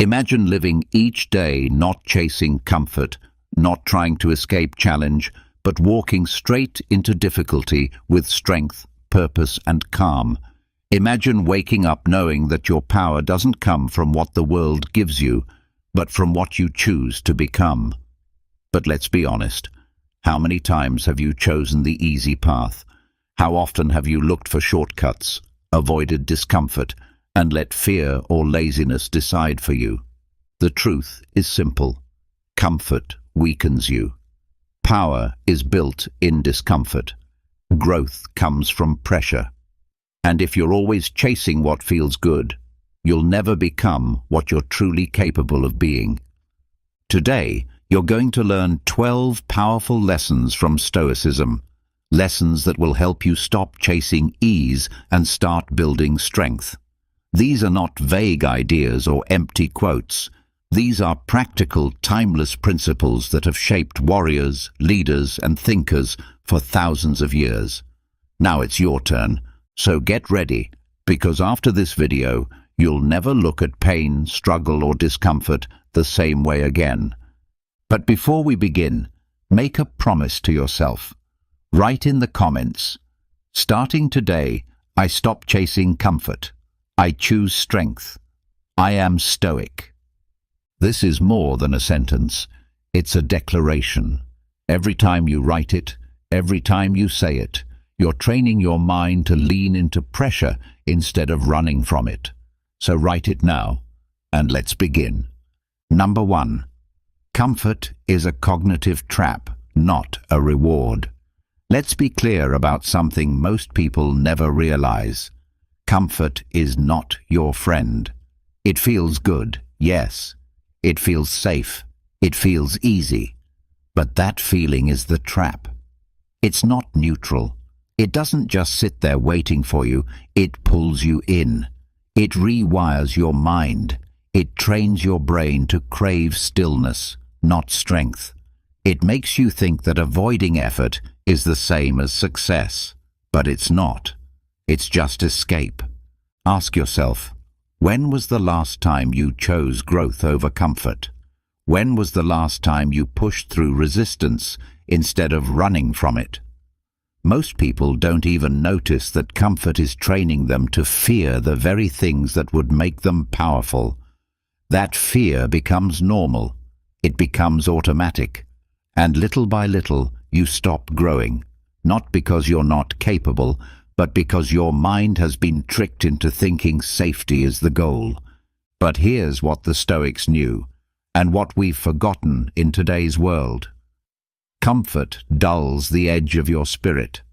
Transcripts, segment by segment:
Imagine living each day not chasing comfort, not trying to escape challenge, but walking straight into difficulty with strength, purpose, and calm. Imagine waking up knowing that your power doesn't come from what the world gives you, but from what you choose to become. But let's be honest. How many times have you chosen the easy path? How often have you looked for shortcuts, avoided discomfort, and let fear or laziness decide for you? The truth is simple. Comfort weakens you. Power is built in discomfort. Growth comes from pressure. And if you're always chasing what feels good, you'll never become what you're truly capable of being. Today, you're going to learn 12 powerful lessons from Stoicism, lessons that will help you stop chasing ease and start building strength. These are not vague ideas or empty quotes. These are practical, timeless principles that have shaped warriors, leaders, and thinkers for thousands of years. Now it's your turn, so get ready, because after this video, you'll never look at pain, struggle, or discomfort the same way again. But before we begin, make a promise to yourself. Write in the comments, "Starting today, I stop chasing comfort. I choose strength. I am stoic." This is more than a sentence. It's a declaration. Every time you write it, every time you say it, you're training your mind to lean into pressure instead of running from it. So write it now, and let's begin. Number 1. Comfort is a cognitive trap, not a reward. Let's be clear about something most people never realize. Comfort is not your friend. It feels good, yes. It feels safe. It feels easy. But that feeling is the trap. It's not neutral. It doesn't just sit there waiting for you. It pulls you in. It rewires your mind. It trains your brain to crave stillness, not strength. It makes you think that avoiding effort is the same as success. But it's not. It's just escape. Ask yourself, when was the last time you chose growth over comfort? When was the last time you pushed through resistance instead of running from it? Most people don't even notice that comfort is training them to fear the very things that would make them powerful. That fear becomes normal. It becomes automatic. And little by little, you stop growing. Not because you're not capable, but because your mind has been tricked into thinking safety is the goal. But here's what the Stoics knew, and what we've forgotten in today's world. Comfort dulls the edge of your spirit.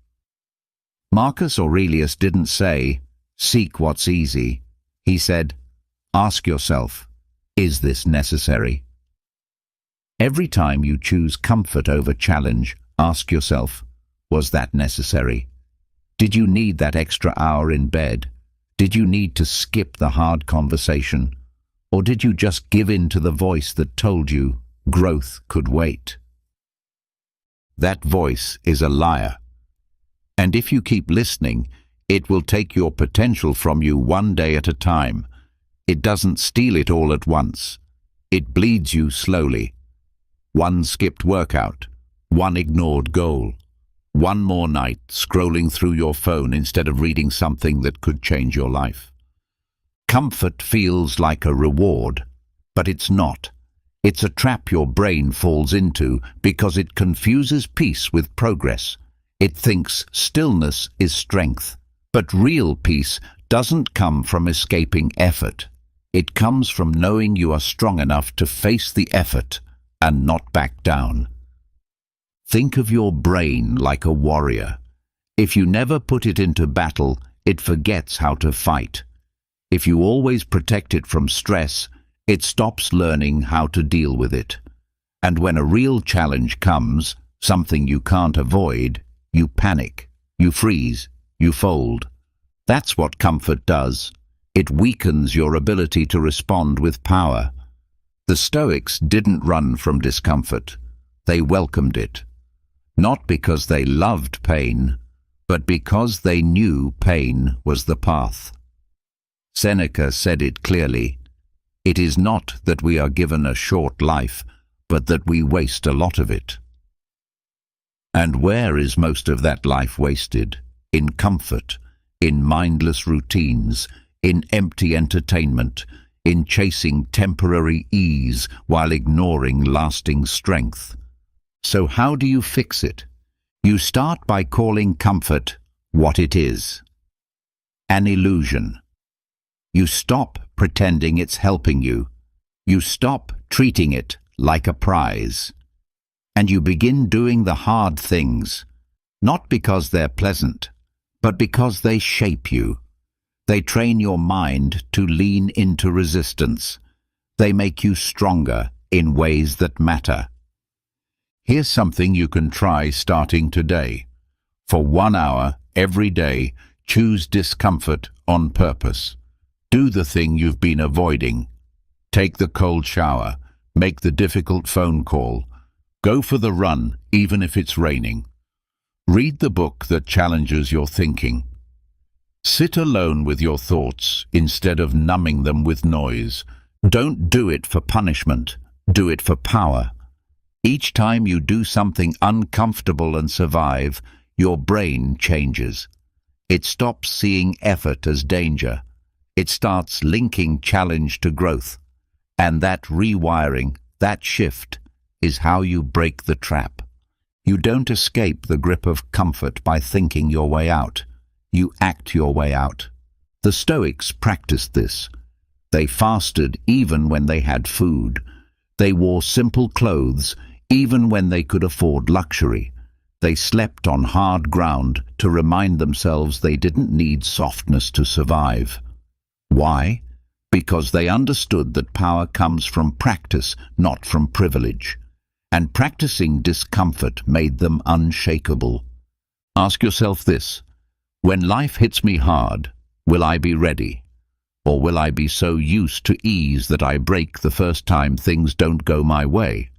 Marcus Aurelius didn't say, "Seek what's easy." He said, "Ask yourself, is this necessary?" Every time you choose comfort over challenge, ask yourself, was that necessary? Did you need that extra hour in bed? Did you need to skip the hard conversation? Or did you just give in to the voice that told you growth could wait? That voice is a liar. And if you keep listening, it will take your potential from you one day at a time. It doesn't steal it all at once. It bleeds you slowly. One skipped workout, one ignored goal, one more night scrolling through your phone instead of reading something that could change your life. Comfort feels like a reward, but it's not. It's a trap your brain falls into because it confuses peace with progress. It thinks stillness is strength, but real peace doesn't come from escaping effort. It comes from knowing you are strong enough to face the effort and not back down. Think of your brain like a warrior. If you never put it into battle, it forgets how to fight. If you always protect it from stress, it stops learning how to deal with it. And when a real challenge comes, something you can't avoid, you panic, you freeze, you fold. That's what comfort does. It weakens your ability to respond with power. The Stoics didn't run from discomfort. They welcomed it. Not because they loved pain, but because they knew pain was the path. Seneca said it clearly, It is not that we are given a short life, but that we waste a lot of it. And where is most of that life wasted? In comfort, in mindless routines, in empty entertainment, in chasing temporary ease while ignoring lasting strength. So how do you fix it? You start by calling comfort what it is: an illusion. You stop pretending it's helping you. You stop treating it like a prize. And you begin doing the hard things, not because they're pleasant, but because they shape you. They train your mind to lean into resistance. They make you stronger in ways that matter. Here's something you can try starting today. For 1 hour every day, choose discomfort on purpose. Do the thing you've been avoiding. Take the cold shower. Make the difficult phone call. Go for the run, even if it's raining. Read the book that challenges your thinking. Sit alone with your thoughts instead of numbing them with noise. Don't do it for punishment. Do it for power. Each time you do something uncomfortable and survive, your brain changes. It stops seeing effort as danger. It starts linking challenge to growth. And that rewiring, that shift, is how you break the trap. You don't escape the grip of comfort by thinking your way out. You act your way out. The Stoics practiced this. They fasted even when they had food. They wore simple clothes even when they could afford luxury. They slept on hard ground to remind themselves they didn't need softness to survive. Why? Because they understood that power comes from practice, not from privilege. And practicing discomfort made them unshakable. Ask yourself this: when life hits me hard, will I be ready? Or will I be so used to ease that I break the first time things don't go my way?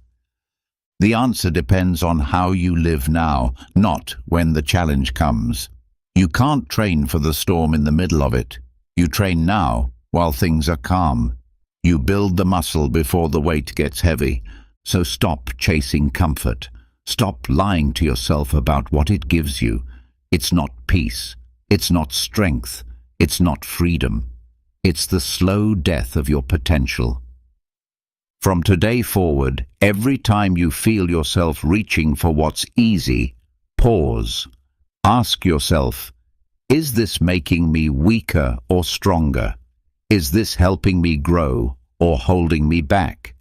The answer depends on how you live now, not when the challenge comes. You can't train for the storm in the middle of it. You train now while things are calm. You build the muscle before the weight gets heavy. So stop chasing comfort. Stop lying to yourself about what it gives you. It's not peace. It's not strength. It's not freedom. It's the slow death of your potential. From today forward, every time you feel yourself reaching for what's easy, pause. Ask yourself, is this making me weaker or stronger? Is this helping me grow or holding me back?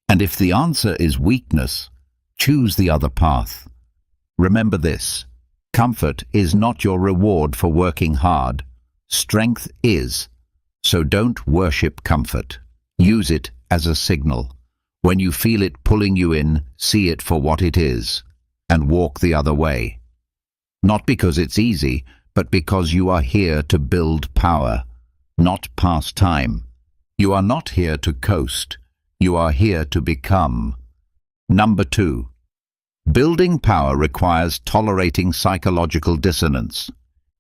And if the answer is weakness, choose the other path. Remember this: comfort is not your reward for working hard. Strength is. So don't worship comfort. Use it as a signal. When you feel it pulling you in, see it for what it is, and walk the other way. Not because it's easy, but because you are here to build power, not pass time. You are not here to coast. You are here to become. Number 2. Building power requires tolerating psychological dissonance.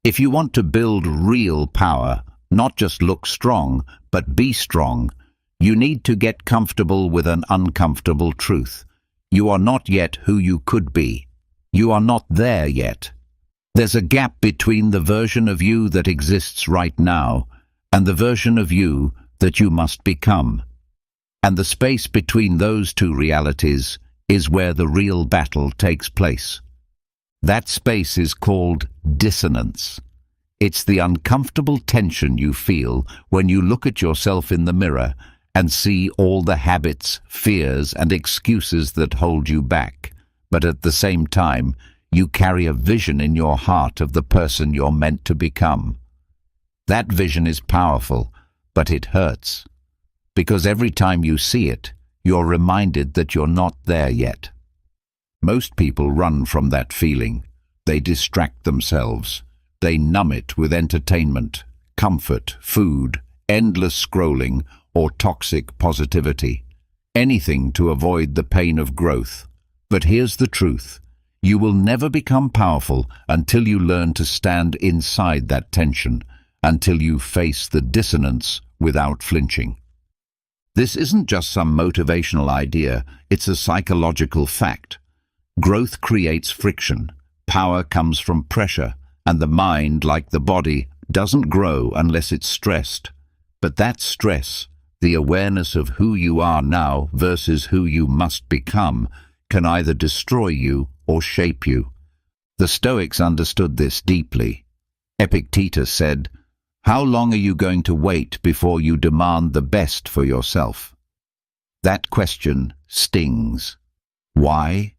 If you want to build real power, not just look strong, but be strong, you need to get comfortable with an uncomfortable truth. You are not yet who you could be. You are not there yet. There's a gap between the version of you that exists right now and the version of you that you must become. And the space between those two realities is where the real battle takes place. That space is called dissonance. It's the uncomfortable tension you feel when you look at yourself in the mirror and see all the habits, fears, and excuses that hold you back. But at the same time, you carry a vision in your heart of the person you're meant to become. That vision is powerful, but it hurts. Because every time you see it, you're reminded that you're not there yet. Most people run from that feeling. They distract themselves. They numb it with entertainment, comfort, food, endless scrolling, or toxic positivity. Anything to avoid the pain of growth. But here's the truth. You will never become powerful until you learn to stand inside that tension, until you face the dissonance without flinching. This isn't just some motivational idea, it's a psychological fact. Growth creates friction. Power comes from pressure, and the mind, like the body, doesn't grow unless it's stressed. But that stress, the awareness of who you are now versus who you must become, can either destroy you or shape you. The Stoics understood this deeply. Epictetus said, "How long are you going to wait before you demand the best for yourself?" That question stings. Why?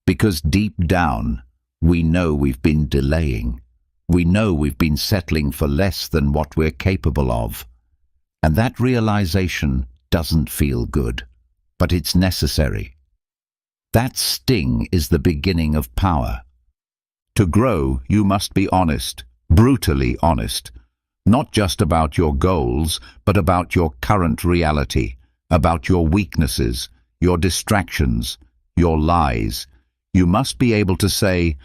Because deep down, we know we've been delaying. We know we've been settling for less than what we're capable of. And that realization doesn't feel good, but it's necessary. That sting is the beginning of power. To grow, you must be honest, brutally honest, not just about your goals, but about your current reality, about your weaknesses, your distractions, your lies. You must be able to say,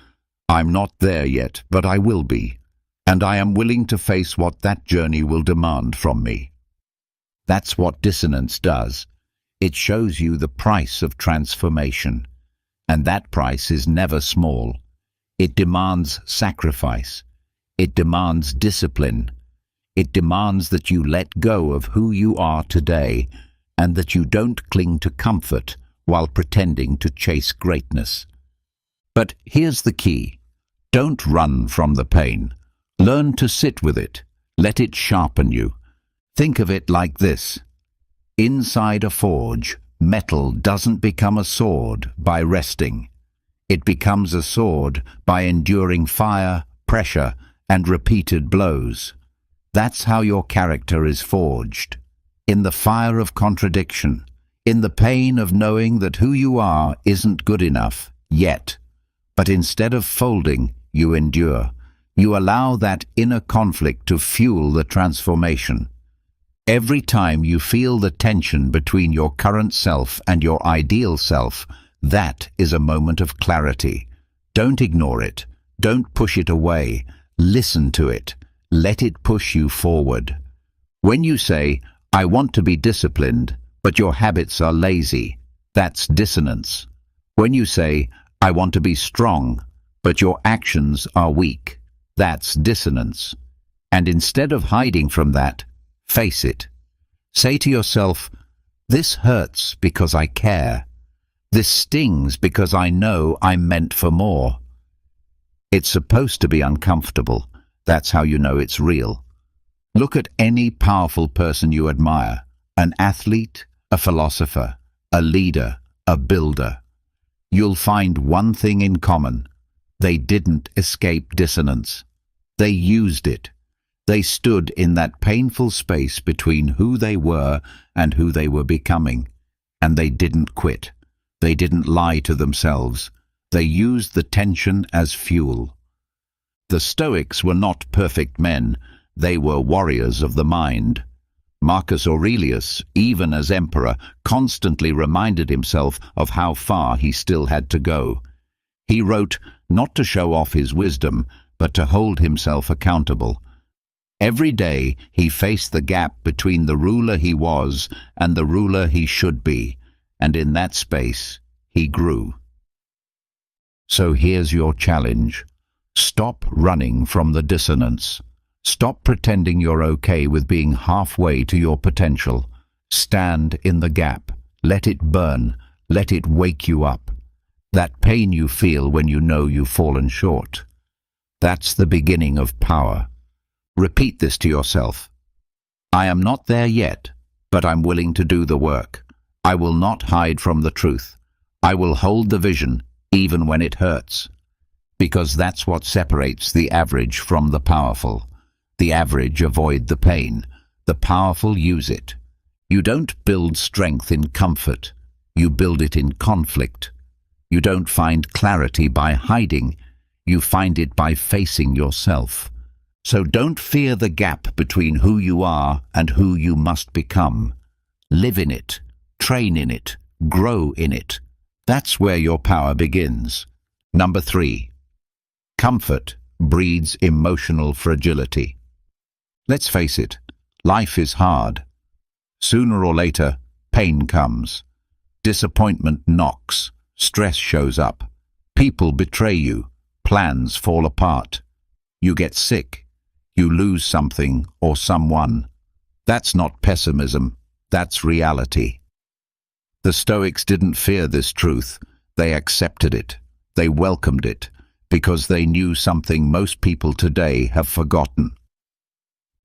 "I'm not there yet, but I will be, and I am willing to face what that journey will demand from me." That's what dissonance does. It shows you the price of transformation, and that price is never small. It demands sacrifice. It demands discipline. It demands that you let go of who you are today and that you don't cling to comfort while pretending to chase greatness. But here's the key. Don't run from the pain. Learn to sit with it. Let it sharpen you. Think of it like this. Inside a forge, metal doesn't become a sword by resting. It becomes a sword by enduring fire, pressure, and repeated blows. That's how your character is forged. In the fire of contradiction, in the pain of knowing that who you are isn't good enough yet. But instead of folding, you endure. You allow that inner conflict to fuel the transformation. Every time you feel the tension between your current self and your ideal self, that is a moment of clarity. Don't ignore it. Don't push it away. Listen to it. Let it push you forward. When you say, "I want to be disciplined," but your habits are lazy, that's dissonance. When you say, "I want to be strong," but your actions are weak, that's dissonance. And instead of hiding from that, face it. Say to yourself, "This hurts because I care. This stings because I know I'm meant for more." It's supposed to be uncomfortable. That's how you know it's real. Look at any powerful person you admire, an athlete, a philosopher, a leader, a builder. You'll find one thing in common. They didn't escape dissonance. They used it. They stood in that painful space between who they were and who they were becoming. And they didn't quit. They didn't lie to themselves. They used the tension as fuel. The Stoics were not perfect men. They were warriors of the mind. Marcus Aurelius, even as emperor, constantly reminded himself of how far he still had to go. He wrote, not to show off his wisdom, but to hold himself accountable. Every day he faced the gap between the ruler he was and the ruler he should be, and in that space he grew. So here's your challenge. Stop running from the dissonance. Stop pretending you're okay with being halfway to your potential. Stand in the gap. Let it burn. Let it wake you up. That pain you feel when you know you've fallen short. That's the beginning of power. Repeat this to yourself. I am not there yet, but I'm willing to do the work. I will not hide from the truth. I will hold the vision, even when it hurts. Because that's what separates the average from the powerful. The average avoid the pain. The powerful use it. You don't build strength in comfort. You build it in conflict. You don't find clarity by hiding. You find it by facing yourself. So don't fear the gap between who you are and who you must become. Live in it. Train in it. Grow in it. That's where your power begins. Number 3. Comfort breeds emotional fragility. Let's face it, life is hard. Sooner or later, pain comes. Disappointment knocks. Stress shows up. People betray you. Plans fall apart. You get sick. You lose something or someone. That's not pessimism. That's reality. The Stoics didn't fear this truth. They accepted it. They welcomed it, because they knew something most people today have forgotten.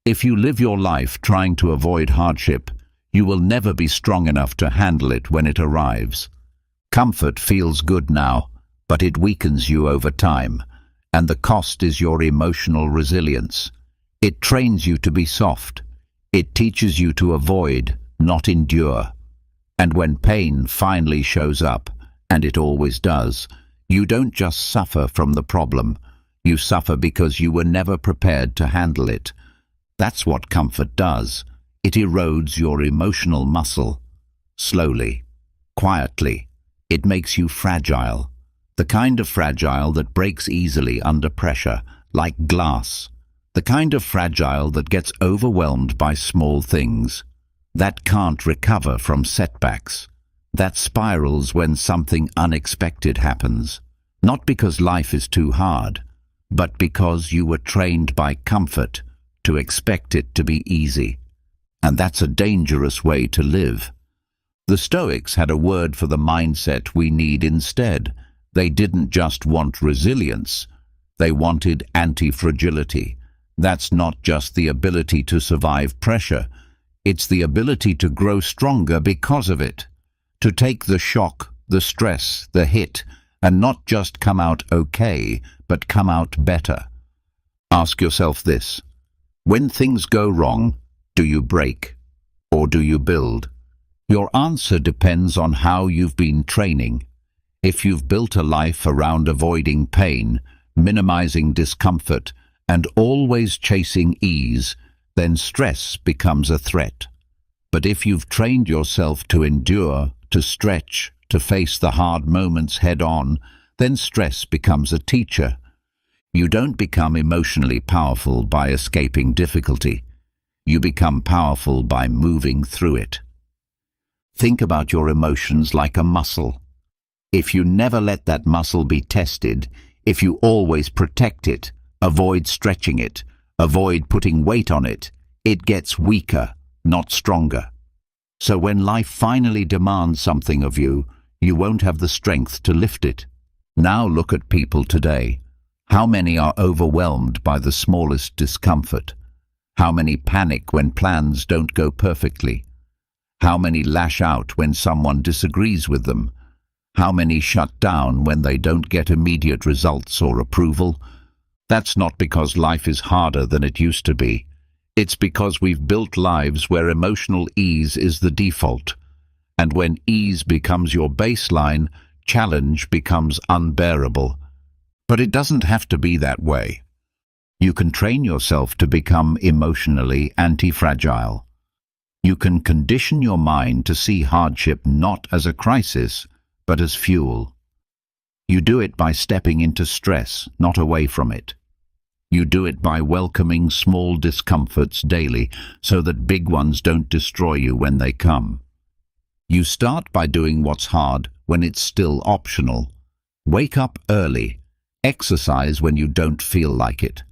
If you live your life trying to avoid hardship, you will never be strong enough to handle it when it arrives. Comfort feels good now, but it weakens you over time, and the cost is your emotional resilience. It trains you to be soft. It teaches you to avoid, not endure. And when pain finally shows up, and it always does, you don't just suffer from the problem. You suffer because you were never prepared to handle it. That's what comfort does. It erodes your emotional muscle. Slowly, quietly. It makes you fragile. The kind of fragile that breaks easily under pressure, like glass. The kind of fragile that gets overwhelmed by small things. That can't recover from setbacks. That spirals when something unexpected happens. Not because life is too hard, but because you were trained by comfort to expect it to be easy. And that's a dangerous way to live. The Stoics had a word for the mindset we need instead. They didn't just want resilience. They wanted anti-fragility. That's not just the ability to survive pressure. It's the ability to grow stronger because of it. To take the shock, the stress, the hit, and not just come out okay, but come out better. Ask yourself this. When things go wrong, do you break? Or do you build? Your answer depends on how you've been training. If you've built a life around avoiding pain, minimizing discomfort, and always chasing ease, then stress becomes a threat. But if you've trained yourself to endure, to stretch, to face the hard moments head-on, then stress becomes a teacher. You don't become emotionally powerful by escaping difficulty. You become powerful by moving through it. Think about your emotions like a muscle. If you never let that muscle be tested, if you always protect it, avoid stretching it, avoid putting weight on it, it gets weaker, not stronger. So when life finally demands something of you, you won't have the strength to lift it. Now look at people today. How many are overwhelmed by the smallest discomfort? How many panic when plans don't go perfectly? How many lash out when someone disagrees with them? How many shut down when they don't get immediate results or approval? That's not because life is harder than it used to be. It's because we've built lives where emotional ease is the default. And when ease becomes your baseline, challenge becomes unbearable. But it doesn't have to be that way. You can train yourself to become emotionally anti-fragile. You can condition your mind to see hardship not as a crisis, but as fuel. You do it by stepping into stress, not away from it. You do it by welcoming small discomforts daily so that big ones don't destroy you when they come. You start by doing what's hard when it's still optional. Wake up early. Exercise when you don't feel like it.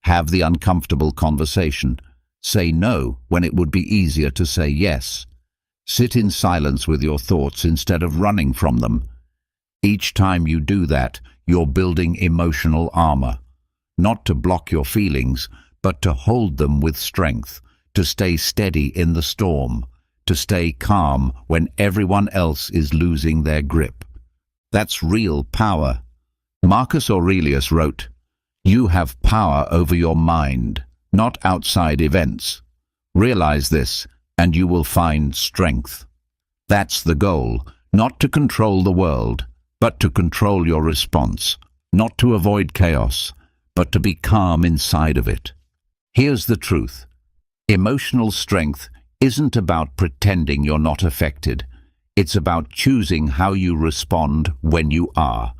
Have the uncomfortable conversation. Say no when it would be easier to say yes. Sit in silence with your thoughts instead of running from them. Each time you do that, you're building emotional armor. Not to block your feelings, but to hold them with strength, to stay steady in the storm, to stay calm when everyone else is losing their grip. That's real power. Marcus Aurelius wrote, "You have power over your mind, not outside events. Realize this, and you will find strength." That's the goal, not to control the world, but to control your response, not to avoid chaos, but to be calm inside of it. Here's the truth. Emotional strength isn't about pretending you're not affected. It's about choosing how you respond when you are.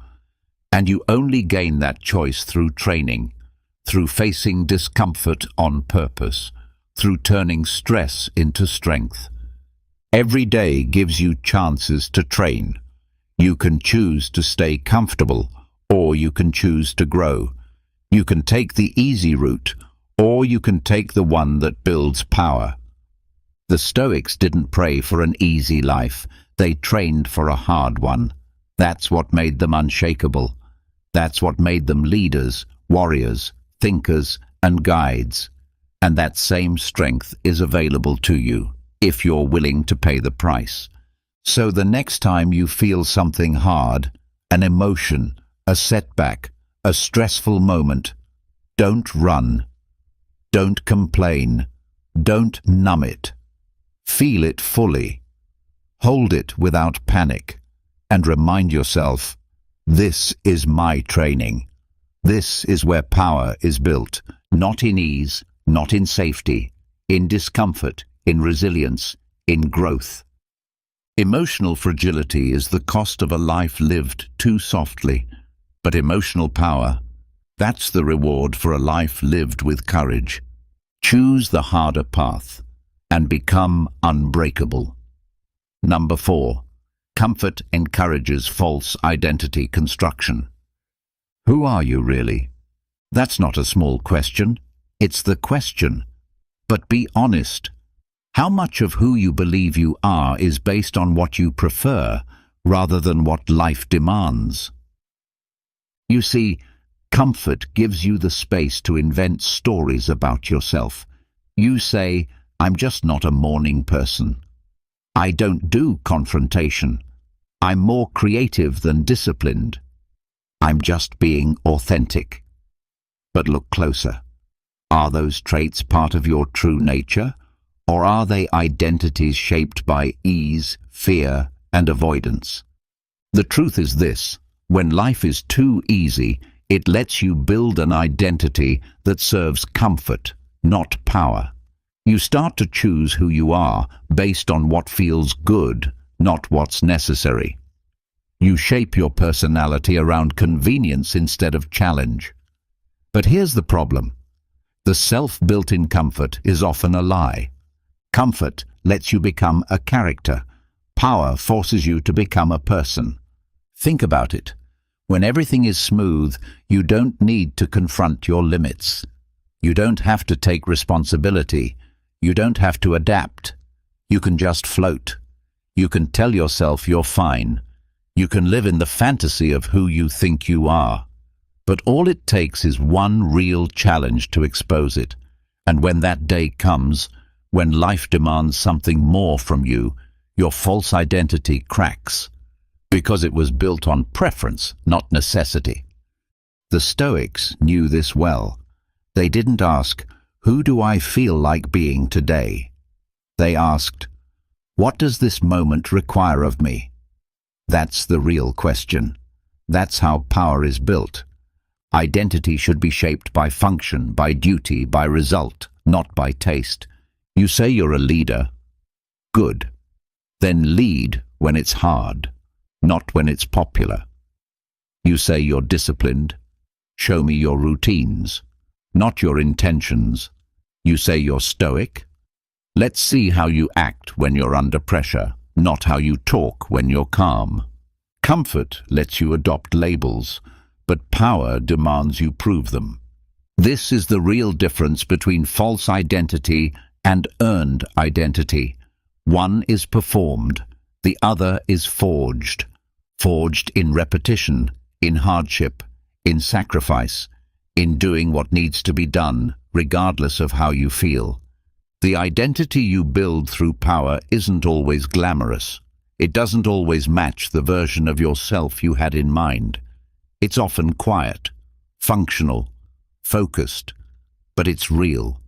And you only gain that choice through training, through facing discomfort on purpose, through turning stress into strength. Every day gives you chances to train. You can choose to stay comfortable, or you can choose to grow. You can take the easy route, or you can take the one that builds power. The Stoics didn't pray for an easy life. They trained for a hard one. That's what made them unshakable. That's what made them leaders, warriors, thinkers, and guides. And that same strength is available to you, if you're willing to pay the price. So the next time you feel something hard, an emotion, a setback, a stressful moment, don't run. Don't complain. Don't numb it. Feel it fully. Hold it without panic. And remind yourself, this is my training. This is where power is built, not in ease, not in safety, in discomfort, in resilience, in growth. Emotional fragility is the cost of a life lived too softly, but emotional power, that's the reward for a life lived with courage. Choose the harder path and become unbreakable. Number 4. Comfort encourages false identity construction. Who are you really? That's not a small question. It's the question. But be honest. How much of who you believe you are is based on what you prefer rather than what life demands? You see, comfort gives you the space to invent stories about yourself. You say, I'm just not a morning person. I don't do confrontation. I'm more creative than disciplined. I'm just being authentic. But look closer. Are those traits part of your true nature, or are they identities shaped by ease, fear, and avoidance? The truth is this: when life is too easy, it lets you build an identity that serves comfort, not power. You start to choose who you are based on what feels good, not what's necessary. You shape your personality around convenience instead of challenge. But here's the problem. The self-built-in comfort is often a lie. Comfort lets you become a character. Power forces you to become a person. Think about it. When everything is smooth, you don't need to confront your limits. You don't have to take responsibility. You don't have to adapt. You can just float. You can tell yourself you're fine. You can live in the fantasy of who you think you are. But all it takes is one real challenge to expose it. And when that day comes, when life demands something more from you, your false identity cracks. Because it was built on preference, not necessity. The Stoics knew this well. They didn't ask, who do I feel like being today? They asked, what does this moment require of me? That's the real question. That's how power is built. Identity should be shaped by function, by duty, by result, not by taste. You say you're a leader. Good. Then lead when it's hard, not when it's popular. You say you're disciplined. Show me your routines, not your intentions. You say you're stoic. Let's see how you act when you're under pressure, not how you talk when you're calm. Comfort lets you adopt labels, but power demands you prove them. This is the real difference between false identity and earned identity. One is performed, the other is forged. Forged in repetition, in hardship, in sacrifice, in doing what needs to be done, regardless of how you feel. The identity you build through power isn't always glamorous. It doesn't always match the version of yourself you had in mind. It's often quiet, functional, focused, but it's real.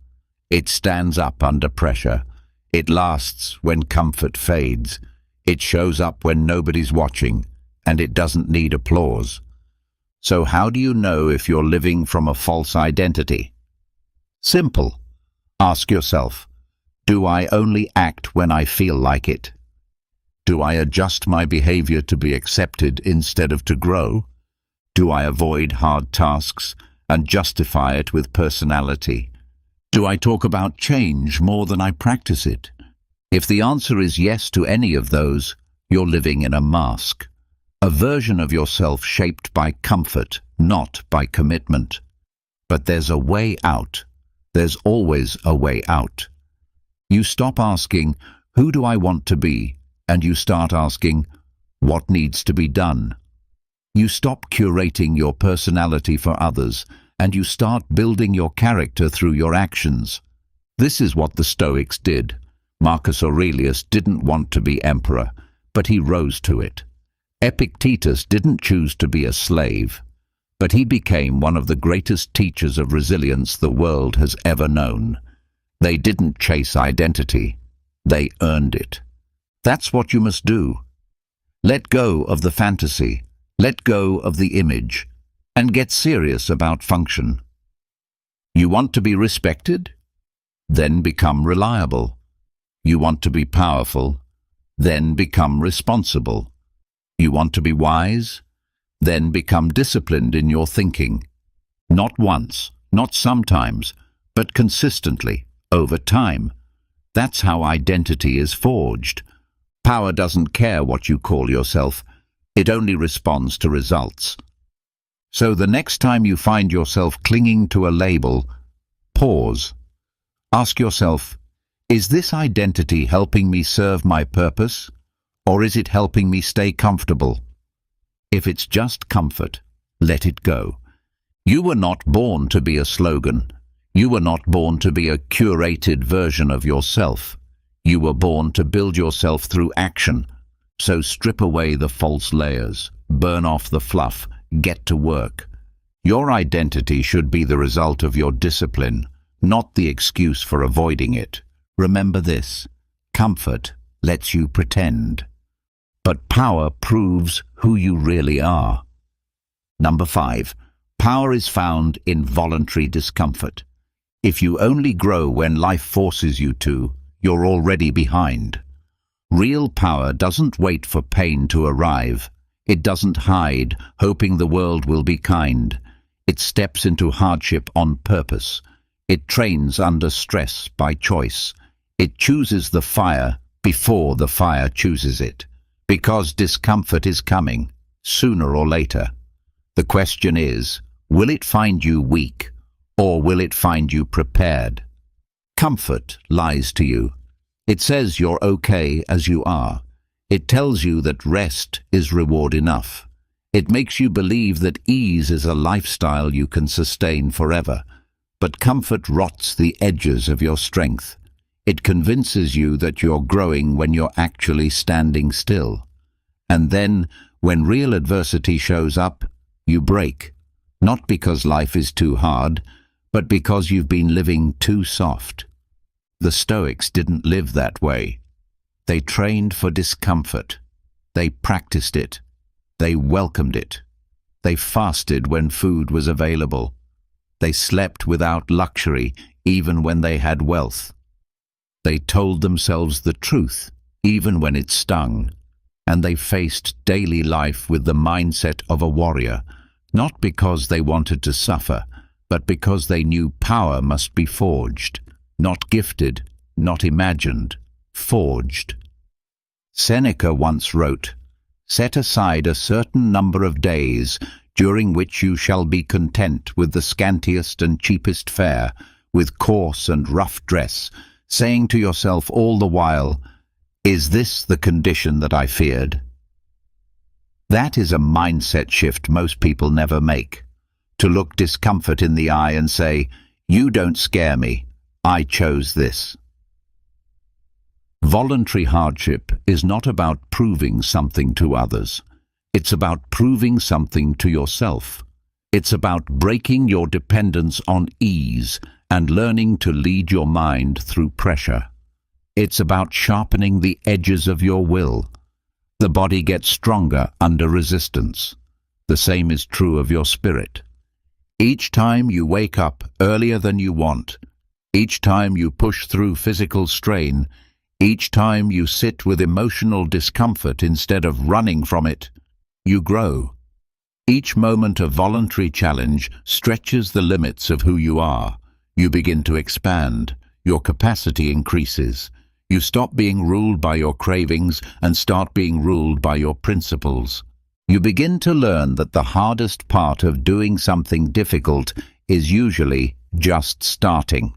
It stands up under pressure. It lasts when comfort fades. It shows up when nobody's watching, and it doesn't need applause. So how do you know if you're living from a false identity? Simple. Ask yourself, do I only act when I feel like it? Do I adjust my behavior to be accepted instead of to grow? Do I avoid hard tasks and justify it with personality? Do I talk about change more than I practice it? If the answer is yes to any of those, you're living in a mask, a version of yourself shaped by comfort, not by commitment. But there's a way out. There's always a way out. You stop asking, "Who do I want to be?" and you start asking, "What needs to be done?" You stop curating your personality for others, and you start building your character through your actions. This is what the Stoics did. Marcus Aurelius didn't want to be emperor, but he rose to it. Epictetus didn't choose to be a slave, but he became one of the greatest teachers of resilience the world has ever known. They didn't chase identity. They earned it. That's what you must do. Let go of the fantasy. Let go of the image, and get serious about function. You want to be respected? Then become reliable. You want to be powerful? Then become responsible. You want to be wise? Then become disciplined in your thinking. Not once, not sometimes, but consistently, over time. That's how identity is forged. Power doesn't care what you call yourself. It only responds to results. So the next time you find yourself clinging to a label, pause. Ask yourself, is this identity helping me serve my purpose, or is it helping me stay comfortable? If it's just comfort, let it go. You were not born to be a slogan. You were not born to be a curated version of yourself. You were born to build yourself through action. So strip away the false layers, burn off the fluff, get to work. Your identity should be the result of your discipline, not the excuse for avoiding it. Remember this: comfort lets you pretend, but power proves who you really are. Number 5. Power is found in voluntary discomfort. If you only grow when life forces you to, you're already behind. Real power doesn't wait for pain to arrive. It doesn't hide, hoping the world will be kind. It steps into hardship on purpose. It trains under stress by choice. It chooses the fire before the fire chooses it. Because discomfort is coming, sooner or later. The question is, will it find you weak, or will it find you prepared? Comfort lies to you. It says you're okay as you are. It tells you that rest is reward enough. It makes you believe that ease is a lifestyle you can sustain forever. But comfort rots the edges of your strength. It convinces you that you're growing when you're actually standing still. And then, when real adversity shows up, you break. Not because life is too hard, but because you've been living too soft. The Stoics didn't live that way. They trained for discomfort. They practiced it. They welcomed it. They fasted when food was available. They slept without luxury, even when they had wealth. They told themselves the truth, even when it stung. And they faced daily life with the mindset of a warrior, not because they wanted to suffer, but because they knew power must be forged. Not gifted, not imagined, forged. Seneca once wrote, "Set aside a certain number of days during which you shall be content with the scantiest and cheapest fare, with coarse and rough dress, saying to yourself all the while, 'Is this the condition that I feared?'" That is a mindset shift most people never make. To look discomfort in the eye and say, "You don't scare me. I chose this." Voluntary hardship is not about proving something to others. It's about proving something to yourself. It's about breaking your dependence on ease and learning to lead your mind through pressure. It's about sharpening the edges of your will. The body gets stronger under resistance. The same is true of your spirit. Each time you wake up earlier than you want, each time you push through physical strain, each time you sit with emotional discomfort instead of running from it, you grow. Each moment of voluntary challenge stretches the limits of who you are. You begin to expand. Your capacity increases. You stop being ruled by your cravings and start being ruled by your principles. You begin to learn that the hardest part of doing something difficult is usually just starting.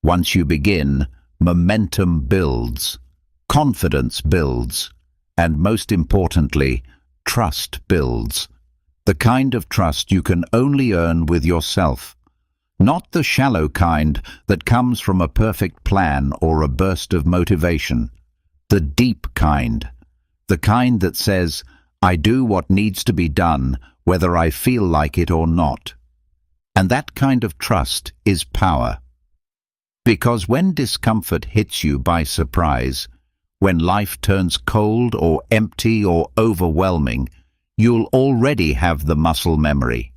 Once you begin, momentum builds, confidence builds, and most importantly, trust builds. The kind of trust you can only earn with yourself. Not the shallow kind that comes from a perfect plan or a burst of motivation. The deep kind. The kind that says, I do what needs to be done, whether I feel like it or not. And that kind of trust is power. Because when discomfort hits you by surprise, when life turns cold or empty or overwhelming, you'll already have the muscle memory.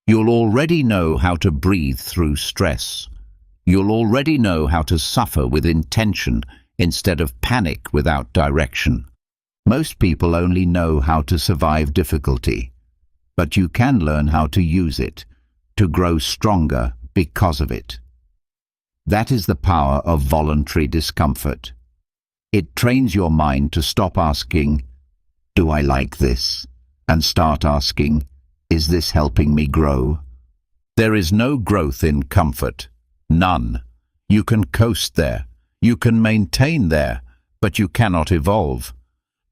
You'll already know how to breathe through stress. You'll already know how to suffer with intention instead of panic without direction. Most people only know how to survive difficulty, but you can learn how to use it, to grow stronger because of it. That is the power of voluntary discomfort. It trains your mind to stop asking, "Do I like this?" and start asking, "Is this helping me grow?" There is no growth in comfort. None. You can coast there. You can maintain there, but you cannot evolve.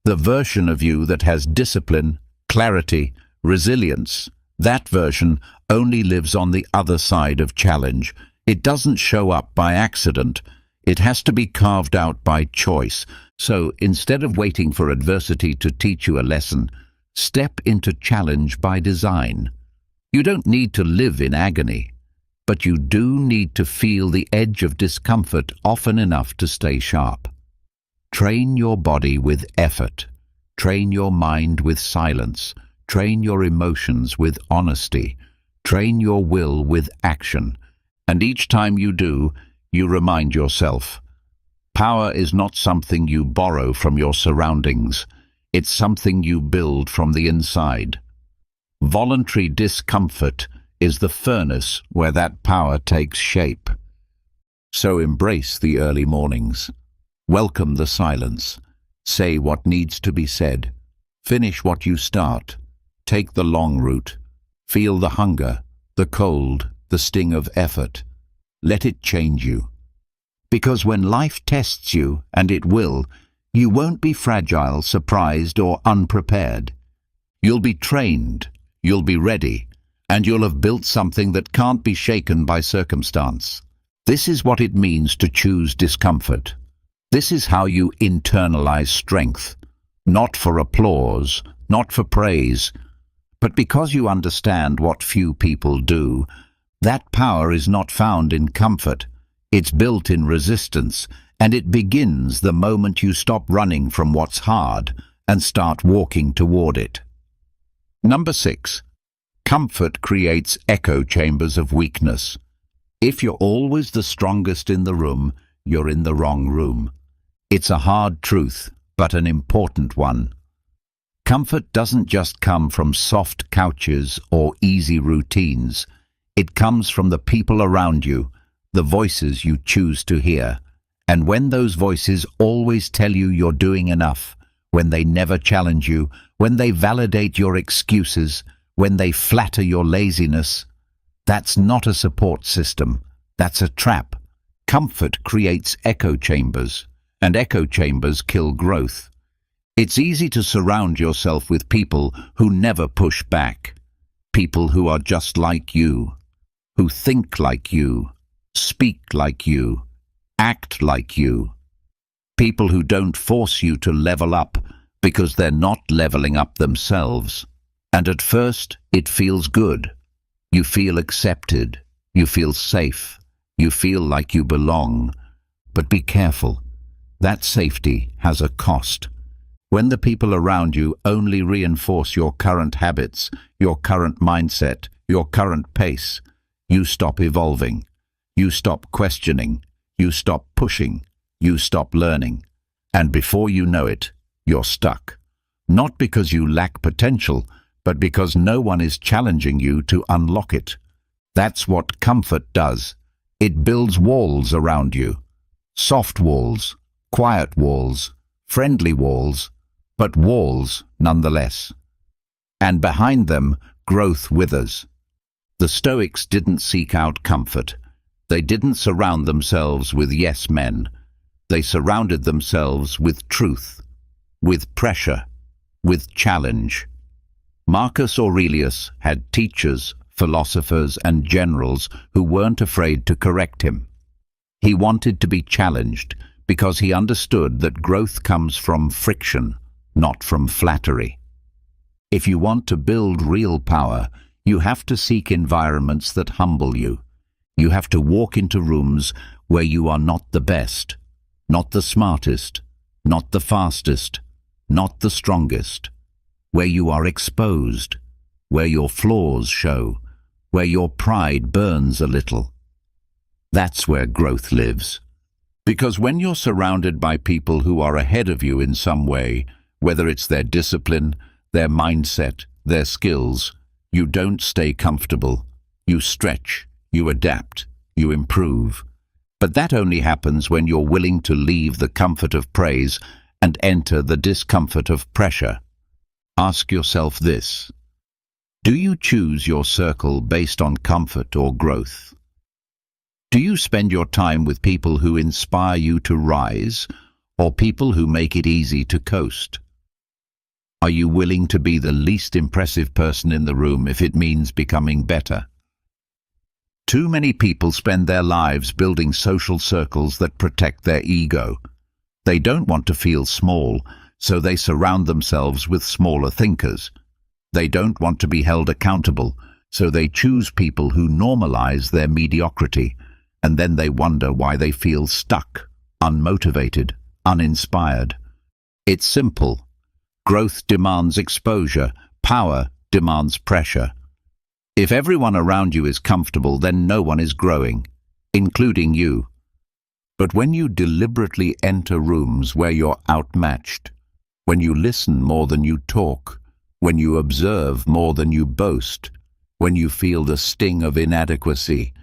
The version of you that has discipline, clarity, resilience, that version only lives on the other side of challenge. It doesn't show up by accident. It has to be carved out by choice. So instead of waiting for adversity to teach you a lesson, step into challenge by design. You don't need to live in agony, but you do need to feel the edge of discomfort often enough to stay sharp. Train your body with effort. Train your mind with silence. Train your emotions with honesty. Train your will with action. And each time you do, you remind yourself, power is not something you borrow from your surroundings. It's something you build from the inside. Voluntary discomfort is the furnace where that power takes shape. So embrace the early mornings. Welcome the silence. Say what needs to be said. Finish what you start. Take the long route. Feel the hunger, the cold, the sting of effort. Let it change you. Because when life tests you, and it will, you won't be fragile, surprised, or unprepared. You'll be trained, you'll be ready, and you'll have built something that can't be shaken by circumstance. This is what it means to choose discomfort. This is how you internalize strength, not for applause, not for praise, but because you understand what few people do. That power is not found in comfort. It's built in resistance, and it begins the moment you stop running from what's hard and start walking toward it. Number 6. Comfort creates echo chambers of weakness. If you're always the strongest in the room, you're in the wrong room. It's a hard truth, but an important one. Comfort doesn't just come from soft couches or easy routines. It comes from the people around you, the voices you choose to hear. And when those voices always tell you you're doing enough, when they never challenge you, when they validate your excuses, when they flatter your laziness, that's not a support system. That's a trap. Comfort creates echo chambers, and echo chambers kill growth. It's easy to surround yourself with people who never push back, people who are just like you, who think like you, speak like you, act like you. People who don't force you to level up because they're not leveling up themselves. And at first, it feels good. You feel accepted. You feel safe. You feel like you belong. But be careful. That safety has a cost. When the people around you only reinforce your current habits, your current mindset, your current pace, you stop evolving. You stop questioning. You stop pushing. You stop learning. And before you know it, you're stuck. Not because you lack potential, but because no one is challenging you to unlock it. That's what comfort does. It builds walls around you. Soft walls, Quiet walls, friendly walls, but walls nonetheless. And behind them, growth withers. The Stoics didn't seek out comfort. They didn't surround themselves with yes men. They surrounded themselves with truth, with pressure, with challenge. Marcus Aurelius had teachers, philosophers, and generals who weren't afraid to correct him. He wanted to be challenged because he understood that growth comes from friction, not from flattery. If you want to build real power, you have to seek environments that humble you. You have to walk into rooms where you are not the best, not the smartest, not the fastest, not the strongest, where you are exposed, where your flaws show, where your pride burns a little. That's where growth lives. Because when you're surrounded by people who are ahead of you in some way, whether it's their discipline, their mindset, their skills, you don't stay comfortable. You stretch, you adapt, you improve. But that only happens when you're willing to leave the comfort of praise and enter the discomfort of pressure. Ask yourself this: do you choose your circle based on comfort or growth? Do you spend your time with people who inspire you to rise, or people who make it easy to coast? Are you willing to be the least impressive person in the room if it means becoming better? Too many people spend their lives building social circles that protect their ego. They don't want to feel small, so they surround themselves with smaller thinkers. They don't want to be held accountable, so they choose people who normalize their mediocrity, and then they wonder why they feel stuck, unmotivated, uninspired. It's simple. Growth demands exposure. Power demands pressure. If everyone around you is comfortable, then no one is growing, including you. But when you deliberately enter rooms where you're outmatched, when you listen more than you talk, when you observe more than you boast, when you feel the sting of inadequacy,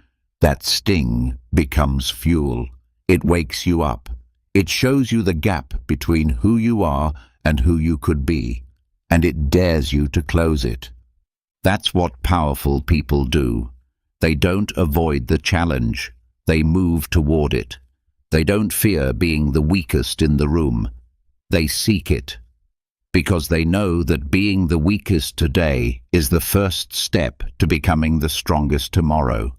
that sting becomes fuel. It wakes you up. It shows you the gap between who you are and who you could be, and it dares you to close it. That's what powerful people do. They don't avoid the challenge. They move toward it. They don't fear being the weakest in the room. They seek it, because they know that being the weakest today is the first step to becoming the strongest tomorrow.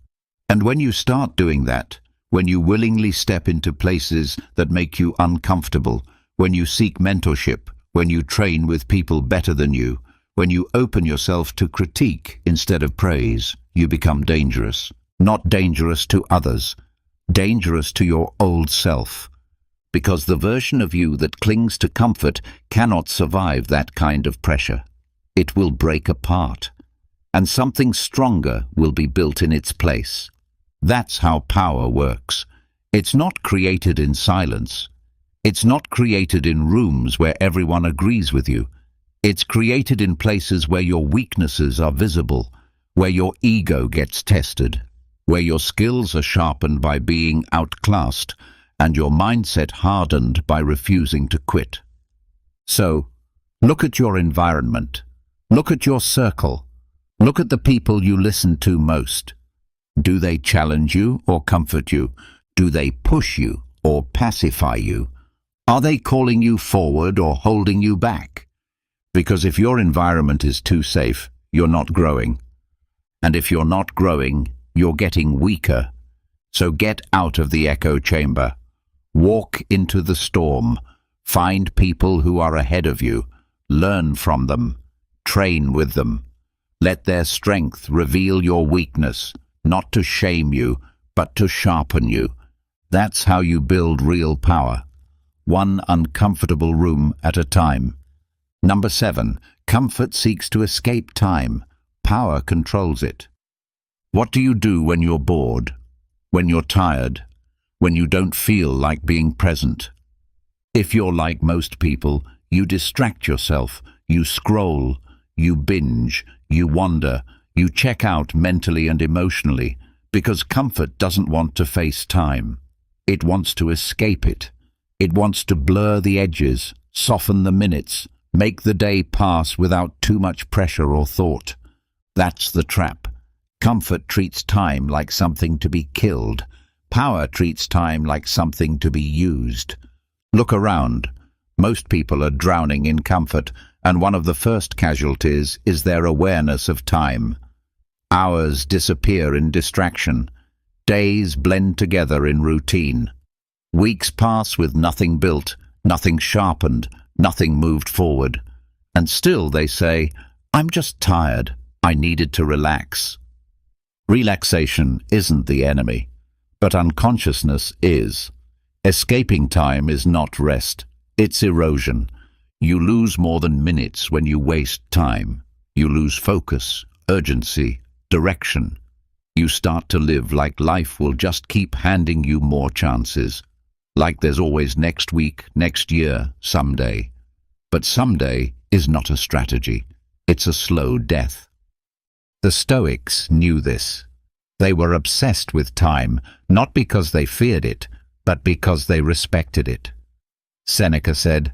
And when you start doing that, when you willingly step into places that make you uncomfortable, when you seek mentorship, when you train with people better than you, when you open yourself to critique instead of praise, you become dangerous. Not dangerous to others, dangerous to your old self. Because the version of you that clings to comfort cannot survive that kind of pressure. It will break apart, and something stronger will be built in its place. That's how power works. It's not created in silence. It's not created in rooms where everyone agrees with you. It's created in places where your weaknesses are visible, where your ego gets tested, where your skills are sharpened by being outclassed, and your mindset hardened by refusing to quit. So, look at your environment. Look at your circle. Look at the people you listen to most. Do they challenge you or comfort you? Do they push you or pacify you? Are they calling you forward or holding you back? Because if your environment is too safe, you're not growing. And if you're not growing, you're getting weaker. So get out of the echo chamber. Walk into the storm. Find people who are ahead of you. Learn from them. Train with them. Let their strength reveal your weakness, not to shame you, but to sharpen you. That's how you build real power. One uncomfortable room at a time. Number 7. Comfort seeks to escape time. Power controls it. What do you do when you're bored? When you're tired? When you don't feel like being present? If you're like most people, you distract yourself. You scroll. You binge. You wander. You check out mentally and emotionally, because comfort doesn't want to face time. It wants to escape it. It wants to blur the edges, soften the minutes, make the day pass without too much pressure or thought. That's the trap. Comfort treats time like something to be killed. Power treats time like something to be used. Look around. Most people are drowning in comfort, and one of the first casualties is their awareness of time. Hours disappear in distraction. Days blend together in routine. Weeks pass with nothing built, nothing sharpened, nothing moved forward. And still they say, "I'm just tired. I needed to relax." Relaxation isn't the enemy, but unconsciousness is. Escaping time is not rest, it's erosion. You lose more than minutes when you waste time. You lose focus, urgency, direction. You start to live like life will just keep handing you more chances. Like there's always next week, next year, someday. But someday is not a strategy. It's a slow death. The Stoics knew this. They were obsessed with time, not because they feared it, but because they respected it. Seneca said,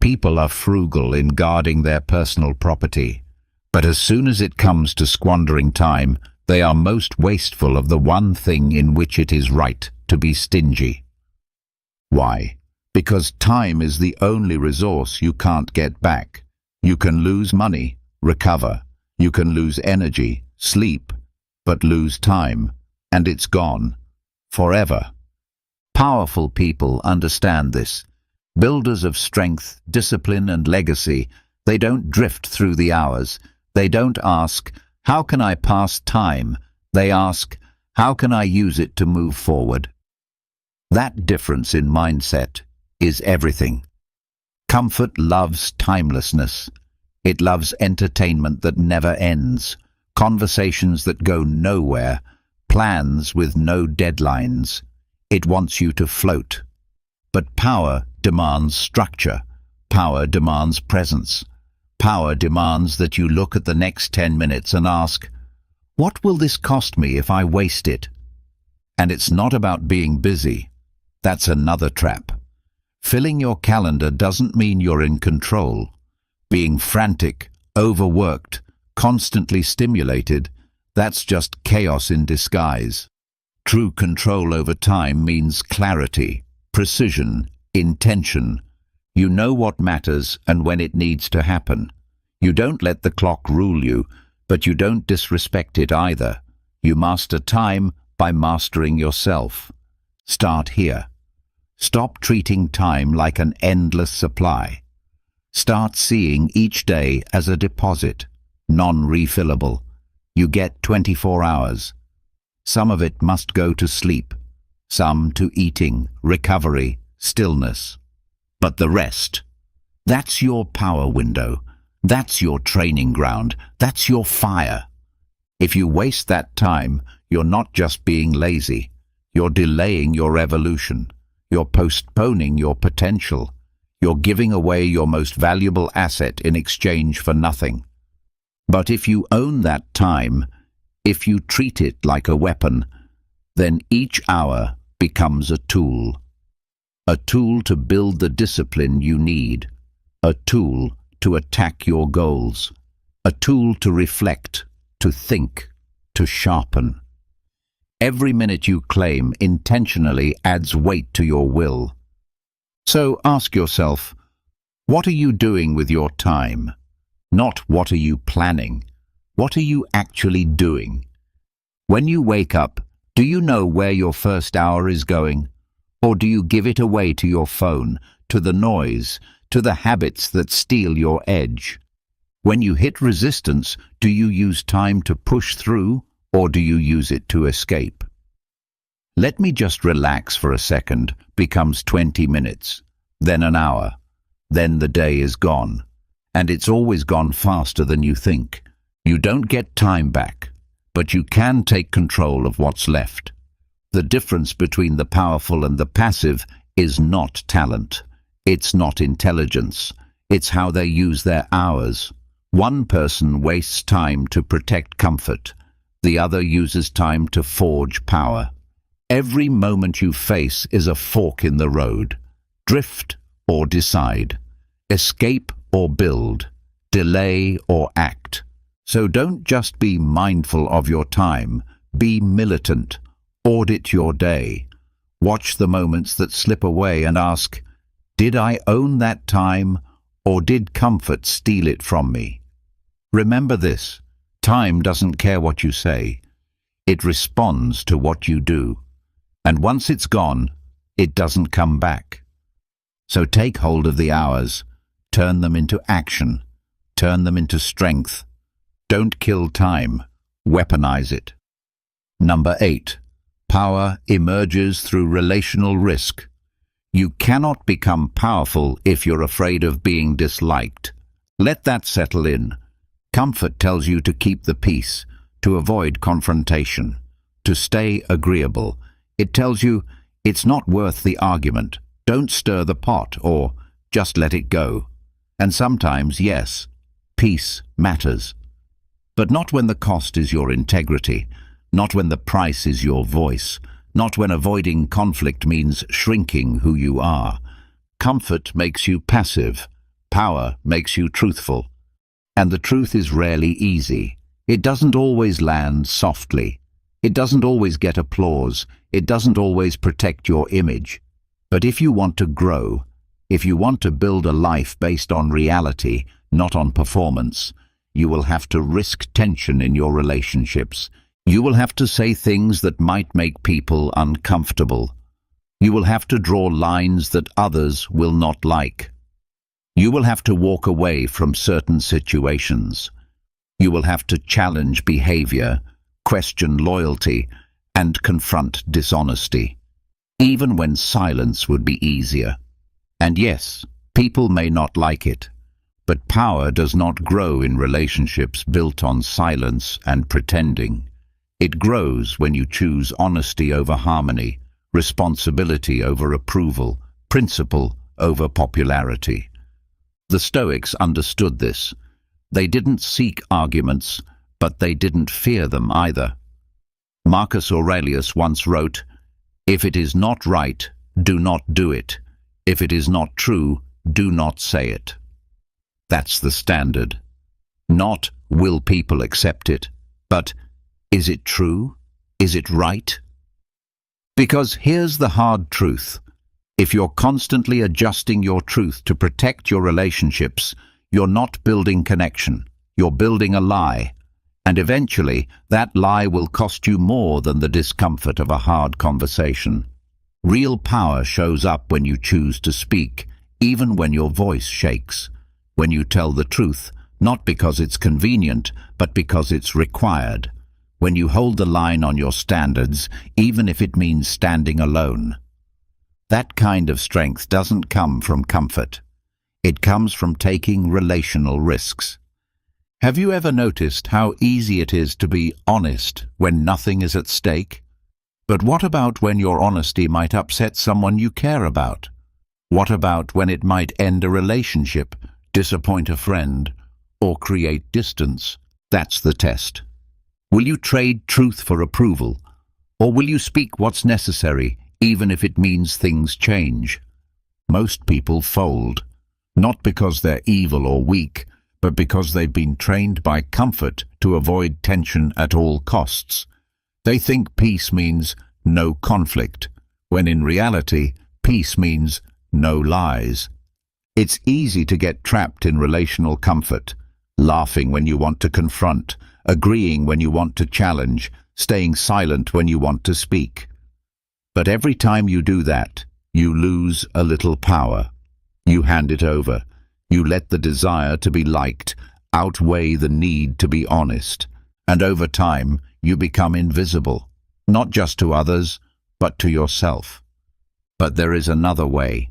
"People are frugal in guarding their personal property, but as soon as it comes to squandering time, they are most wasteful of the one thing in which it is right to be stingy." Why? Because time is the only resource you can't get back. You can lose money, recover. You can lose energy, sleep, but lose time, and it's gone. Forever. Powerful people understand this. Builders of strength, discipline, and legacy, they don't drift through the hours. They don't ask, "How can I pass time?" They ask, "How can I use it to move forward?" That difference in mindset is everything. Comfort loves timelessness. It loves entertainment that never ends, conversations that go nowhere, plans with no deadlines. It wants you to float. But power demands structure. Power demands presence. Power demands that you look at the next 10 minutes and ask, "What will this cost me if I waste it?" And it's not about being busy. That's another trap. Filling your calendar doesn't mean you're in control. Being frantic, overworked, constantly stimulated, that's just chaos in disguise. True control over time means clarity, precision, intention. You know what matters and when it needs to happen. You don't let the clock rule you, but you don't disrespect it either. You master time by mastering yourself. Start here. Stop treating time like an endless supply. Start seeing each day as a deposit, non-refillable. You get 24 hours. Some of it must go to sleep, some to eating, recovery, stillness. But the rest, that's your power window. That's your training ground. That's your fire. If you waste that time, you're not just being lazy. You're delaying your evolution. You're postponing your potential. You're giving away your most valuable asset in exchange for nothing. But if you own that time, if you treat it like a weapon, then each hour becomes a tool. A tool to build the discipline you need. A tool to attack your goals. A tool to reflect, to think, to sharpen. Every minute you claim intentionally adds weight to your will. So ask yourself, what are you doing with your time? Not what are you planning? What are you actually doing? When you wake up, do you know where your first hour is going? Or do you give it away to your phone, to the noise, to the habits that steal your edge? When you hit resistance, do you use time to push through, or do you use it to escape? "Let me just relax for a second" becomes 20 minutes, then an hour, then the day is gone. And it's always gone faster than you think. You don't get time back, but you can take control of what's left. The difference between the powerful and the passive is not talent. It's not intelligence. It's how they use their hours. One person wastes time to protect comfort. The other uses time to forge power. Every moment you face is a fork in the road. drift or decide, escape or build, delay or act. So don't just be mindful of your time, be militant, audit your day. Watch the moments that slip away and ask, did I own that time, or did comfort steal it from me? Remember this, time doesn't care what you say. It responds to what you do. And once it's gone, it doesn't come back. So take hold of the hours, turn them into action, turn them into strength. Don't kill time, weaponize it. Number 8. Power emerges through relational risk. You cannot become powerful if you're afraid of being disliked. Let that settle in. Comfort tells you to keep the peace, to avoid confrontation, to stay agreeable. It tells you it's not worth the argument, don't stir the pot, or just let it go. And sometimes, yes, peace matters. But not when the cost is your integrity, not when the price is your voice, not when avoiding conflict means shrinking who you are. Comfort makes you passive, power makes you truthful. And the truth is rarely easy. It doesn't always land softly. It doesn't always get applause. It doesn't always protect your image. But if you want to grow, if you want to build a life based on reality, not on performance, you will have to risk tension in your relationships. You will have to say things that might make people uncomfortable. You will have to draw lines that others will not like. You will have to walk away from certain situations. You will have to challenge behavior, question loyalty, and confront dishonesty, even when silence would be easier. And yes, people may not like it, but power does not grow in relationships built on silence and pretending. It grows when you choose honesty over harmony, responsibility over approval, principle over popularity. The Stoics understood this. They didn't seek arguments, but they didn't fear them either. Marcus Aurelius once wrote, "If it is not right, do not do it. If it is not true, do not say it." That's the standard. Not will people accept it, but is it true? Is it right? Because here's the hard truth. If you're constantly adjusting your truth to protect your relationships, you're not building connection. You're building a lie. And eventually, that lie will cost you more than the discomfort of a hard conversation. Real power shows up when you choose to speak, even when your voice shakes. When you tell the truth, not because it's convenient, but because it's required. When you hold the line on your standards, even if it means standing alone. That kind of strength doesn't come from comfort. It comes from taking relational risks. Have you ever noticed how easy it is to be honest when nothing is at stake? But what about when your honesty might upset someone you care about? What about when it might end a relationship, disappoint a friend, or create distance? That's the test. Will you trade truth for approval, or will you speak what's necessary, even if it means things change? Most people fold, not because they're evil or weak, but because they've been trained by comfort to avoid tension at all costs. They think peace means no conflict, when in reality, peace means no lies. It's easy to get trapped in relational comfort, laughing when you want to confront, agreeing when you want to challenge, staying silent when you want to speak. But every time you do that, you lose a little power. You hand it over. You let the desire to be liked outweigh the need to be honest. And over time, you become invisible, not just to others, but to yourself. But there is another way.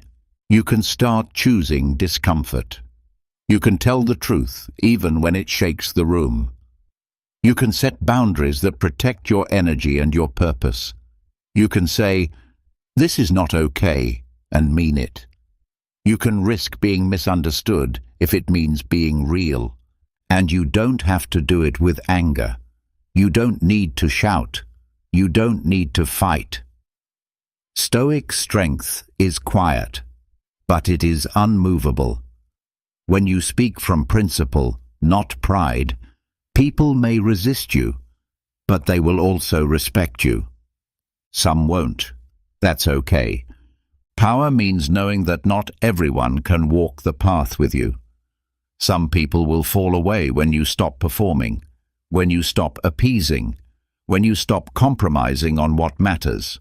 You can start choosing discomfort. You can tell the truth even when it shakes the room. You can set boundaries that protect your energy and your purpose. You can say, "This is not okay," and mean it. You can risk being misunderstood if it means being real. And you don't have to do it with anger. You don't need to shout. You don't need to fight. Stoic strength is quiet. but it is unmovable. When you speak from principle, not pride, people may resist you, but they will also respect you. Some won't. That's okay. Power means knowing that not everyone can walk the path with you. Some people will fall away when you stop performing, when you stop appeasing, when you stop compromising on what matters.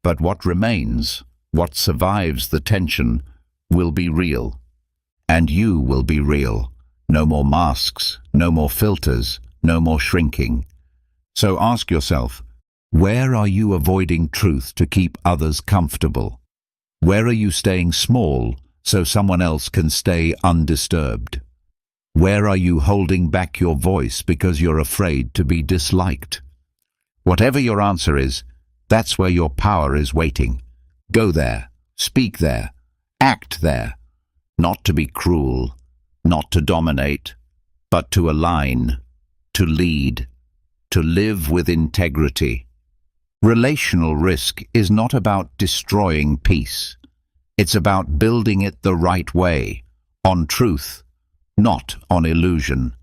But what remains, what survives the tension, will be real. And you will be real. No more masks, no more filters, no more shrinking. So ask yourself, where are you avoiding truth to keep others comfortable? Where are you staying small so someone else can stay undisturbed? Where are you holding back your voice because you're afraid to be disliked? Whatever your answer is, that's where your power is waiting. Go there, speak there, act there. Not to be cruel, not to dominate, but to align, to lead, to live with integrity. Relational risk is not about destroying peace. It's about building it the right way, on truth, not on illusion.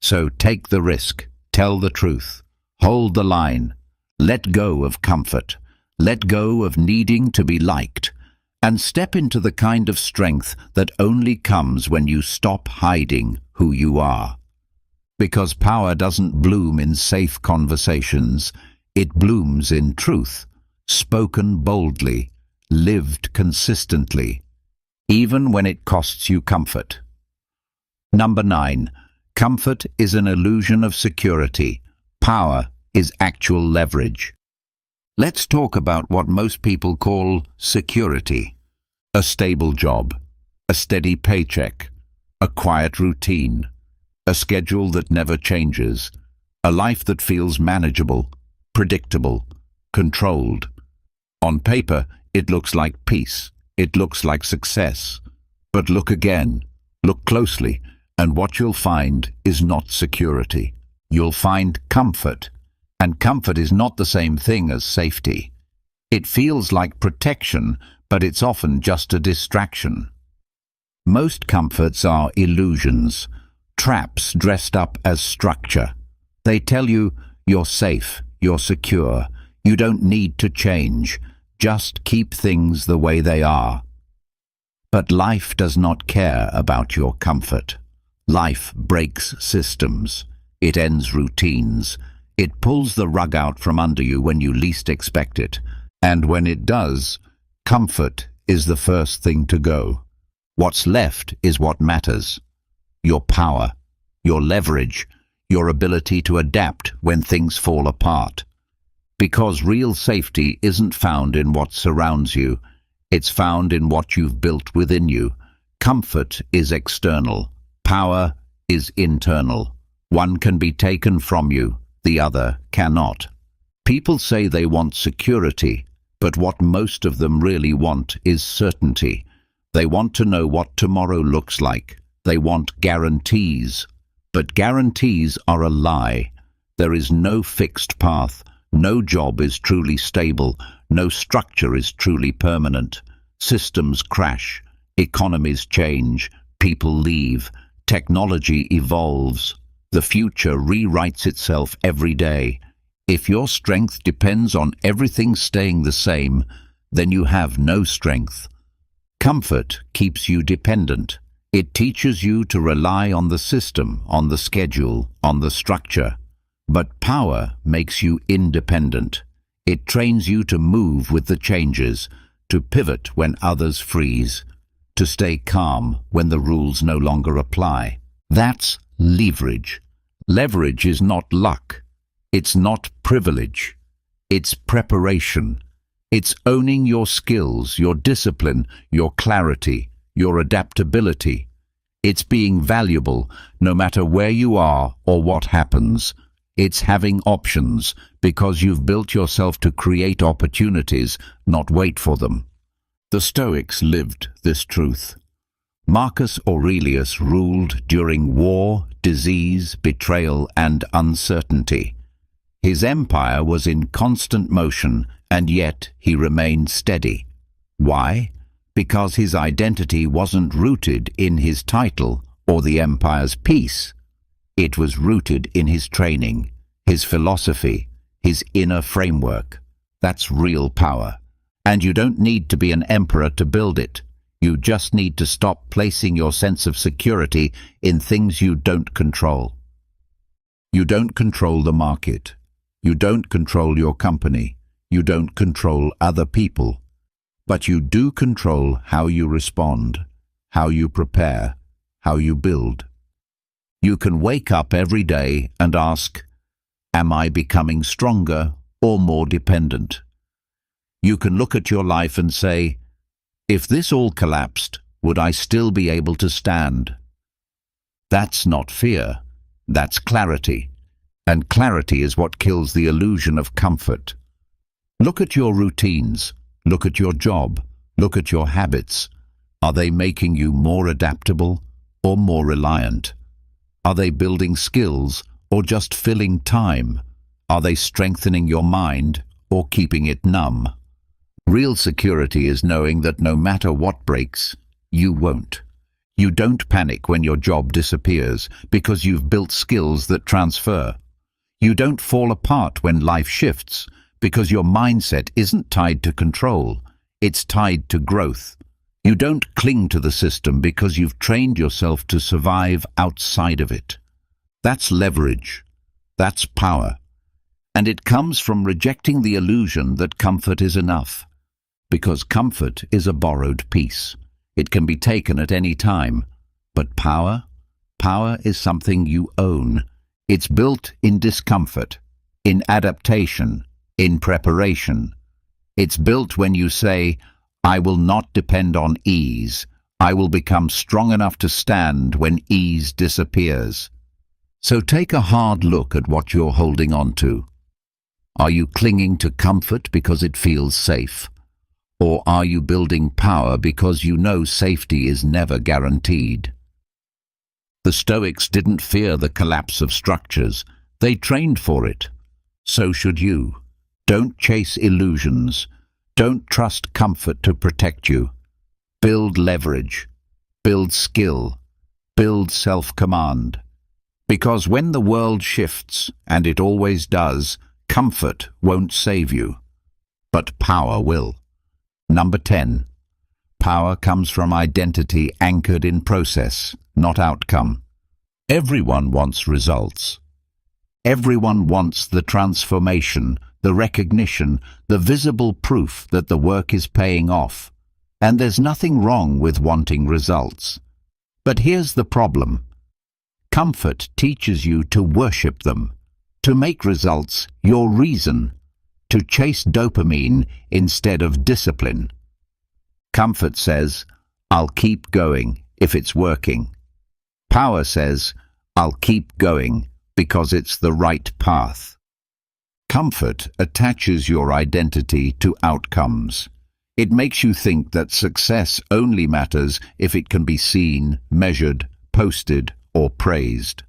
So take the risk, tell the truth, hold the line, let go of comfort, let go of needing to be liked, and step into the kind of strength that only comes when you stop hiding who you are. Because power doesn't bloom in safe conversations, it blooms in truth, spoken boldly, lived consistently, even when it costs you comfort. Number 9. Comfort is an illusion of security. Power is actual leverage. Let's talk about what most people call security. A stable job, a steady paycheck, a quiet routine, a schedule that never changes, a life that feels manageable, predictable, controlled. On paper, it looks like peace. It looks like success. But look again, look closely, and what you'll find is not security. You'll find comfort, and comfort is not the same thing as safety. It feels like protection, but it's often just a distraction. Most comforts are illusions, traps dressed up as structure. They tell you you're safe, you're secure, you don't need to change, just keep things the way they are. But life does not care about your comfort. Life breaks systems. It ends routines. It pulls the rug out from under you when you least expect it. And when it does, comfort is the first thing to go. What's left is what matters. Your power, your leverage, your ability to adapt when things fall apart. Because real safety isn't found in what surrounds you, it's found in what you've built within you. Comfort is external. Power is internal. One can be taken from you, the other cannot. People say they want security, but what most of them really want is certainty. They want to know what tomorrow looks like. They want guarantees. But guarantees are a lie. There is no fixed path. No job is truly stable. No structure is truly permanent. Systems crash. Economies change. People leave. Technology evolves. The future rewrites itself every day. If your strength depends on everything staying the same, then you have no strength. Comfort keeps you dependent. It teaches you to rely on the system, on the schedule, on the structure. But power makes you independent. It trains you to move with the changes, to pivot when others freeze, to stay calm when the rules no longer apply. That's leverage. Leverage is not luck. It's not privilege. It's preparation. It's owning your skills, your discipline, your clarity, your adaptability. It's being valuable no matter where you are or what happens. It's having options because you've built yourself to create opportunities, not wait for them. The Stoics lived this truth. Marcus Aurelius ruled during war, disease, betrayal, and uncertainty. His empire was in constant motion, and yet he remained steady. Why? because his identity wasn't rooted in his title or the empire's peace. It was rooted in his training, his philosophy, his inner framework. That's real power. And you don't need to be an emperor to build it. You just need to stop placing your sense of security in things you don't control. You don't control the market. You don't control your company. You don't control other people. But you do control how you respond, how you prepare, how you build. You can wake up every day and ask, am I becoming stronger or more dependent? You can look at your life and say, if this all collapsed, would I still be able to stand? That's not fear, that's clarity. And clarity is what kills the illusion of comfort. Look at your routines, look at your job, look at your habits. Are they making you more adaptable or more reliant? Are they building skills or just filling time? Are they strengthening your mind or keeping it numb? Real security is knowing that no matter what breaks, you won't. You don't panic when your job disappears because you've built skills that transfer. You don't fall apart when life shifts because your mindset isn't tied to control, it's tied to growth. You don't cling to the system because you've trained yourself to survive outside of it. That's leverage. That's power. And it comes from rejecting the illusion that comfort is enough. Because comfort is a borrowed peace. It can be taken at any time. But power is something you own. It's built in discomfort, in adaptation, in preparation. It's built when you say, I will not depend on ease. I will become strong enough to stand when ease disappears. So take a hard look at what you're holding on to. Are you clinging to comfort because it feels safe? Or are you building power because you know safety is never guaranteed? The Stoics didn't fear the collapse of structures. They trained for it. So should you. Don't chase illusions. Don't trust comfort to protect you. Build leverage. Build skill. Build self-command. Because when the world shifts, and it always does, comfort won't save you. But power will. Number 10. Power comes from identity anchored in process, not outcome. Everyone wants results. Everyone wants the transformation, the recognition, the visible proof that the work is paying off. And there's nothing wrong with wanting results. But here's the problem. Comfort teaches you to worship them, to make results your reason, to chase dopamine instead of discipline. Comfort says, I'll keep going if it's working. Power says, I'll keep going because it's the right path. Comfort attaches your identity to outcomes. It makes you think that success only matters if it can be seen, measured, posted, or praised.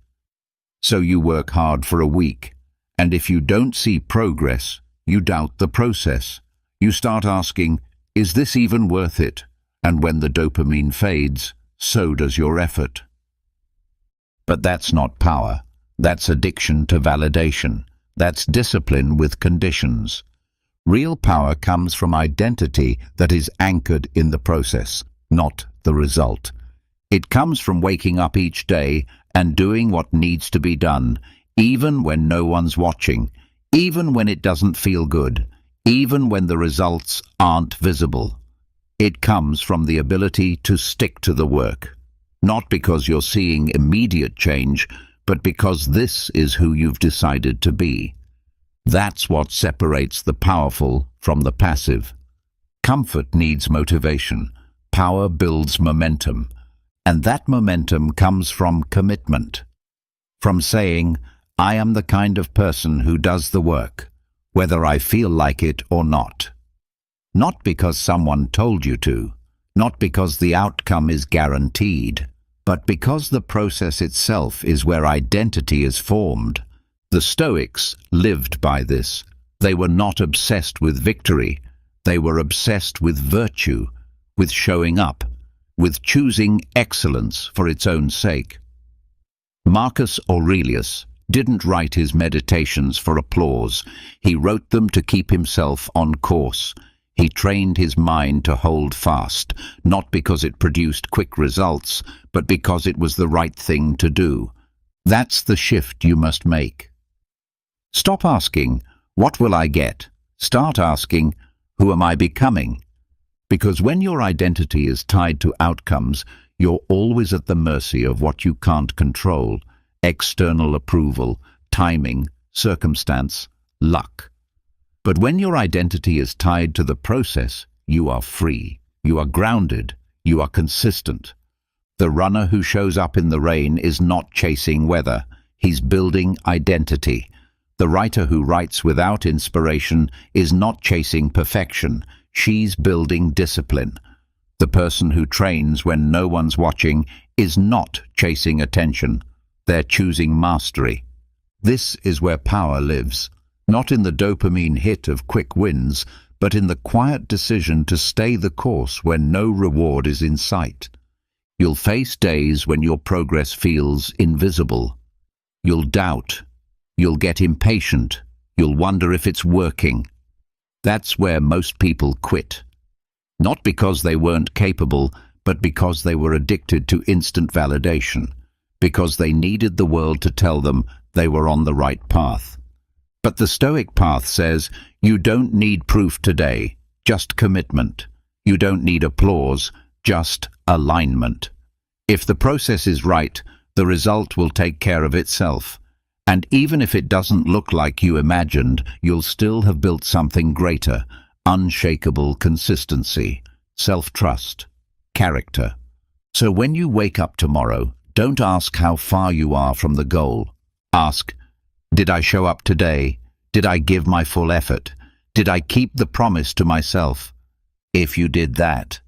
So you work hard for a week, and if you don't see progress, you doubt the process. You start asking, is this even worth it? And when the dopamine fades, so does your effort. But that's not power. That's addiction to validation. That's discipline with conditions. Real power comes from identity that is anchored in the process, not the result. It comes from waking up each day and doing what needs to be done, even when no one's watching, even when it doesn't feel good, even when the results aren't visible. It comes from the ability to stick to the work, not because you're seeing immediate change, but because this is who you've decided to be. That's what separates the powerful from the passive. Comfort needs motivation. Power builds momentum. And that momentum comes from commitment. From saying, I am the kind of person who does the work, whether I feel like it or not. Not because someone told you to, not because the outcome is guaranteed, but because the process itself is where identity is formed. The Stoics lived by this. They were not obsessed with victory. They were obsessed with virtue, with showing up, with choosing excellence for its own sake. Marcus Aurelius didn't write his meditations for applause. He wrote them to keep himself on course. He trained his mind to hold fast, not because it produced quick results, but because it was the right thing to do. That's the shift you must make. Stop asking, "What will I get?" Start asking, "Who am I becoming?" Because when your identity is tied to outcomes, you're always at the mercy of what you can't control: external approval, timing, circumstance, luck. But when your identity is tied to the process, you are free, you are grounded, you are consistent. The runner who shows up in the rain is not chasing weather, he's building identity. The writer who writes without inspiration is not chasing perfection, she's building discipline. The person who trains when no one's watching is not chasing attention, they're choosing mastery. This is where power lives. Not in the dopamine hit of quick wins, but in the quiet decision to stay the course when no reward is in sight. You'll face days when your progress feels invisible. You'll doubt. You'll get impatient. You'll wonder if it's working. That's where most people quit. Not because they weren't capable, but because they were addicted to instant validation. Because they needed the world to tell them they were on the right path. But the Stoic path says, you don't need proof today, just commitment. You don't need applause, just alignment. If the process is right, the result will take care of itself. And even if it doesn't look like you imagined, you'll still have built something greater: unshakable consistency, self-trust, character. So when you wake up tomorrow, don't ask how far you are from the goal. Ask, did I show up today? Did I give my full effort? Did I keep the promise to myself? If you did that,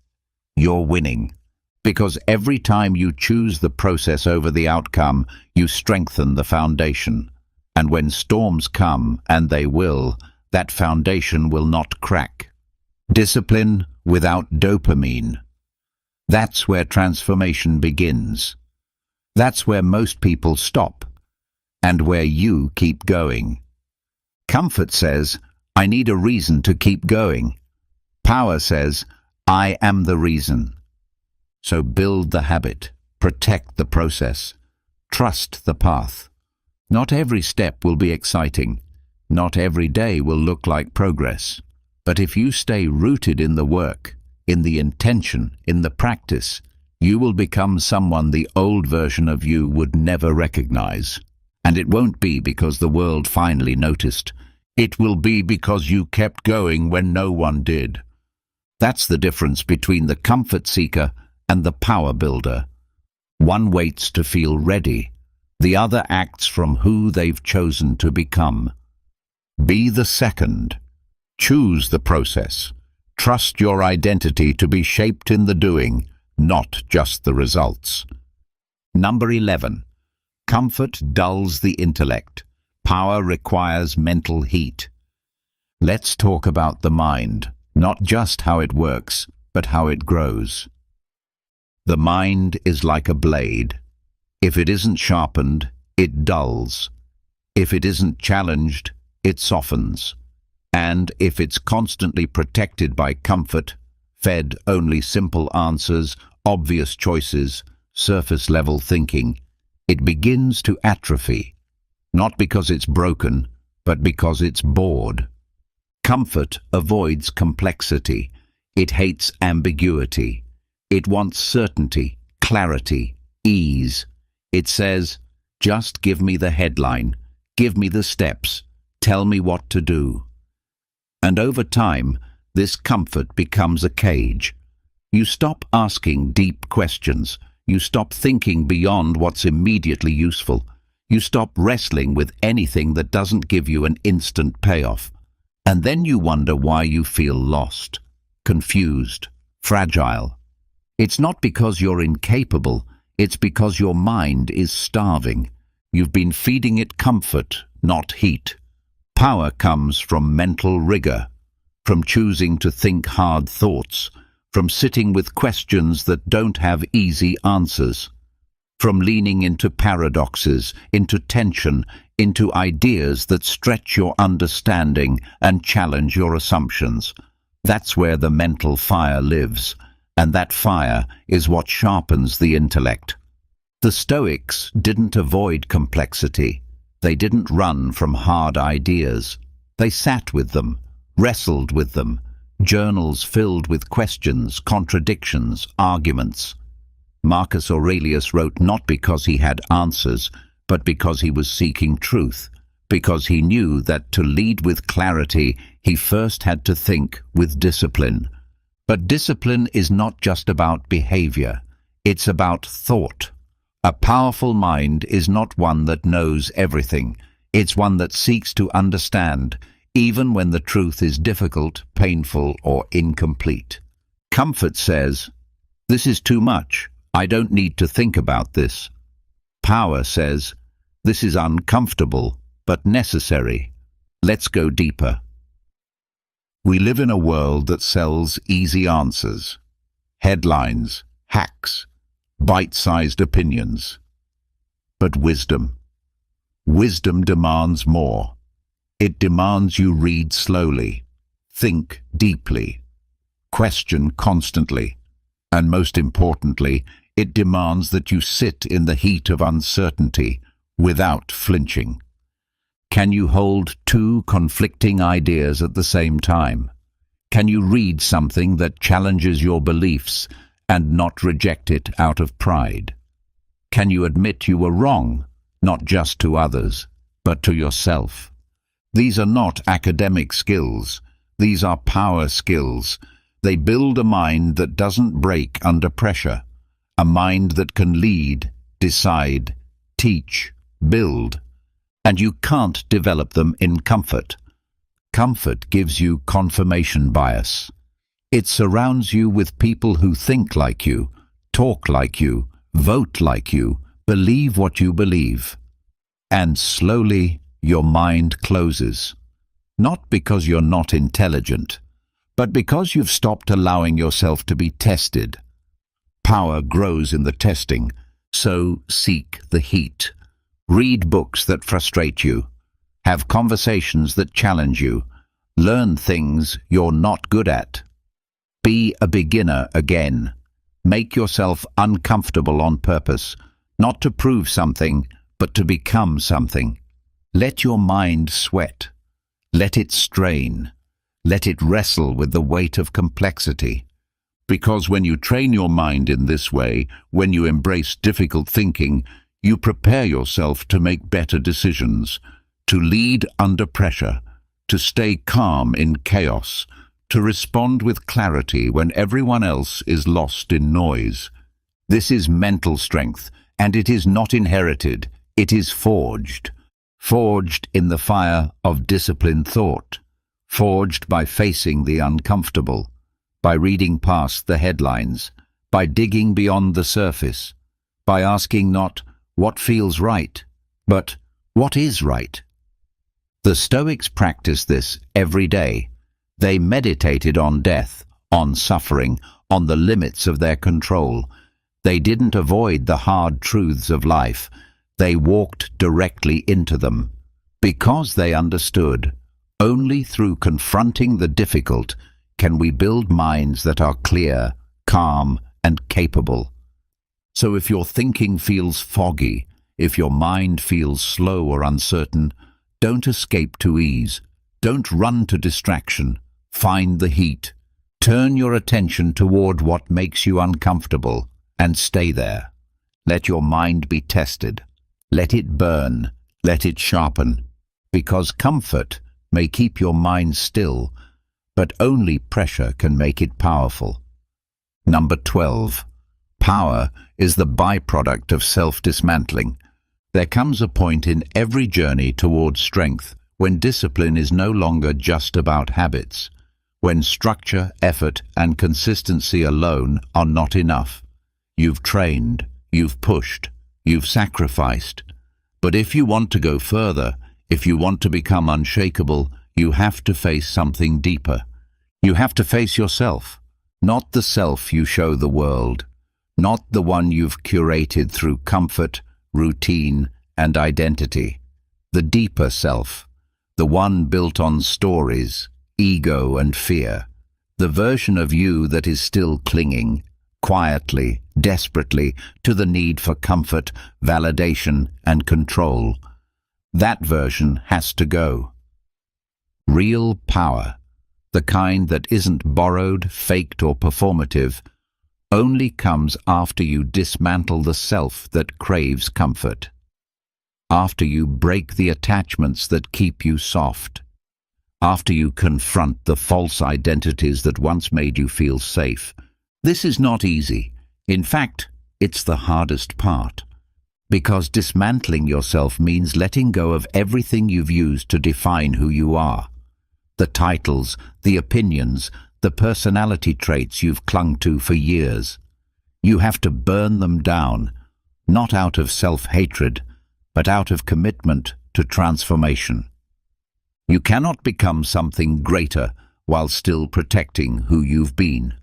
you're winning. Because every time you choose the process over the outcome, you strengthen the foundation. And when storms come, and they will, that foundation will not crack. Discipline without dopamine. That's where transformation begins. That's where most people stop, and where you keep going. Comfort says, I need a reason to keep going. Power says, I am the reason. So build the habit, protect the process, trust the path. Not every step will be exciting. Not every day will look like progress. But if you stay rooted in the work, in the intention, in the practice, you will become someone the old version of you would never recognize. And it won't be because the world finally noticed. It will be because you kept going when no one did. That's the difference between the comfort seeker and the power builder. One waits to feel ready. The other acts from who they've chosen to become. Be the second. Choose the process. Trust your identity to be shaped in the doing, not just the results. Number 11. Comfort dulls the intellect. Power requires mental heat. Let's talk about the mind, not just how it works, but how it grows. The mind is like a blade. If it isn't sharpened, it dulls. If it isn't challenged, it softens. And if it's constantly protected by comfort, fed only simple answers, obvious choices, surface-level thinking, it begins to atrophy. Not because it's broken, but because it's bored. Comfort avoids complexity. It hates ambiguity. It wants certainty, clarity, ease. It says, just give me the headline, give me the steps, tell me what to do. And over time, this comfort becomes a cage. You stop asking deep questions. You stop thinking beyond what's immediately useful. You stop wrestling with anything that doesn't give you an instant payoff. And then you wonder why you feel lost, confused, fragile. It's not because you're incapable, it's because your mind is starving. You've been feeding it comfort, not heat. Power comes from mental rigor, from choosing to think hard thoughts, from sitting with questions that don't have easy answers, from leaning into paradoxes, into tension, into ideas that stretch your understanding and challenge your assumptions. That's where the mental fire lives, and that fire is what sharpens the intellect. The Stoics didn't avoid complexity. They didn't run from hard ideas. They sat with them, wrestled with them, journals filled with questions, contradictions, arguments. Marcus Aurelius wrote not because he had answers, but because he was seeking truth, because he knew that to lead with clarity, he first had to think with discipline. But discipline is not just about behavior, it's about thought. A powerful mind is not one that knows everything. It's one that seeks to understand, even when the truth is difficult, painful, or incomplete. Comfort says, "This is too much. I don't need to think about this." Power says, "This is uncomfortable, but necessary. Let's go deeper." We live in a world that sells easy answers, headlines, hacks, bite-sized opinions. But wisdom demands more. It demands you read slowly, think deeply, question constantly, and most importantly, it demands that you sit in the heat of uncertainty without flinching. Can you hold two conflicting ideas at the same time? Can you read something that challenges your beliefs and not reject it out of pride? Can you admit you were wrong, not just to others, but to yourself? These are not academic skills. These are power skills. They build a mind that doesn't break under pressure, a mind that can lead, decide, teach, build. And you can't develop them in comfort. Comfort gives you confirmation bias. It surrounds you with people who think like you, talk like you, vote like you, believe what you believe. And slowly, your mind closes. Not because you're not intelligent, but because you've stopped allowing yourself to be tested. Power grows in the testing, so seek the heat. Read books that frustrate you. Have conversations that challenge you. Learn things you're not good at. Be a beginner again. Make yourself uncomfortable on purpose, not to prove something, but to become something. Let your mind sweat. Let it strain. Let it wrestle with the weight of complexity. Because when you train your mind in this way, when you embrace difficult thinking, you prepare yourself to make better decisions, to lead under pressure, to stay calm in chaos, to respond with clarity when everyone else is lost in noise. This is mental strength, and it is not inherited, it is forged. Forged in the fire of disciplined thought. Forged by facing the uncomfortable, by reading past the headlines, by digging beyond the surface, by asking not what feels right, but what is right. The Stoics practiced this every day. They meditated on death, on suffering, on the limits of their control. They didn't avoid the hard truths of life. They walked directly into them. Because they understood, only through confronting the difficult can we build minds that are clear, calm, and capable. So if your thinking feels foggy, if your mind feels slow or uncertain, don't escape to ease. Don't run to distraction. Find the heat. Turn your attention toward what makes you uncomfortable and stay there. Let your mind be tested. Let it burn. Let it sharpen. Because comfort may keep your mind still, but only pressure can make it powerful. Number 12. Power is the byproduct of self-dismantling. There comes a point in every journey towards strength when discipline is no longer just about habits, when structure, effort, and consistency alone are not enough. You've trained, you've pushed, you've sacrificed. But if you want to go further, if you want to become unshakable, you have to face something deeper. You have to face yourself. Not the self you show the world, not the one you've curated through comfort, routine, and identity. The deeper self, the one built on stories, ego, and fear. The version of you that is still clinging, quietly, desperately, to the need for comfort, validation, and control. That version has to go. Real power, the kind that isn't borrowed, faked, or performative, only comes after you dismantle the self that craves comfort. After you break the attachments that keep you soft. After you confront the false identities that once made you feel safe. This is not easy. In fact, it's the hardest part. Because dismantling yourself means letting go of everything you've used to define who you are. The titles, the opinions, the personality traits you've clung to for years. You have to burn them down, not out of self-hatred, but out of commitment to transformation. You cannot become something greater while still protecting who you've been.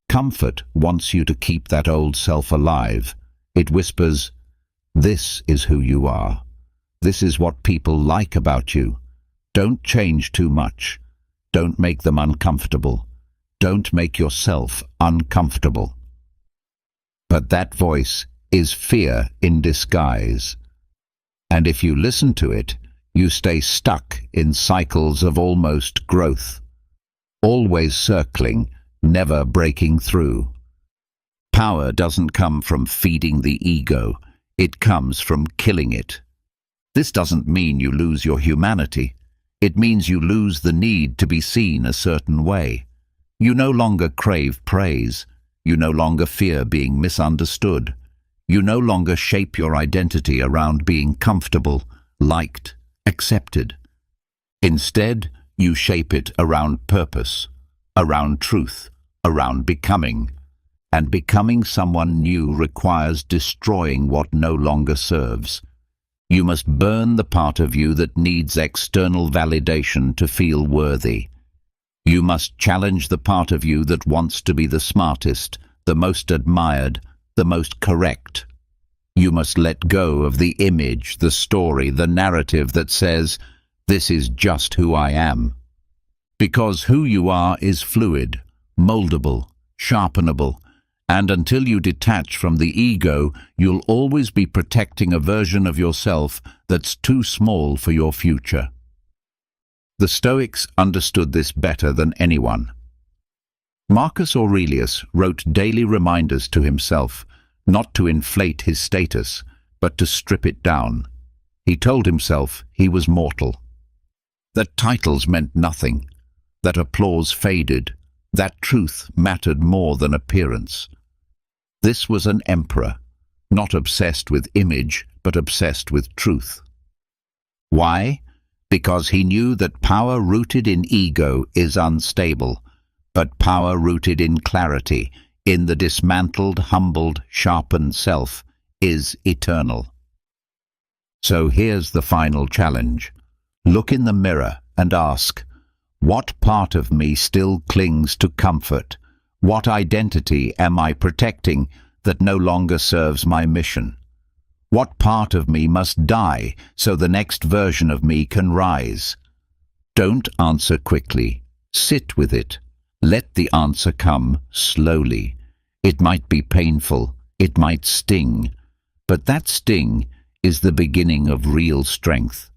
Comfort wants you to keep that old self alive. It whispers, "This is who you are. This is what people like about you. Don't change too much. Don't make them uncomfortable. Don't make yourself uncomfortable." But that voice is fear in disguise. And if you listen to it, you stay stuck in cycles of almost growth, always circling, never breaking through. Power doesn't come from feeding the ego, it comes from killing it. This doesn't mean you lose your humanity. It means you lose the need to be seen a certain way. You no longer crave praise. You no longer fear being misunderstood. You no longer shape your identity around being comfortable, liked, accepted. Instead, you shape it around purpose, around truth, around becoming. And becoming someone new requires destroying what no longer serves. You must burn the part of you that needs external validation to feel worthy. You must challenge the part of you that wants to be the smartest, the most admired, the most correct. You must let go of the image, the story, the narrative that says, "This is just who I am." Because who you are is fluid, moldable, sharpenable, and until you detach from the ego, you'll always be protecting a version of yourself that's too small for your future. The Stoics understood this better than anyone. Marcus Aurelius wrote daily reminders to himself, not to inflate his status, but to strip it down. He told himself he was mortal, that titles meant nothing, that applause faded, that truth mattered more than appearance. This was an emperor, not obsessed with image, but obsessed with truth. Why? Because he knew that power rooted in ego is unstable, but power rooted in clarity, in the dismantled, humbled, sharpened self, is eternal. So here's the final challenge. Look in the mirror and ask, what part of me still clings to comfort? What identity am I protecting that no longer serves my mission? What part of me must die so the next version of me can rise? Don't answer quickly. Sit with it. Let the answer come slowly. It might be painful. It might sting. But that sting is the beginning of real strength.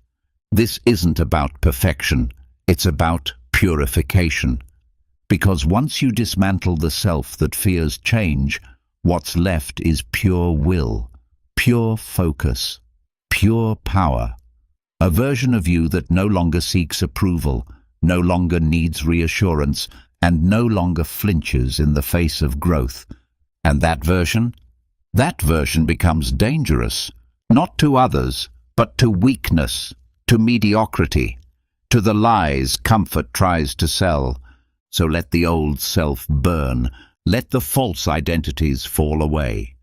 This isn't about perfection. It's about purification. Because once you dismantle the self that fears change, what's left is pure will, pure focus, pure power. A version of you that no longer seeks approval, no longer needs reassurance, and no longer flinches in the face of growth. And that version becomes dangerous, not to others, but to weakness, to mediocrity, to the lies comfort tries to sell. So let the old self burn. Let the false identities fall away.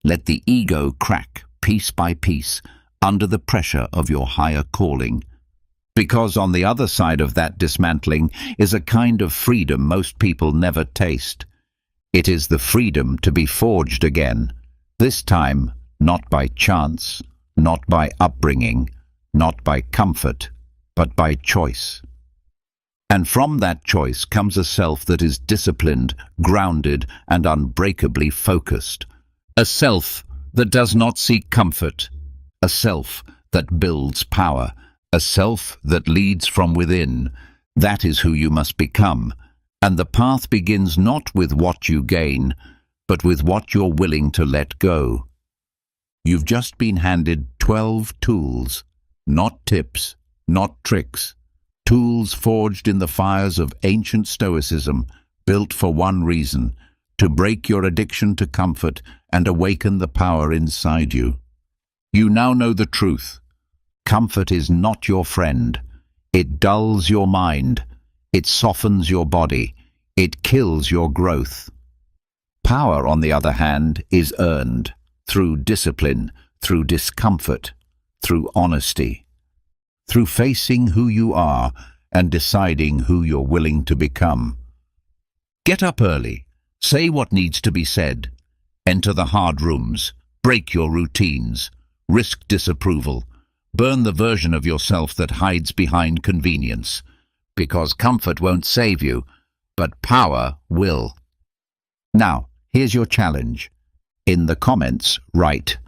Let the ego crack piece by piece under the pressure of your higher calling. Because on the other side of that dismantling is a kind of freedom most people never taste. It is the freedom to be forged again, this time not by chance, not by upbringing, not by comfort, but by choice. And from that choice comes a self that is disciplined, grounded, and unbreakably focused. A self that does not seek comfort, a self that builds power, a self that leads from within. That is who you must become, and the path begins not with what you gain, but with what you're willing to let go. You've just been handed 12 tools, not tips, not tricks, tools forged in the fires of ancient Stoicism, built for one reason: to break your addiction to comfort and awaken the power inside you. You now know the truth. Comfort is not your friend. It dulls your mind. It softens your body. It kills your growth. Power, on the other hand, is earned through discipline, through discomfort, through honesty, through facing who you are and deciding who you're willing to become. Get up early. Say what needs to be said. Enter the hard rooms. Break your routines. Risk disapproval. Burn the version of yourself that hides behind convenience. Because comfort won't save you, but power will. Now, here's your challenge. In the comments, write,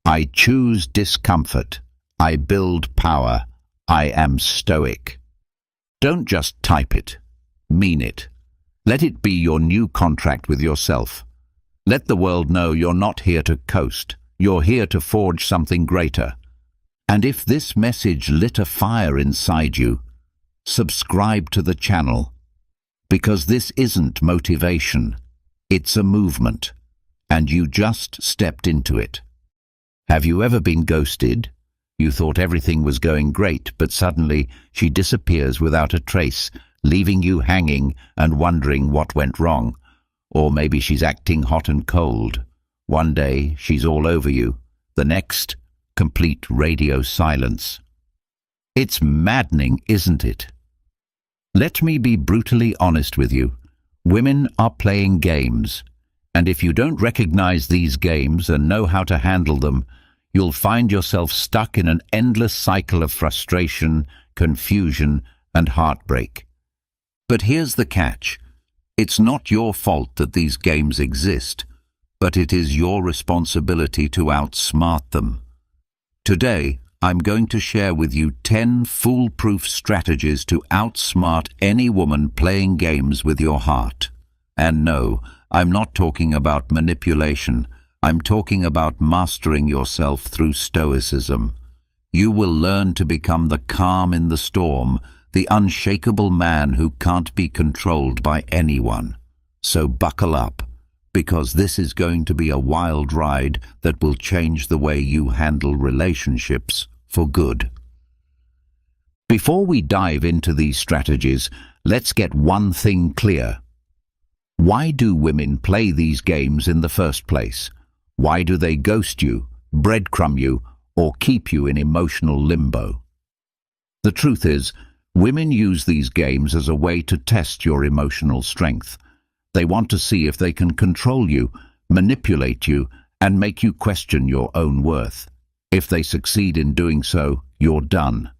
"I choose discomfort. I build power. I am stoic." Don't just type it. Mean it. Let it be your new contract with yourself. Let the world know you're not here to coast. You're here to forge something greater. And if this message lit a fire inside you, subscribe to the channel. Because this isn't motivation. It's a movement. And you just stepped into it. Have you ever been ghosted? You thought everything was going great, but suddenly she disappears without a trace, leaving you hanging and wondering what went wrong. Or maybe she's acting hot and cold. One day she's all over you. The next, complete radio silence. It's maddening, isn't it? Let me be brutally honest with you. Women are playing games. And if you don't recognize these games and know how to handle them, you'll find yourself stuck in an endless cycle of frustration, confusion, and heartbreak. But here's the catch. It's not your fault that these games exist, but it is your responsibility to outsmart them. Today, I'm going to share with you 10 foolproof strategies to outsmart any woman playing games with your heart. And no, I'm not talking about manipulation. I'm talking about mastering yourself through stoicism. You will learn to become the calm in the storm, the unshakable man who can't be controlled by anyone. So buckle up, because this is going to be a wild ride that will change the way you handle relationships for good. Before we dive into these strategies, let's get one thing clear. Why do women play these games in the first place? Why do they ghost you, breadcrumb you, or keep you in emotional limbo? The truth is, women use these games as a way to test your emotional strength. They want to see if they can control you, manipulate you, and make you question your own worth. If they succeed in doing so, you're done.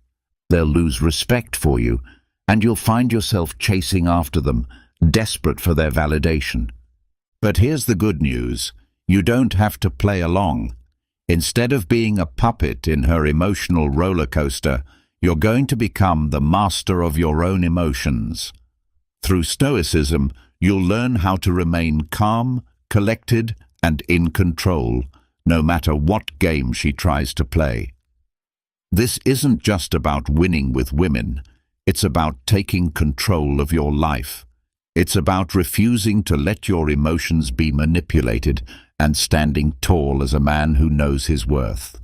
They'll lose respect for you, and you'll find yourself chasing after them, desperate for their validation. But here's the good news. You don't have to play along. Instead of being a puppet in her emotional roller coaster, you're going to become the master of your own emotions. Through stoicism, you'll learn how to remain calm, collected, and in control, no matter what game she tries to play. This isn't just about winning with women. It's about taking control of your life. It's about refusing to let your emotions be manipulated and standing tall as a man who knows his worth.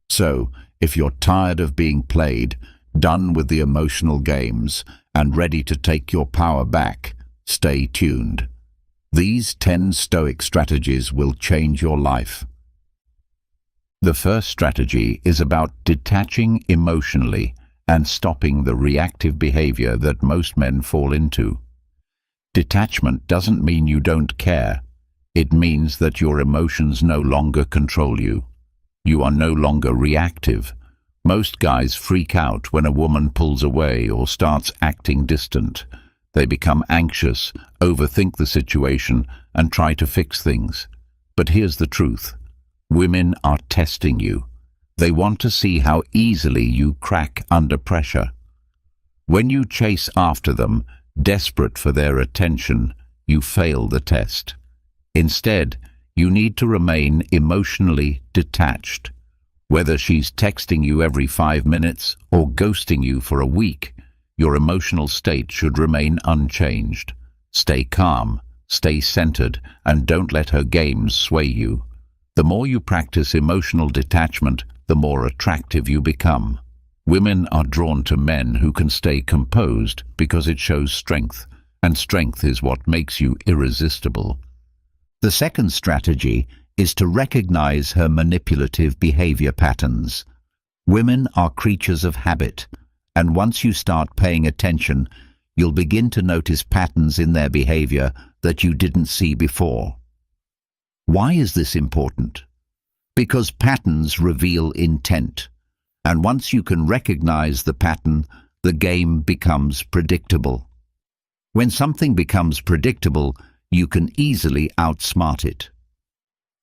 So, if you're tired of being played, done with the emotional games, and ready to take your power back, stay tuned. These 10 Stoic strategies will change your life. The first strategy is about detaching emotionally and stopping the reactive behavior that most men fall into. Detachment doesn't mean you don't care. It means that your emotions no longer control you. You are no longer reactive. Most guys freak out when a woman pulls away or starts acting distant. They become anxious, overthink the situation, and try to fix things. But here's the truth. Women are testing you. They want to see how easily you crack under pressure. When you chase after them, desperate for their attention, you fail the test. Instead, you need to remain emotionally detached. Whether she's texting you every 5 minutes or ghosting you for a week, your emotional state should remain unchanged. Stay calm, stay centered, and don't let her games sway you. The more you practice emotional detachment, the more attractive you become. Women are drawn to men who can stay composed because it shows strength, and strength is what makes you irresistible. The second strategy is to recognize her manipulative behavior patterns. Women are creatures of habit, and once you start paying attention, you'll begin to notice patterns in their behavior that you didn't see before. Why is this important? Because patterns reveal intent, and once you can recognize the pattern, the game becomes predictable. When something becomes predictable, you can easily outsmart it.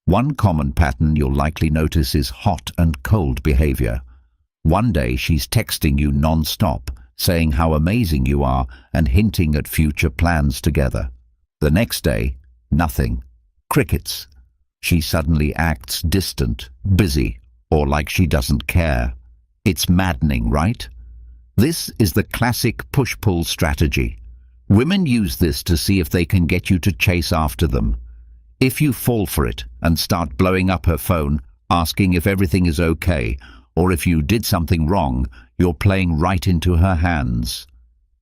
One common pattern you'll likely notice is hot and cold behavior. One day she's texting you non-stop, saying how amazing you are and hinting at future plans together. The next day, nothing. Crickets. She suddenly acts distant, busy, or like she doesn't care. It's maddening, right? This is the classic push-pull strategy. Women use this to see if they can get you to chase after them. If you fall for it and start blowing up her phone, asking if everything is okay, or if you did something wrong, you're playing right into her hands.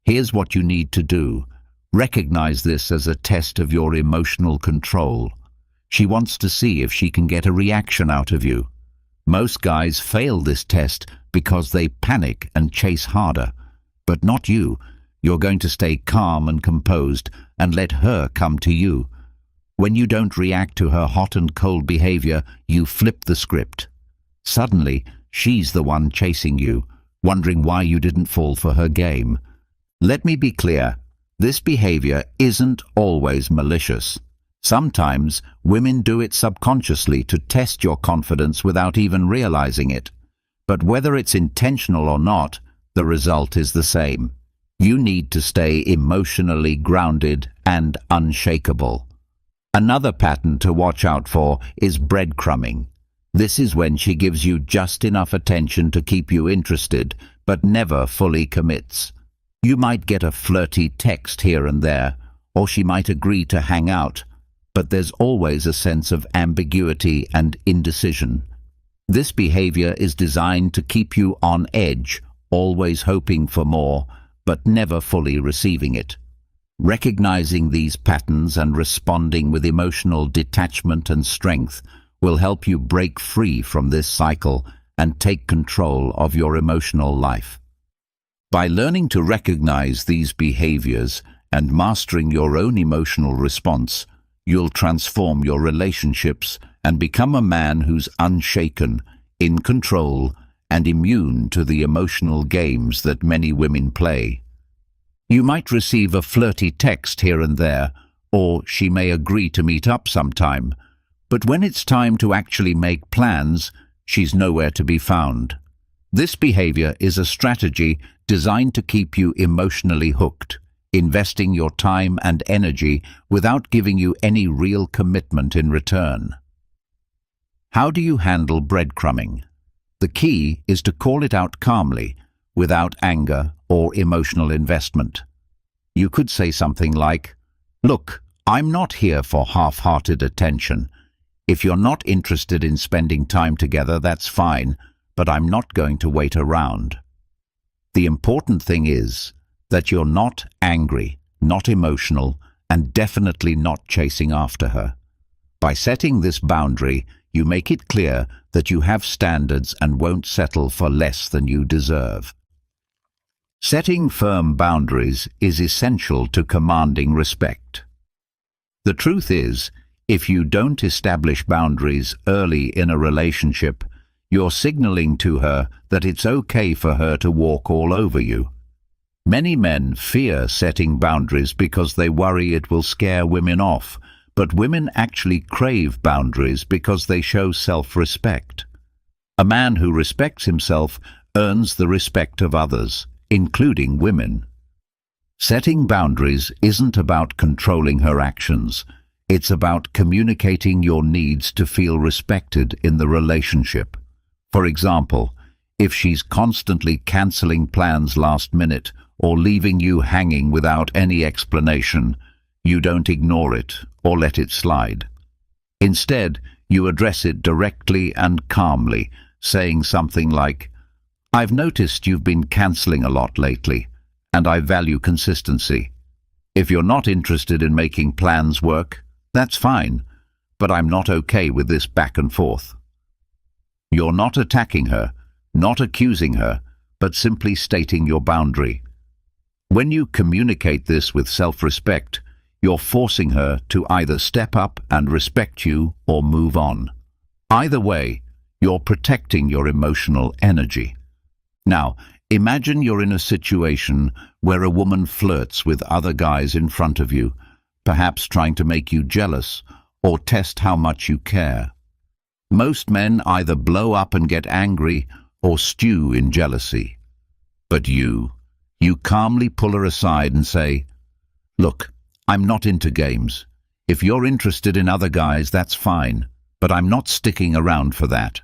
Here's what you need to do. Recognize this as a test of your emotional control. She wants to see if she can get a reaction out of you. Most guys fail this test because they panic and chase harder. But not you. You're going to stay calm and composed and let her come to you. When you don't react to her hot and cold behavior, you flip the script. Suddenly, she's the one chasing you, wondering why you didn't fall for her game. Let me be clear, this behavior isn't always malicious. Sometimes, women do it subconsciously to test your confidence without even realizing it. But whether it's intentional or not, the result is the same. You need to stay emotionally grounded and unshakable. Another pattern to watch out for is breadcrumbing. This is when she gives you just enough attention to keep you interested, but never fully commits. You might get a flirty text here and there, or she might agree to hang out, but there's always a sense of ambiguity and indecision. This behavior is designed to keep you on edge, always hoping for more, but never fully receiving it. Recognizing these patterns and responding with emotional detachment and strength will help you break free from this cycle and take control of your emotional life. By learning to recognize these behaviors and mastering your own emotional response, you'll transform your relationships and become a man who's unshaken, in control, and immune to the emotional games that many women play. You might receive a flirty text here and there, or she may agree to meet up sometime, but when it's time to actually make plans, she's nowhere to be found. This behavior is a strategy designed to keep you emotionally hooked, investing your time and energy without giving you any real commitment in return. How do you handle breadcrumbing? The key is to call it out calmly, without anger or emotional investment. You could say something like, "Look, I'm not here for half-hearted attention. If you're not interested in spending time together, that's fine, but I'm not going to wait around." The important thing is that you're not angry, not emotional, and definitely not chasing after her. By setting this boundary, you make it clear that you have standards and won't settle for less than you deserve. Setting firm boundaries is essential to commanding respect. The truth is, if you don't establish boundaries early in a relationship, you're signaling to her that it's okay for her to walk all over you. Many men fear setting boundaries because they worry it will scare women off, but women actually crave boundaries because they show self-respect. A man who respects himself earns the respect of others, including women. Setting boundaries isn't about controlling her actions. It's about communicating your needs to feel respected in the relationship. For example, if she's constantly cancelling plans last minute or leaving you hanging without any explanation, you don't ignore it or let it slide. Instead, you address it directly and calmly, saying something like, "I've noticed you've been cancelling a lot lately, and I value consistency. If you're not interested in making plans work, that's fine, but I'm not okay with this back and forth." You're not attacking her, not accusing her, but simply stating your boundary. When you communicate this with self-respect, you're forcing her to either step up and respect you or move on. Either way, you're protecting your emotional energy. Now, imagine you're in a situation where a woman flirts with other guys in front of you, perhaps trying to make you jealous or test how much you care. Most men either blow up and get angry or stew in jealousy. But you calmly pull her aside and say, "Look, I'm not into games. If you're interested in other guys, that's fine, but I'm not sticking around for that."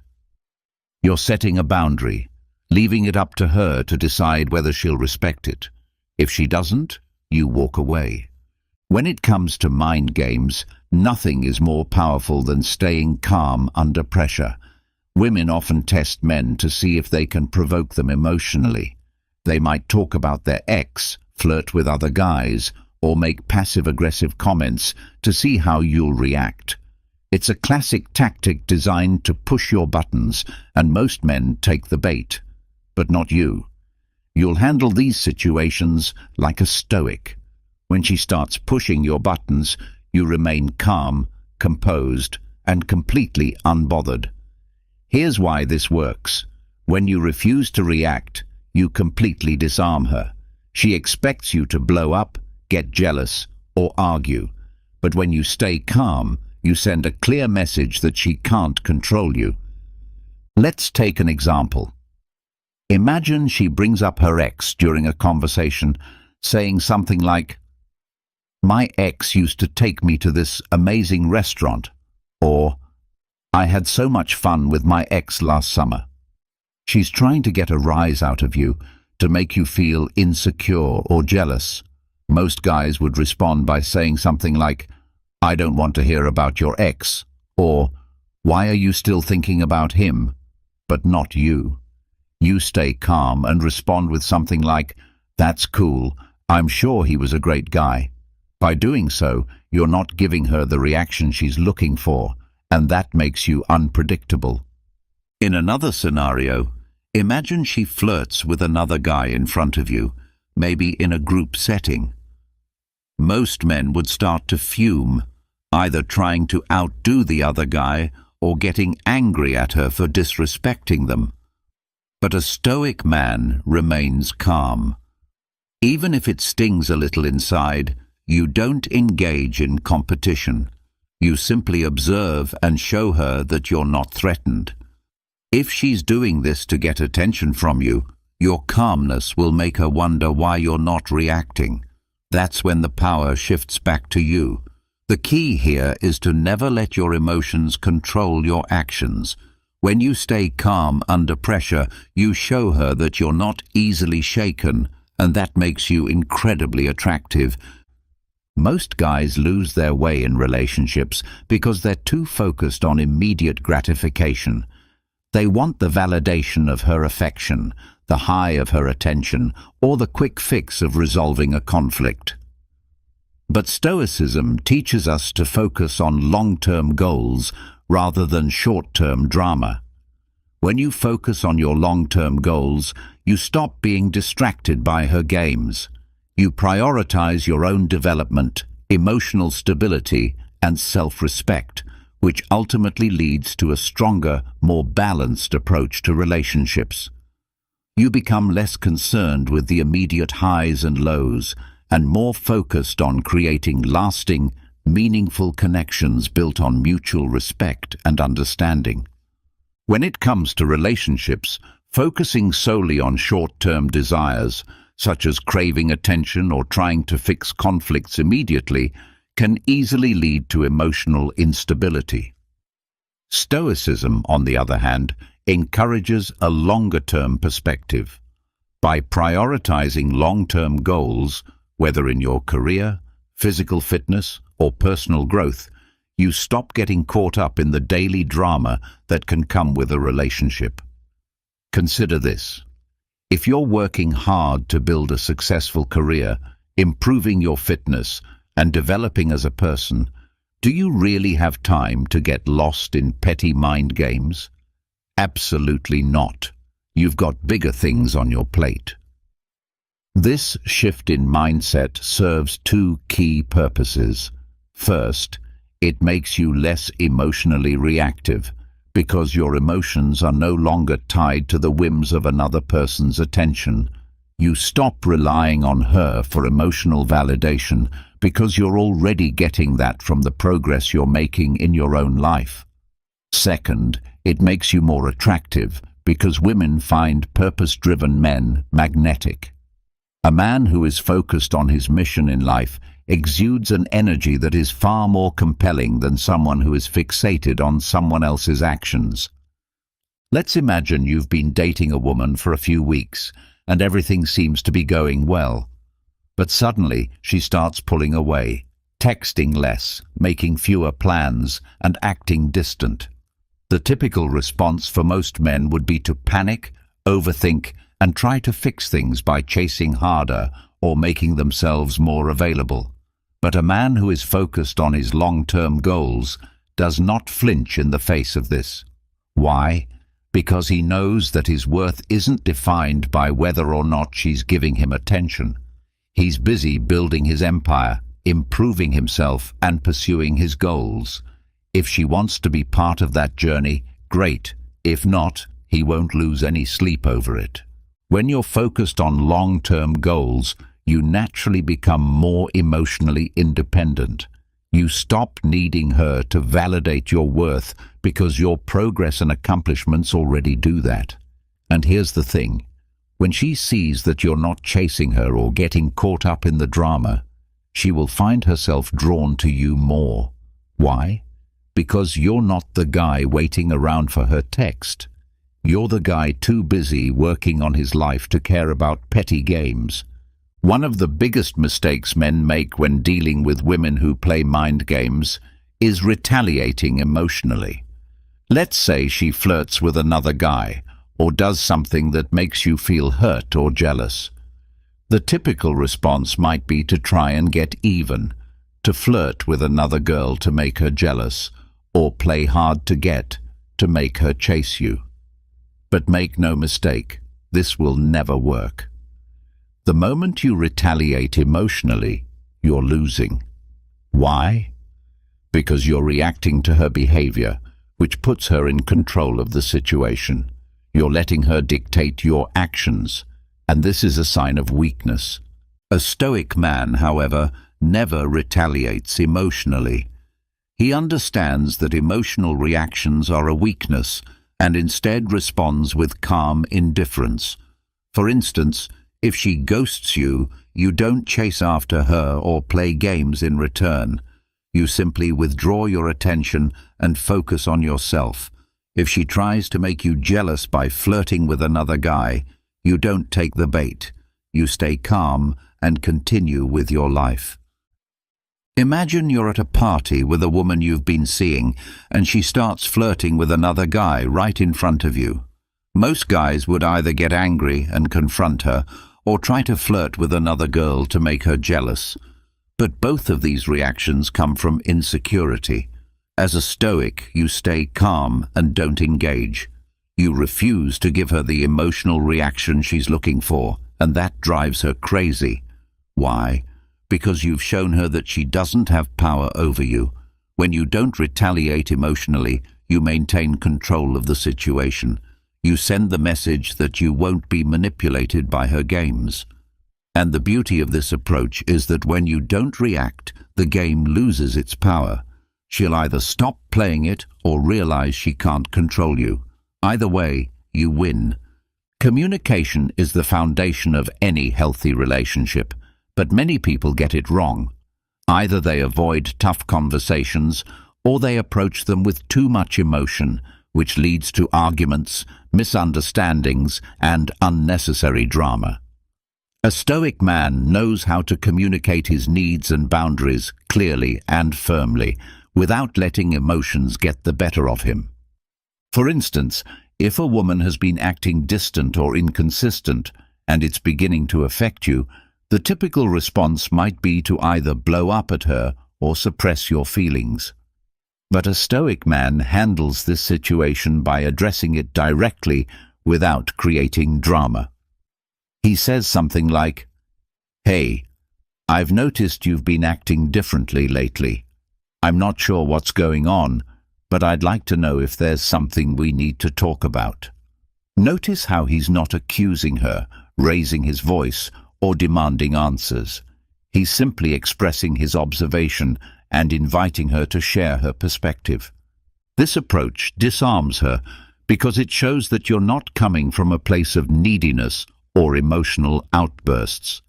You're setting a boundary, leaving it up to her to decide whether she'll respect it. If she doesn't, you walk away. When it comes to mind games, nothing is more powerful than staying calm under pressure. Women often test men to see if they can provoke them emotionally. They might talk about their ex, flirt with other guys, or make passive-aggressive comments to see how you'll react. It's a classic tactic designed to push your buttons, and most men take the bait. But not you. You'll handle these situations like a Stoic. When she starts pushing your buttons, you remain calm, composed, and completely unbothered. Here's why this works. When you refuse to react, you completely disarm her. She expects you to blow up, get jealous, or argue. But when you stay calm, you send a clear message that she can't control you. Let's take an example. Imagine she brings up her ex during a conversation, saying something like, "My ex used to take me to this amazing restaurant," or "I had so much fun with my ex last summer." She's trying to get a rise out of you, to make you feel insecure or jealous. Most guys would respond by saying something like, "I don't want to hear about your ex," or "Why are you still thinking about him?" But not you. You stay calm and respond with something like, "That's cool, I'm sure he was a great guy." By doing so, you're not giving her the reaction she's looking for, and that makes you unpredictable. In another scenario, imagine she flirts with another guy in front of you, maybe in a group setting. Most men would start to fume, either trying to outdo the other guy or getting angry at her for disrespecting them. But a Stoic man remains calm. Even if it stings a little inside, you don't engage in competition. You simply observe and show her that you're not threatened. If she's doing this to get attention from you, your calmness will make her wonder why you're not reacting. That's when the power shifts back to you. The key here is to never let your emotions control your actions. When you stay calm under pressure, you show her that you're not easily shaken, and that makes you incredibly attractive. Most guys lose their way in relationships because they're too focused on immediate gratification. They want the validation of her affection, the high of her attention, or the quick fix of resolving a conflict. But Stoicism teaches us to focus on long-term goals rather than short-term drama. When you focus on your long-term goals, you stop being distracted by her games. You prioritize your own development, emotional stability, and self-respect, which ultimately leads to a stronger, more balanced approach to relationships. You become less concerned with the immediate highs and lows, and more focused on creating lasting, meaningful connections built on mutual respect and understanding. When it comes to relationships, focusing solely on short-term desires, such as craving attention or trying to fix conflicts immediately, can easily lead to emotional instability. Stoicism, on the other hand, encourages a longer-term perspective. By prioritizing long-term goals, whether in your career, physical fitness, or personal growth, you stop getting caught up in the daily drama that can come with a relationship. Consider this. If you're working hard to build a successful career, improving your fitness, and developing as a person, do you really have time to get lost in petty mind games? Absolutely not. You've got bigger things on your plate. This shift in mindset serves two key purposes. First, it makes you less emotionally reactive, because your emotions are no longer tied to the whims of another person's attention. You stop relying on her for emotional validation because you're already getting that from the progress you're making in your own life. Second, it makes you more attractive because women find purpose-driven men magnetic. A man who is focused on his mission in life exudes an energy that is far more compelling than someone who is fixated on someone else's actions. Let's imagine you've been dating a woman for a few weeks and everything seems to be going well. But suddenly she starts pulling away, texting less, making fewer plans, and acting distant. The typical response for most men would be to panic, overthink, and try to fix things by chasing harder or making themselves more available. But a man who is focused on his long-term goals does not flinch in the face of this. Why? Because he knows that his worth isn't defined by whether or not she's giving him attention. He's busy building his empire, improving himself, and pursuing his goals. If she wants to be part of that journey, great. If not, he won't lose any sleep over it. When you're focused on long-term goals, you naturally become more emotionally independent. You stop needing her to validate your worth because your progress and accomplishments already do that. And here's the thing. When she sees that you're not chasing her or getting caught up in the drama, she will find herself drawn to you more. Why? Because you're not the guy waiting around for her text. You're the guy too busy working on his life to care about petty games. One of the biggest mistakes men make when dealing with women who play mind games is retaliating emotionally. Let's say she flirts with another guy or does something that makes you feel hurt or jealous. The typical response might be to try and get even, to flirt with another girl to make her jealous, or play hard to get to make her chase you. But make no mistake, this will never work. The moment you retaliate emotionally, you're losing. Why? Because you're reacting to her behavior, which puts her in control of the situation. You're letting her dictate your actions, and this is a sign of weakness. A Stoic man, however, never retaliates emotionally. He understands that emotional reactions are a weakness and instead responds with calm indifference. For instance, if she ghosts you, you don't chase after her or play games in return. You simply withdraw your attention and focus on yourself. If she tries to make you jealous by flirting with another guy, you don't take the bait. You stay calm and continue with your life. Imagine you're at a party with a woman you've been seeing and she starts flirting with another guy right in front of you. Most guys would either get angry and confront her or try to flirt with another girl to make her jealous. But both of these reactions come from insecurity. As a Stoic, you stay calm and don't engage. You refuse to give her the emotional reaction she's looking for, and that drives her crazy. Why? Because you've shown her that she doesn't have power over you. When you don't retaliate emotionally, you maintain control of the situation. You send the message that you won't be manipulated by her games. And the beauty of this approach is that when you don't react, the game loses its power. She'll either stop playing it or realize she can't control you. Either way, you win. Communication is the foundation of any healthy relationship, but many people get it wrong. Either they avoid tough conversations or they approach them with too much emotion, which leads to arguments, misunderstandings, and unnecessary drama. A Stoic man knows how to communicate his needs and boundaries clearly and firmly, without letting emotions get the better of him. For instance, if a woman has been acting distant or inconsistent, and it's beginning to affect you, the typical response might be to either blow up at her or suppress your feelings. But a Stoic man handles this situation by addressing it directly without creating drama. He says something like, "Hey, I've noticed you've been acting differently lately. I'm not sure what's going on, but I'd like to know if there's something we need to talk about." Notice how he's not accusing her, raising his voice, or demanding answers. He's simply expressing his observation and inviting her to share her perspective. This approach disarms her because it shows that you're not coming from a place of neediness or emotional outbursts.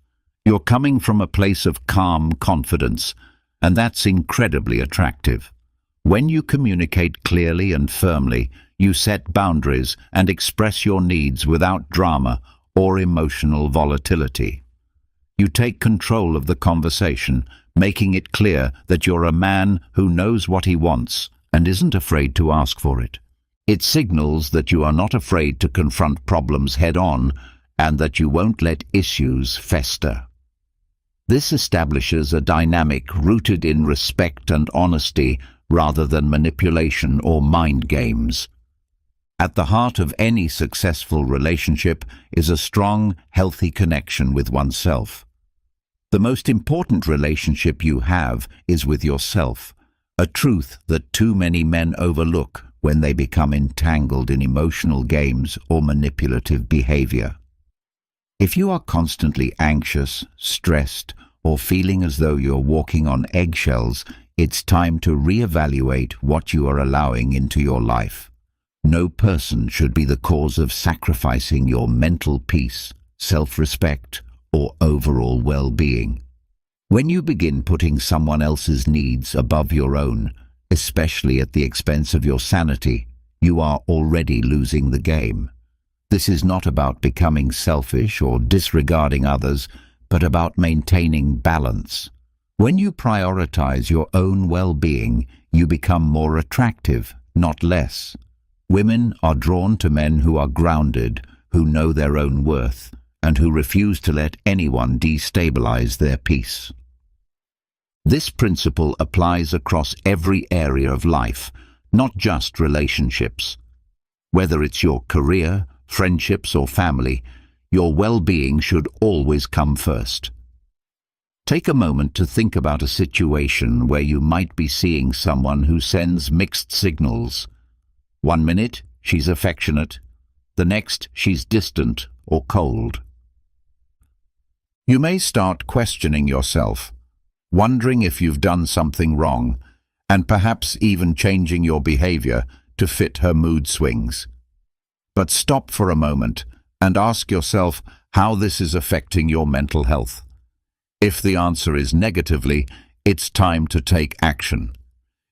You're coming from a place of calm confidence, and that's incredibly attractive. When you communicate clearly and firmly, you set boundaries and express your needs without drama or emotional volatility. You take control of the conversation, making it clear that you're a man who knows what he wants and isn't afraid to ask for it. It signals that you are not afraid to confront problems head-on and that you won't let issues fester. This establishes a dynamic rooted in respect and honesty rather than manipulation or mind games. At the heart of any successful relationship is a strong, healthy connection with oneself. The most important relationship you have is with yourself, a truth that too many men overlook when they become entangled in emotional games or manipulative behavior. If you are constantly anxious, stressed, or feeling as though you're walking on eggshells, it's time to reevaluate what you are allowing into your life. No person should be the cause of sacrificing your mental peace, self-respect, or overall well-being. When you begin putting someone else's needs above your own, especially at the expense of your sanity, you are already losing the game. This is not about becoming selfish or disregarding others, but about maintaining balance. When you prioritize your own well-being, you become more attractive, not less. Women are drawn to men who are grounded, who know their own worth, and who refuse to let anyone destabilize their peace. This principle applies across every area of life, not just relationships. Whether it's your career, friendships, or family, your well-being should always come first. Take a moment to think about a situation where you might be seeing someone who sends mixed signals. One minute, she's affectionate. The next, she's distant or cold. You may start questioning yourself, wondering if you've done something wrong, and perhaps even changing your behavior to fit her mood swings. But stop for a moment and ask yourself how this is affecting your mental health. If the answer is negatively, it's time to take action.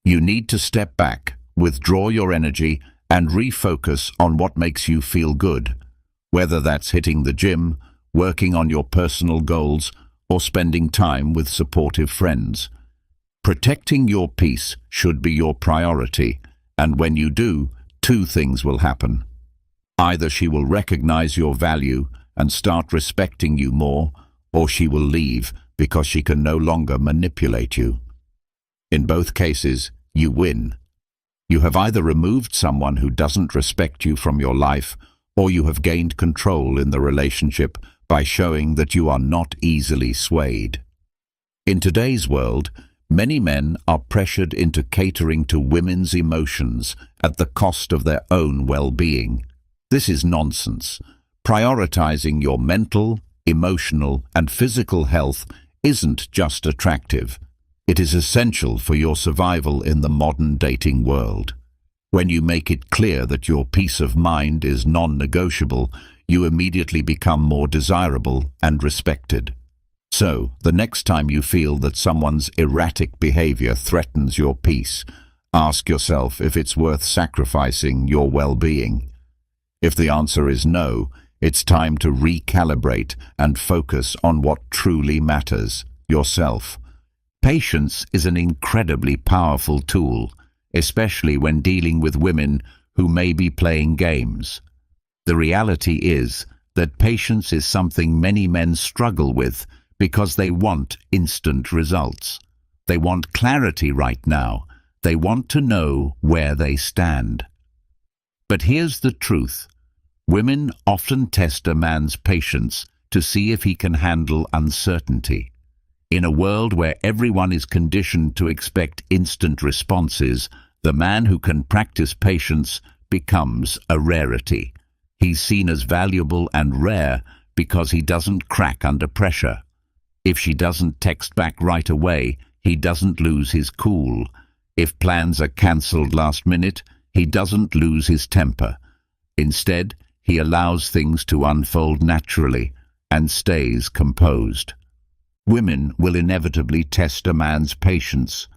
You need to step back, withdraw your energy, and refocus on what makes you feel good, whether that's hitting the gym, working on your personal goals, or spending time with supportive friends. Protecting your peace should be your priority, and when you do, two things will happen. Either she will recognize your value and start respecting you more, or she will leave because she can no longer manipulate you. In both cases, you win. You have either removed someone who doesn't respect you from your life, or you have gained control in the relationship by showing that you are not easily swayed. In today's world, many men are pressured into catering to women's emotions at the cost of their own well-being. This is nonsense. Prioritizing your mental, emotional, and physical health isn't just attractive. It is essential for your survival in the modern dating world. When you make it clear that your peace of mind is non-negotiable, you immediately become more desirable and respected. So, the next time you feel that someone's erratic behavior threatens your peace, ask yourself if it's worth sacrificing your well-being. If the answer is no, it's time to recalibrate and focus on what truly matters, yourself. Patience is an incredibly powerful tool, especially when dealing with women who may be playing games. The reality is that patience is something many men struggle with because they want instant results. They want clarity right now. They want to know where they stand. But here's the truth. Women often test a man's patience to see if he can handle uncertainty. In a world where everyone is conditioned to expect instant responses, the man who can practice patience becomes a rarity. He's seen as valuable and rare because he doesn't crack under pressure. If she doesn't text back right away, he doesn't lose his cool. If plans are cancelled last minute, he doesn't lose his temper. Instead, he allows things to unfold naturally and stays composed. Women will inevitably test a man's patience.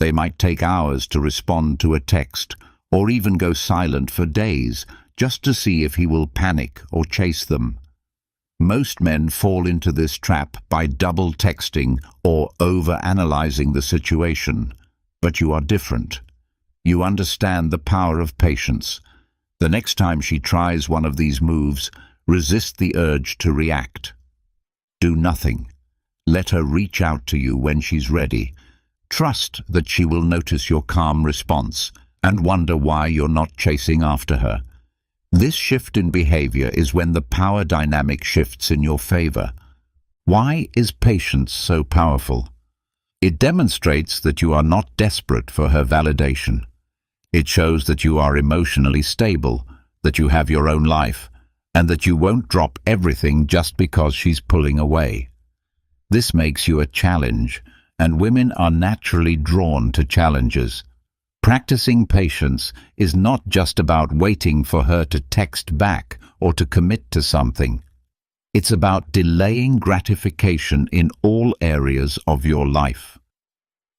They might take hours to respond to a text, or even go silent for days, just to see if he will panic or chase them. Most men fall into this trap by double texting or over-analyzing the situation. But you are different. You understand the power of patience. The next time she tries one of these moves, resist the urge to react. Do nothing. Let her reach out to you when she's ready. Trust that she will notice your calm response and wonder why you're not chasing after her. This shift in behavior is when the power dynamic shifts in your favor. Why is patience so powerful? It demonstrates that you are not desperate for her validation. It shows that you are emotionally stable, that you have your own life, and that you won't drop everything just because she's pulling away. This makes you a challenge, and women are naturally drawn to challenges. Practicing patience is not just about waiting for her to text back or to commit to something. It's about delaying gratification in all areas of your life.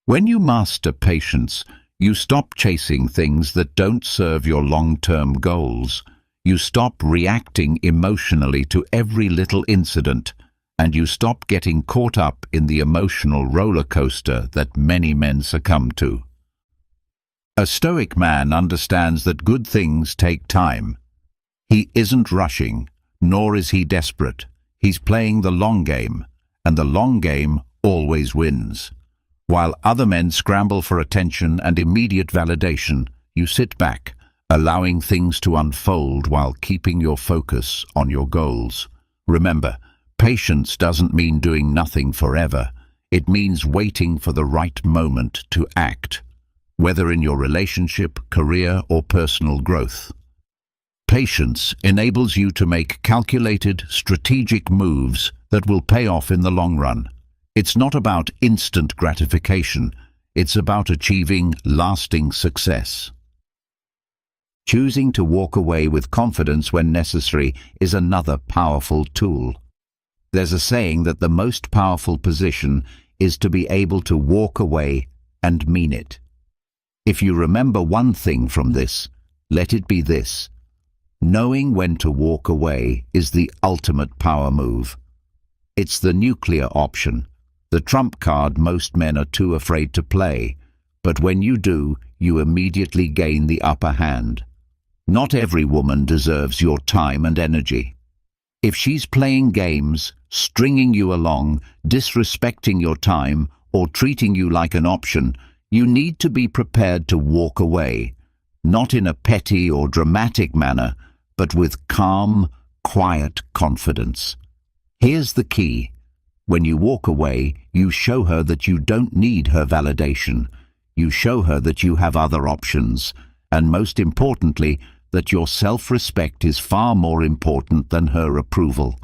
When you master patience, you stop chasing things that don't serve your long-term goals. You stop reacting emotionally to every little incident, and you stop getting caught up in the emotional roller coaster that many men succumb to. A Stoic man understands that good things take time. He isn't rushing, nor is he desperate. He's playing the long game, and the long game always wins. While other men scramble for attention and immediate validation, you sit back, allowing things to unfold while keeping your focus on your goals. Remember, patience doesn't mean doing nothing forever. It means waiting for the right moment to act, whether in your relationship, career, or personal growth. Patience enables you to make calculated, strategic moves that will pay off in the long run. It's not about instant gratification. It's about achieving lasting success. Choosing to walk away with confidence when necessary is another powerful tool. There's a saying that the most powerful position is to be able to walk away and mean it. If you remember one thing from this, let it be this. Knowing when to walk away is the ultimate power move. It's the nuclear option, the trump card most men are too afraid to play, but when you do, you immediately gain the upper hand. Not every woman deserves your time and energy. If she's playing games, stringing you along, disrespecting your time, or treating you like an option, you need to be prepared to walk away. not in a petty or dramatic manner, but with calm, quiet confidence. Here's the key. When you walk away, you show her that you don't need her validation. You show her that you have other options, and most importantly, that your self-respect is far more important than her approval.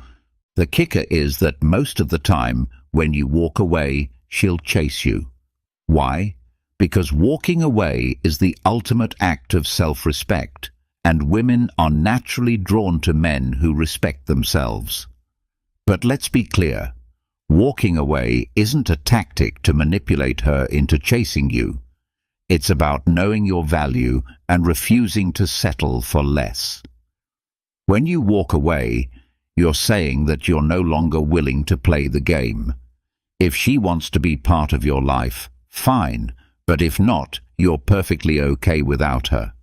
The kicker is that most of the time, when you walk away, she'll chase you. Why? Because walking away is the ultimate act of self-respect, and women are naturally drawn to men who respect themselves. But let's be clear. Walking away isn't a tactic to manipulate her into chasing you. It's about knowing your value and refusing to settle for less. When you walk away, you're saying that you're no longer willing to play the game. If she wants to be part of your life, fine, but if not, you're perfectly okay without her.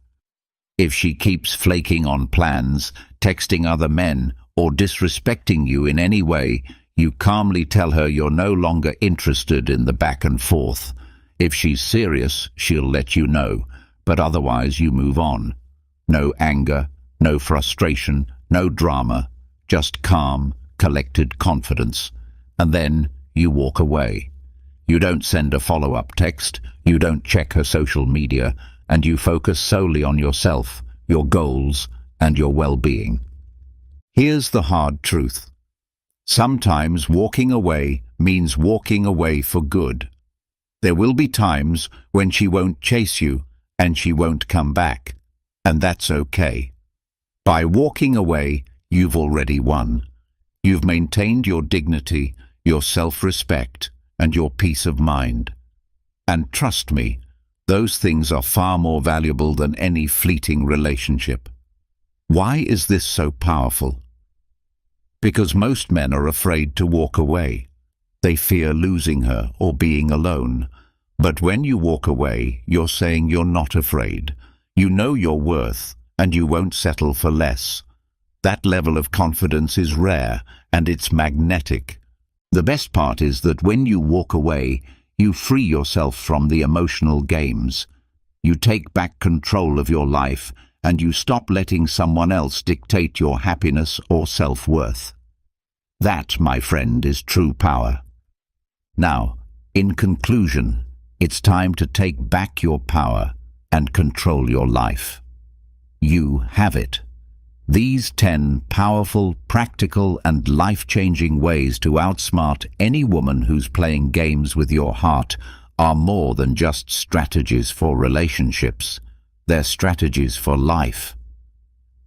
If she keeps flaking on plans, texting other men, or disrespecting you in any way, you calmly tell her you're no longer interested in the back and forth. If she's serious, she'll let you know, but otherwise you move on. No anger, no frustration, no drama, just calm, collected confidence. And then you walk away. You don't send a follow-up text, you don't check her social media, and you focus solely on yourself, your goals, and your well-being. Here's the hard truth. Sometimes walking away means walking away for good. There will be times when she won't chase you and she won't come back, and that's okay. By walking away, you've already won. You've maintained your dignity, your self-respect, and your peace of mind. And trust me, those things are far more valuable than any fleeting relationship. Why is this so powerful? Because most men are afraid to walk away. They fear losing her or being alone. But when you walk away, you're saying you're not afraid. You know your worth, and you won't settle for less. That level of confidence is rare, and it's magnetic. The best part is that when you walk away, you free yourself from the emotional games. You take back control of your life, and you stop letting someone else dictate your happiness or self-worth. That, my friend, is true power. Now, in conclusion, it's time to take back your power and control your life. You have it. These 10 powerful, practical, and life-changing ways to outsmart any woman who's playing games with your heart are more than just strategies for relationships. They're strategies for life.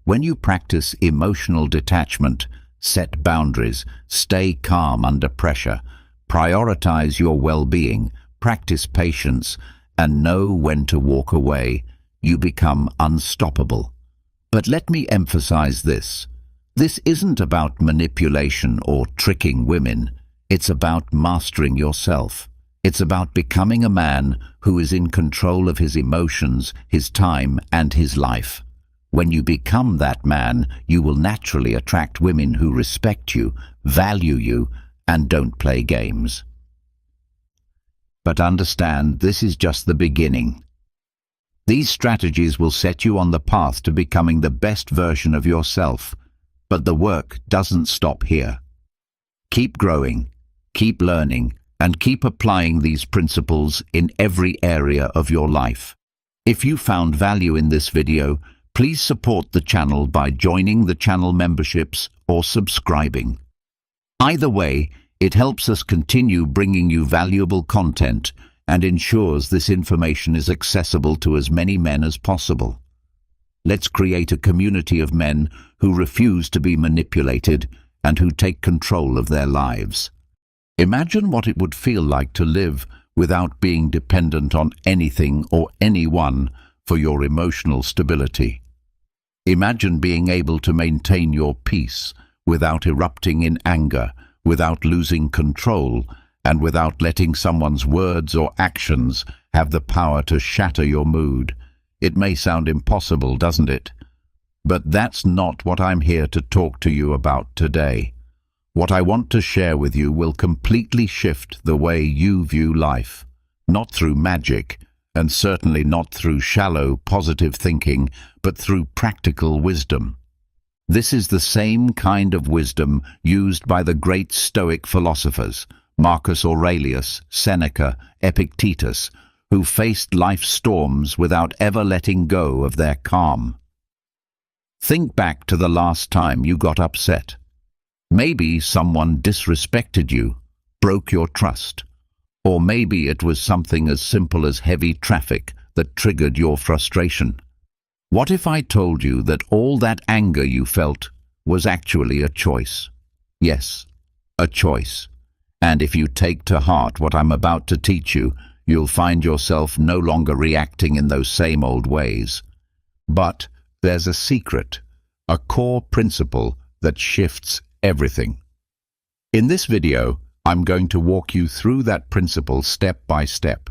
When you practice emotional detachment, set boundaries, stay calm under pressure, prioritize your well-being, practice patience, and know when to walk away, you become unstoppable. But let me emphasize this. This isn't about manipulation or tricking women. It's about mastering yourself. It's about becoming a man who is in control of his emotions, his time, and his life. When you become that man, you will naturally attract women who respect you, value you, and don't play games. But understand, this is just the beginning. These strategies will set you on the path to becoming the best version of yourself, but the work doesn't stop here. Keep growing, keep learning, and keep applying these principles in every area of your life. If you found value in this video, please support the channel by joining the channel memberships or subscribing. Either way, it helps us continue bringing you valuable content and ensures this information is accessible to as many men as possible. Let's create a community of men who refuse to be manipulated and who take control of their lives. Imagine what it would feel like to live without being dependent on anything or anyone for your emotional stability. Imagine being able to maintain your peace without erupting in anger, without losing control, and without letting someone's words or actions have the power to shatter your mood. It may sound impossible, doesn't it? But that's not what I'm here to talk to you about today. What I want to share with you will completely shift the way you view life, not through magic, and certainly not through shallow, positive thinking, but through practical wisdom. This is the same kind of wisdom used by the great Stoic philosophers, Marcus Aurelius, Seneca, Epictetus, who faced life's storms without ever letting go of their calm. Think back to the last time you got upset. Maybe someone disrespected you, broke your trust. Or maybe it was something as simple as heavy traffic that triggered your frustration. What if I told you that all that anger you felt was actually a choice? Yes, a choice. And if you take to heart what I'm about to teach you, you'll find yourself no longer reacting in those same old ways. But there's a secret, a core principle that shifts everything. In this video, I'm going to walk you through that principle step by step.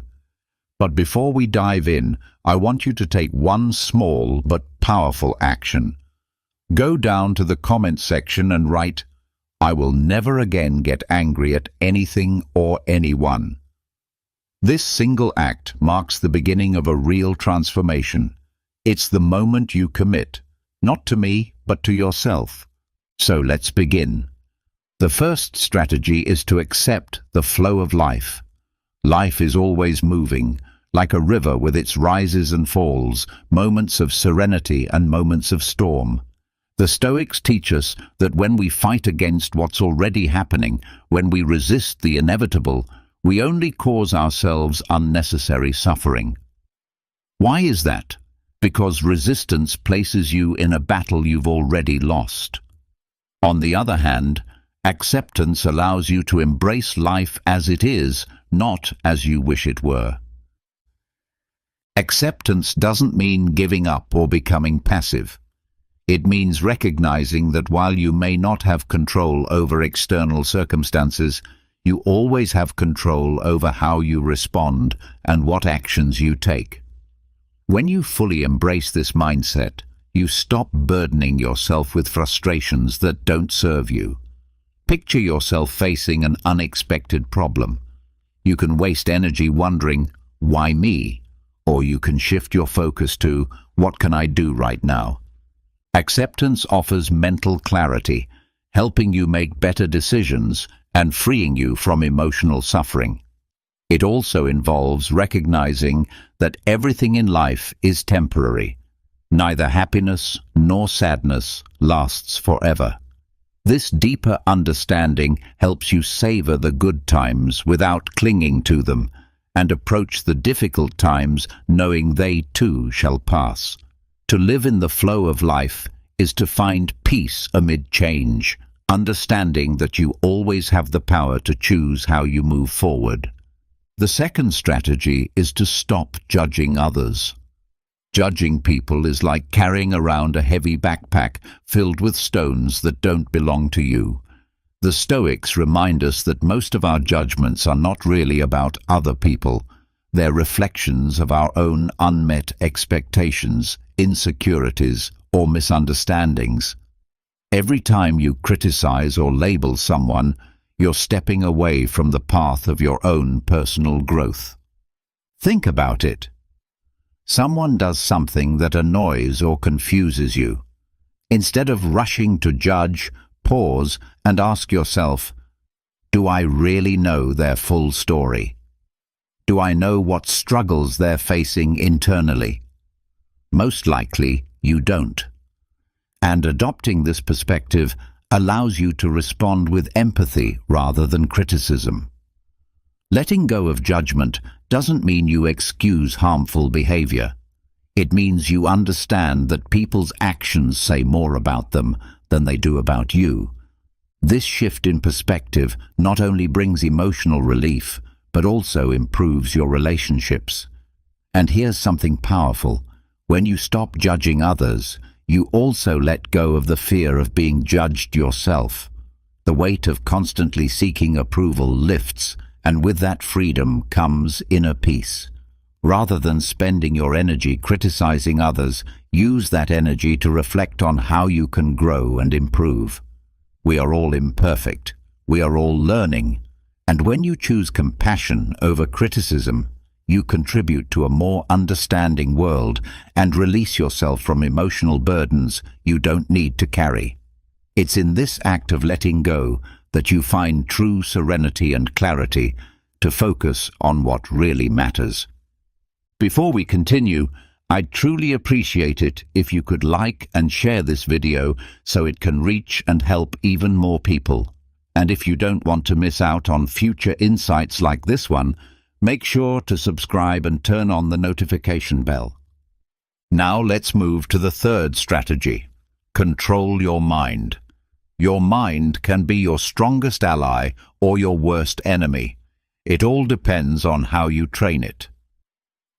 But before we dive in, I want you to take one small but powerful action. Go down to the comment section and write, "I will never again get angry at anything or anyone." This single act marks the beginning of a real transformation. It's the moment you commit, not to me, but to yourself. So let's begin. The first strategy is to accept the flow of life. Life is always moving, like a river with its rises and falls, moments of serenity and moments of storm. The Stoics teach us that when we fight against what's already happening, when we resist the inevitable, we only cause ourselves unnecessary suffering. Why is that? Because resistance places you in a battle you've already lost. On the other hand, acceptance allows you to embrace life as it is, not as you wish it were. Acceptance doesn't mean giving up or becoming passive. It means recognizing that while you may not have control over external circumstances, you always have control over how you respond and what actions you take. When you fully embrace this mindset, you stop burdening yourself with frustrations that don't serve you. Picture yourself facing an unexpected problem. You can waste energy wondering, "Why me?" Or you can shift your focus to, "What can I do right now?" Acceptance offers mental clarity, helping you make better decisions and freeing you from emotional suffering. It also involves recognizing that everything in life is temporary. Neither happiness nor sadness lasts forever. This deeper understanding helps you savor the good times without clinging to them, and approach the difficult times knowing they too shall pass. To live in the flow of life is to find peace amid change, understanding that you always have the power to choose how you move forward. The second strategy is to stop judging others. Judging people is like carrying around a heavy backpack filled with stones that don't belong to you. The Stoics remind us that most of our judgments are not really about other people. They're reflections of our own unmet expectations, insecurities, or misunderstandings. Every time you criticize or label someone, you're stepping away from the path of your own personal growth. Think about it. Someone does something that annoys or confuses you. Instead of rushing to judge, pause and ask yourself, do I really know their full story? Do I know what struggles they're facing internally? Most likely, you don't. And adopting this perspective allows you to respond with empathy rather than criticism. Letting go of judgment doesn't mean you excuse harmful behavior. It means you understand that people's actions say more about them than they do about you. This shift in perspective not only brings emotional relief, but also improves your relationships. And here's something powerful. When you stop judging others, you also let go of the fear of being judged yourself. The weight of constantly seeking approval lifts, and with that freedom comes inner peace. Rather than spending your energy criticizing others, use that energy to reflect on how you can grow and improve. We are all imperfect. We are all learning. And when you choose compassion over criticism, you contribute to a more understanding world and release yourself from emotional burdens you don't need to carry. It's in this act of letting go that you find true serenity and clarity to focus on what really matters. Before we continue, I'd truly appreciate it if you could like and share this video so it can reach and help even more people. And if you don't want to miss out on future insights like this one, make sure to subscribe and turn on the notification bell. Now let's move to the third strategy. Control your mind. Your mind can be your strongest ally or your worst enemy. It all depends on how you train it.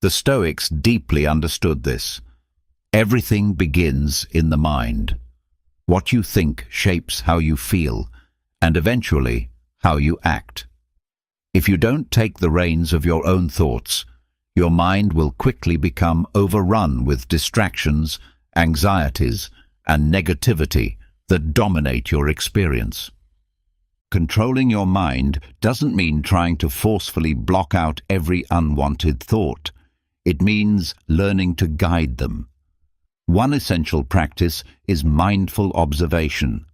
The Stoics deeply understood this. Everything begins in the mind. What you think shapes how you feel, and eventually how you act. If you don't take the reins of your own thoughts, your mind will quickly become overrun with distractions, anxieties, and negativity that dominate your experience. Controlling your mind doesn't mean trying to forcefully block out every unwanted thought. It means learning to guide them. One essential practice is mindful observation.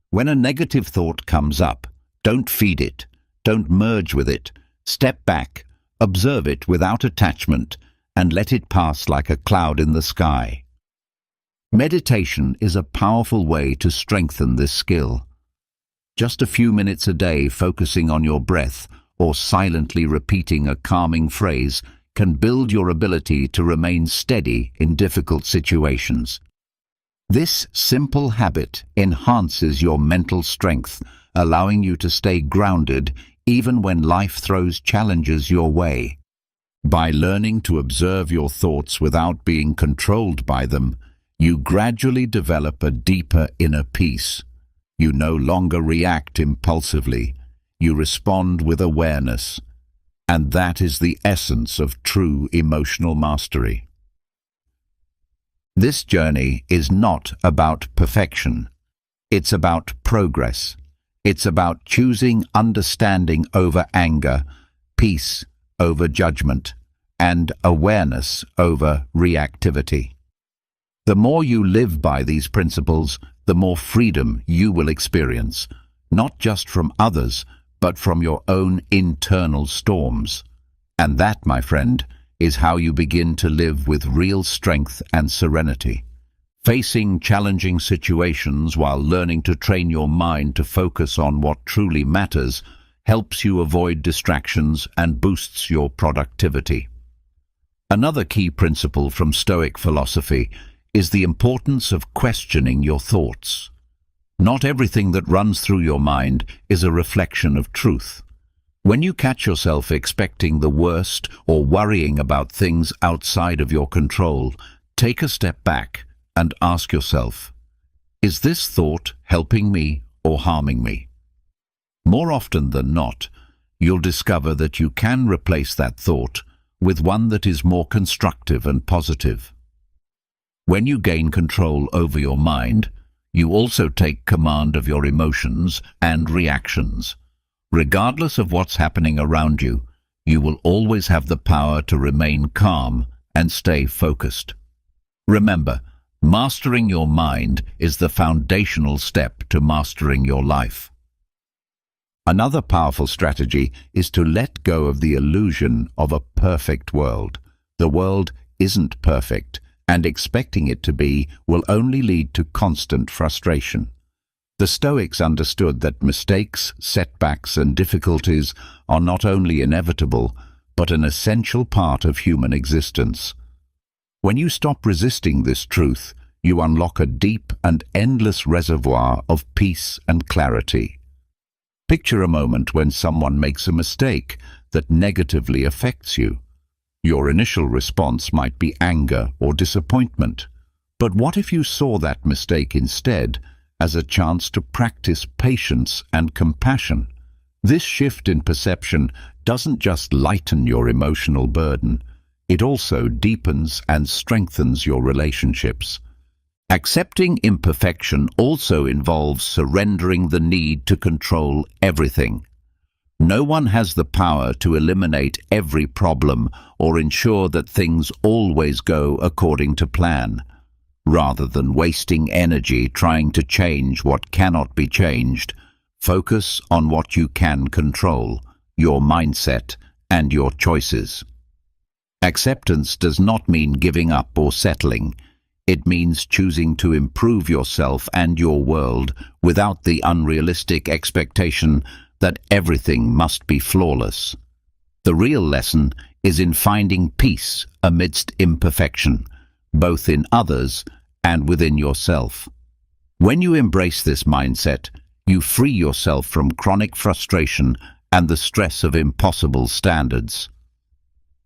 When a negative thought comes up, don't feed it, don't merge with it. Step back, observe it without attachment, and let it pass like a cloud in the sky. Meditation is a powerful way to strengthen this skill. Just a few minutes a day focusing on your breath or silently repeating a calming phrase can build your ability to remain steady in difficult situations. This simple habit enhances your mental strength, allowing you to stay grounded even when life throws challenges your way. By learning to observe your thoughts without being controlled by them, you gradually develop a deeper inner peace. You no longer react impulsively. You respond with awareness. And that is the essence of true emotional mastery. This journey is not about perfection. It's about progress. It's about choosing understanding over anger, peace over judgment, and awareness over reactivity. The more you live by these principles, the more freedom you will experience, not just from others, but from your own internal storms. And that, my friend, is how you begin to live with real strength and serenity. Facing challenging situations while learning to train your mind to focus on what truly matters helps you avoid distractions and boosts your productivity. Another key principle from Stoic philosophy is the importance of questioning your thoughts. Not everything that runs through your mind is a reflection of truth. When you catch yourself expecting the worst or worrying about things outside of your control, take a step back and ask yourself, is this thought helping me or harming me? More often than not, you'll discover that you can replace that thought with one that is more constructive and positive. When you gain control over your mind, you also take command of your emotions and reactions. Regardless of what's happening around you, you will always have the power to remain calm and stay focused. Remember, mastering your mind is the foundational step to mastering your life. Another powerful strategy is to let go of the illusion of a perfect world. The world isn't perfect, and expecting it to be will only lead to constant frustration. The Stoics understood that mistakes, setbacks, and difficulties are not only inevitable, but an essential part of human existence. When you stop resisting this truth, you unlock a deep and endless reservoir of peace and clarity. Picture a moment when someone makes a mistake that negatively affects you. Your initial response might be anger or disappointment. But what if you saw that mistake instead as a chance to practice patience and compassion? This shift in perception doesn't just lighten your emotional burden, it also deepens and strengthens your relationships. Accepting imperfection also involves surrendering the need to control everything. No one has the power to eliminate every problem or ensure that things always go according to plan. Rather than wasting energy trying to change what cannot be changed, focus on what you can control, your mindset and your choices. Acceptance does not mean giving up or settling. It means choosing to improve yourself and your world without the unrealistic expectation that everything must be flawless. The real lesson is in finding peace amidst imperfection, both in others and within yourself. When you embrace this mindset, you free yourself from chronic frustration and the stress of impossible standards.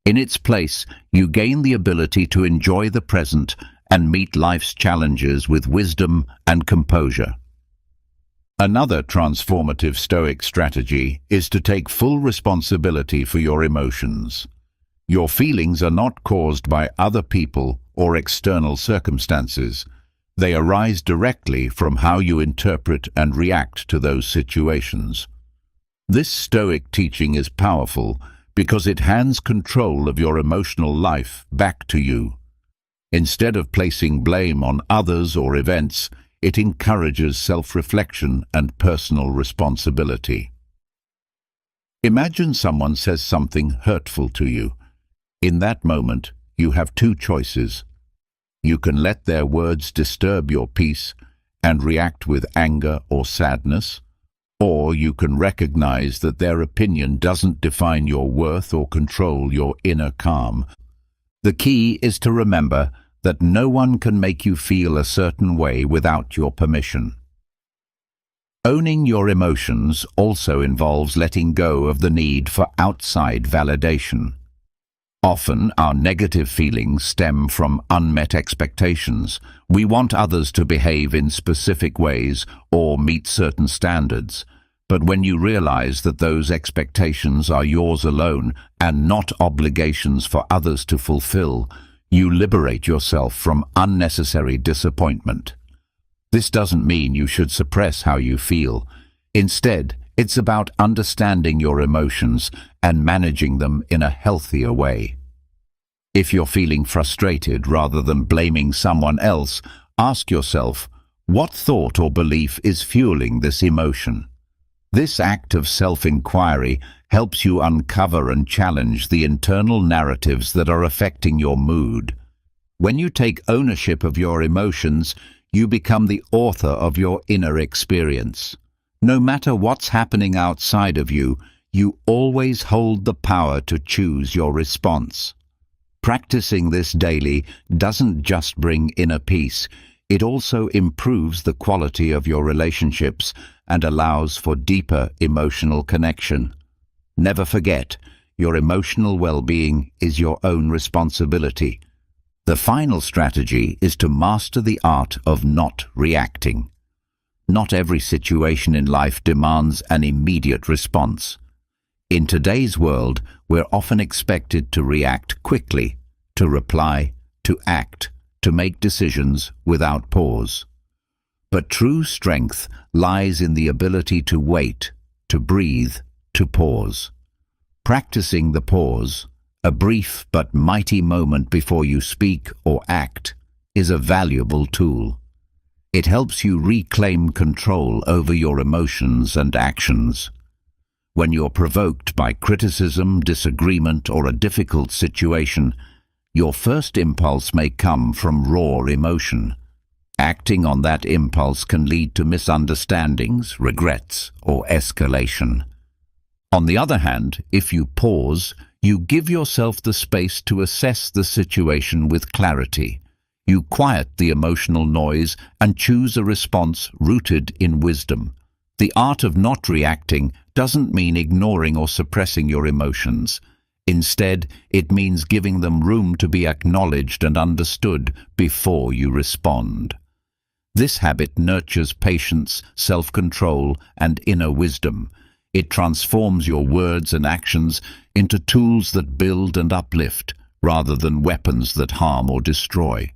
In its place, you gain the ability to enjoy the present and meet life's challenges with wisdom and composure. Another transformative Stoic strategy is to take full responsibility for your emotions. Your feelings are not caused by other people or external circumstances. They arise directly from how you interpret and react to those situations. This Stoic teaching is powerful because it hands control of your emotional life back to you. Instead of placing blame on others or events, it encourages self-reflection and personal responsibility. Imagine someone says something hurtful to you. In that moment, you have two choices. You can let their words disturb your peace and react with anger or sadness, or you can recognize that their opinion doesn't define your worth or control your inner calm. The key is to remember that no one can make you feel a certain way without your permission. Owning your emotions also involves letting go of the need for outside validation. Often, our negative feelings stem from unmet expectations. We want others to behave in specific ways or meet certain standards. But when you realize that those expectations are yours alone and not obligations for others to fulfill, you liberate yourself from unnecessary disappointment. This doesn't mean you should suppress how you feel. Instead, it's about understanding your emotions and managing them in a healthier way. If you're feeling frustrated rather than blaming someone else, ask yourself, what thought or belief is fueling this emotion? This act of self-inquiry helps you uncover and challenge the internal narratives that are affecting your mood. When you take ownership of your emotions, you become the author of your inner experience. No matter what's happening outside of you, you always hold the power to choose your response. Practicing this daily doesn't just bring inner peace, it also improves the quality of your relationships and allows for deeper emotional connection. Never forget, your emotional well-being is your own responsibility. The final strategy is to master the art of not reacting. Not every situation in life demands an immediate response. In today's world, we're often expected to react quickly, to reply, to act, to make decisions without pause. But true strength lies in the ability to wait, to breathe, to pause. Practicing the pause, a brief but mighty moment before you speak or act, is a valuable tool. It helps you reclaim control over your emotions and actions. When you're provoked by criticism, disagreement, or a difficult situation, your first impulse may come from raw emotion. Acting on that impulse can lead to misunderstandings, regrets, or escalation. On the other hand, if you pause, you give yourself the space to assess the situation with clarity. You quiet the emotional noise and choose a response rooted in wisdom. The art of not reacting doesn't mean ignoring or suppressing your emotions. Instead, it means giving them room to be acknowledged and understood before you respond. This habit nurtures patience, self-control, and inner wisdom. It transforms your words and actions into tools that build and uplift, rather than weapons that harm or destroy.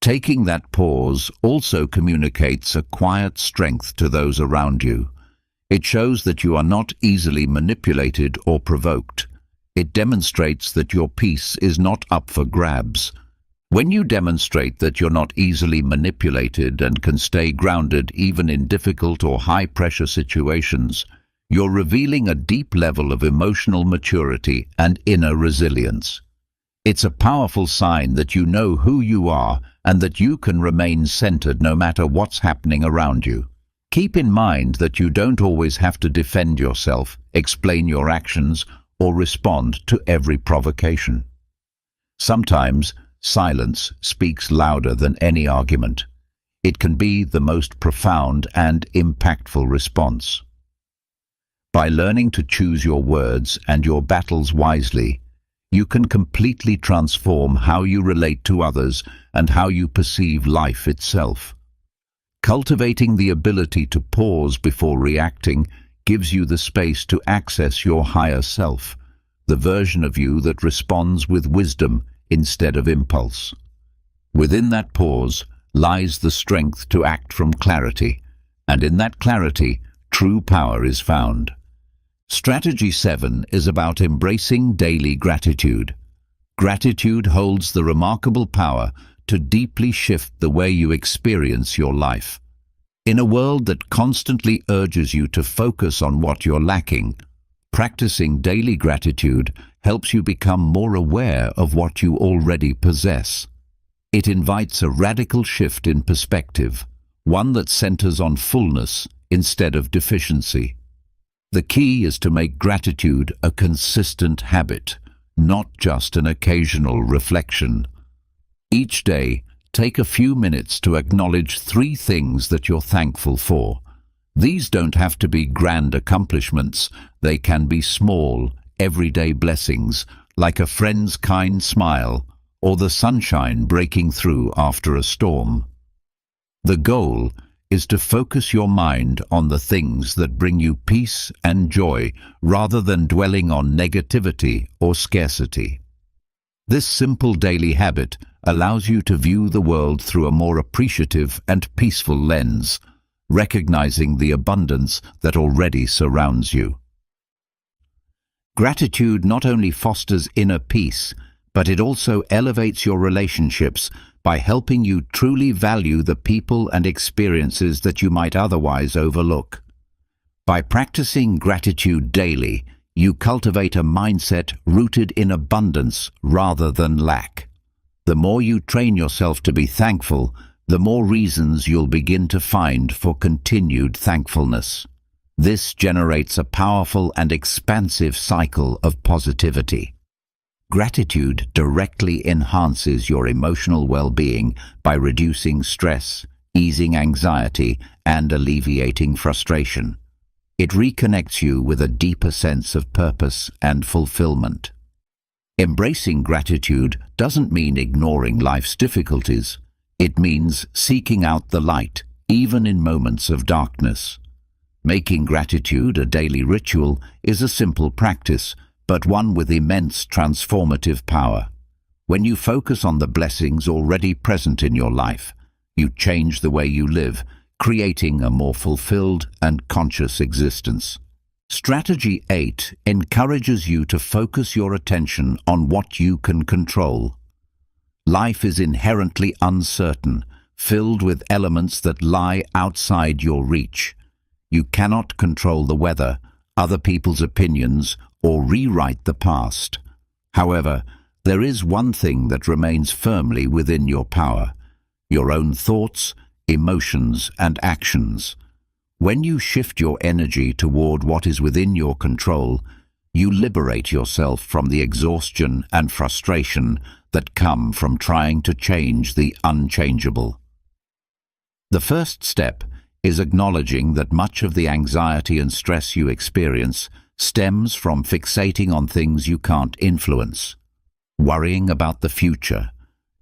Taking that pause also communicates a quiet strength to those around you. It shows that you are not easily manipulated or provoked. It demonstrates that your peace is not up for grabs. When you demonstrate that you're not easily manipulated and can stay grounded even in difficult or high-pressure situations, you're revealing a deep level of emotional maturity and inner resilience. It's a powerful sign that you know who you are and that you can remain centered no matter what's happening around you. Keep in mind that you don't always have to defend yourself, explain your actions, or respond to every provocation. Sometimes, silence speaks louder than any argument. It can be the most profound and impactful response. By learning to choose your words and your battles wisely, you can completely transform how you relate to others and how you perceive life itself. Cultivating the ability to pause before reacting gives you the space to access your higher self, the version of you that responds with wisdom instead of impulse. Within that pause lies the strength to act from clarity, and in that clarity, true power is found. Strategy 7 is about embracing daily gratitude. Gratitude holds the remarkable power to deeply shift the way you experience your life. In a world that constantly urges you to focus on what you're lacking, practicing daily gratitude helps you become more aware of what you already possess. It invites a radical shift in perspective, one that centers on fullness instead of deficiency. The key is to make gratitude a consistent habit, not just an occasional reflection. Each day, take a few minutes to acknowledge 3 things that you're thankful for. These don't have to be grand accomplishments. They can be small, everyday blessings, like a friend's kind smile or the sunshine breaking through after a storm. The goal is to focus your mind on the things that bring you peace and joy rather than dwelling on negativity or scarcity. This simple daily habit allows you to view the world through a more appreciative and peaceful lens, recognizing the abundance that already surrounds you. Gratitude not only fosters inner peace, but it also elevates your relationships by helping you truly value the people and experiences that you might otherwise overlook. By practicing gratitude daily, you cultivate a mindset rooted in abundance rather than lack. The more you train yourself to be thankful, the more reasons you'll begin to find for continued thankfulness. This generates a powerful and expansive cycle of positivity. Gratitude directly enhances your emotional well-being by reducing stress, easing anxiety, and alleviating frustration. It reconnects you with a deeper sense of purpose and fulfillment. Embracing gratitude doesn't mean ignoring life's difficulties. It means seeking out the light, even in moments of darkness. Making gratitude a daily ritual is a simple practice, but one with immense transformative power. When you focus on the blessings already present in your life, you change the way you live, creating a more fulfilled and conscious existence. Strategy 8 encourages you to focus your attention on what you can control. Life is inherently uncertain, filled with elements that lie outside your reach. You cannot control the weather, other people's opinions, or rewrite the past. However, there is one thing that remains firmly within your power: your own thoughts, emotions, and actions. When you shift your energy toward what is within your control, you liberate yourself from the exhaustion and frustration that come from trying to change the unchangeable. The first step is acknowledging that much of the anxiety and stress you experience stems from fixating on things you can't influence, worrying about the future,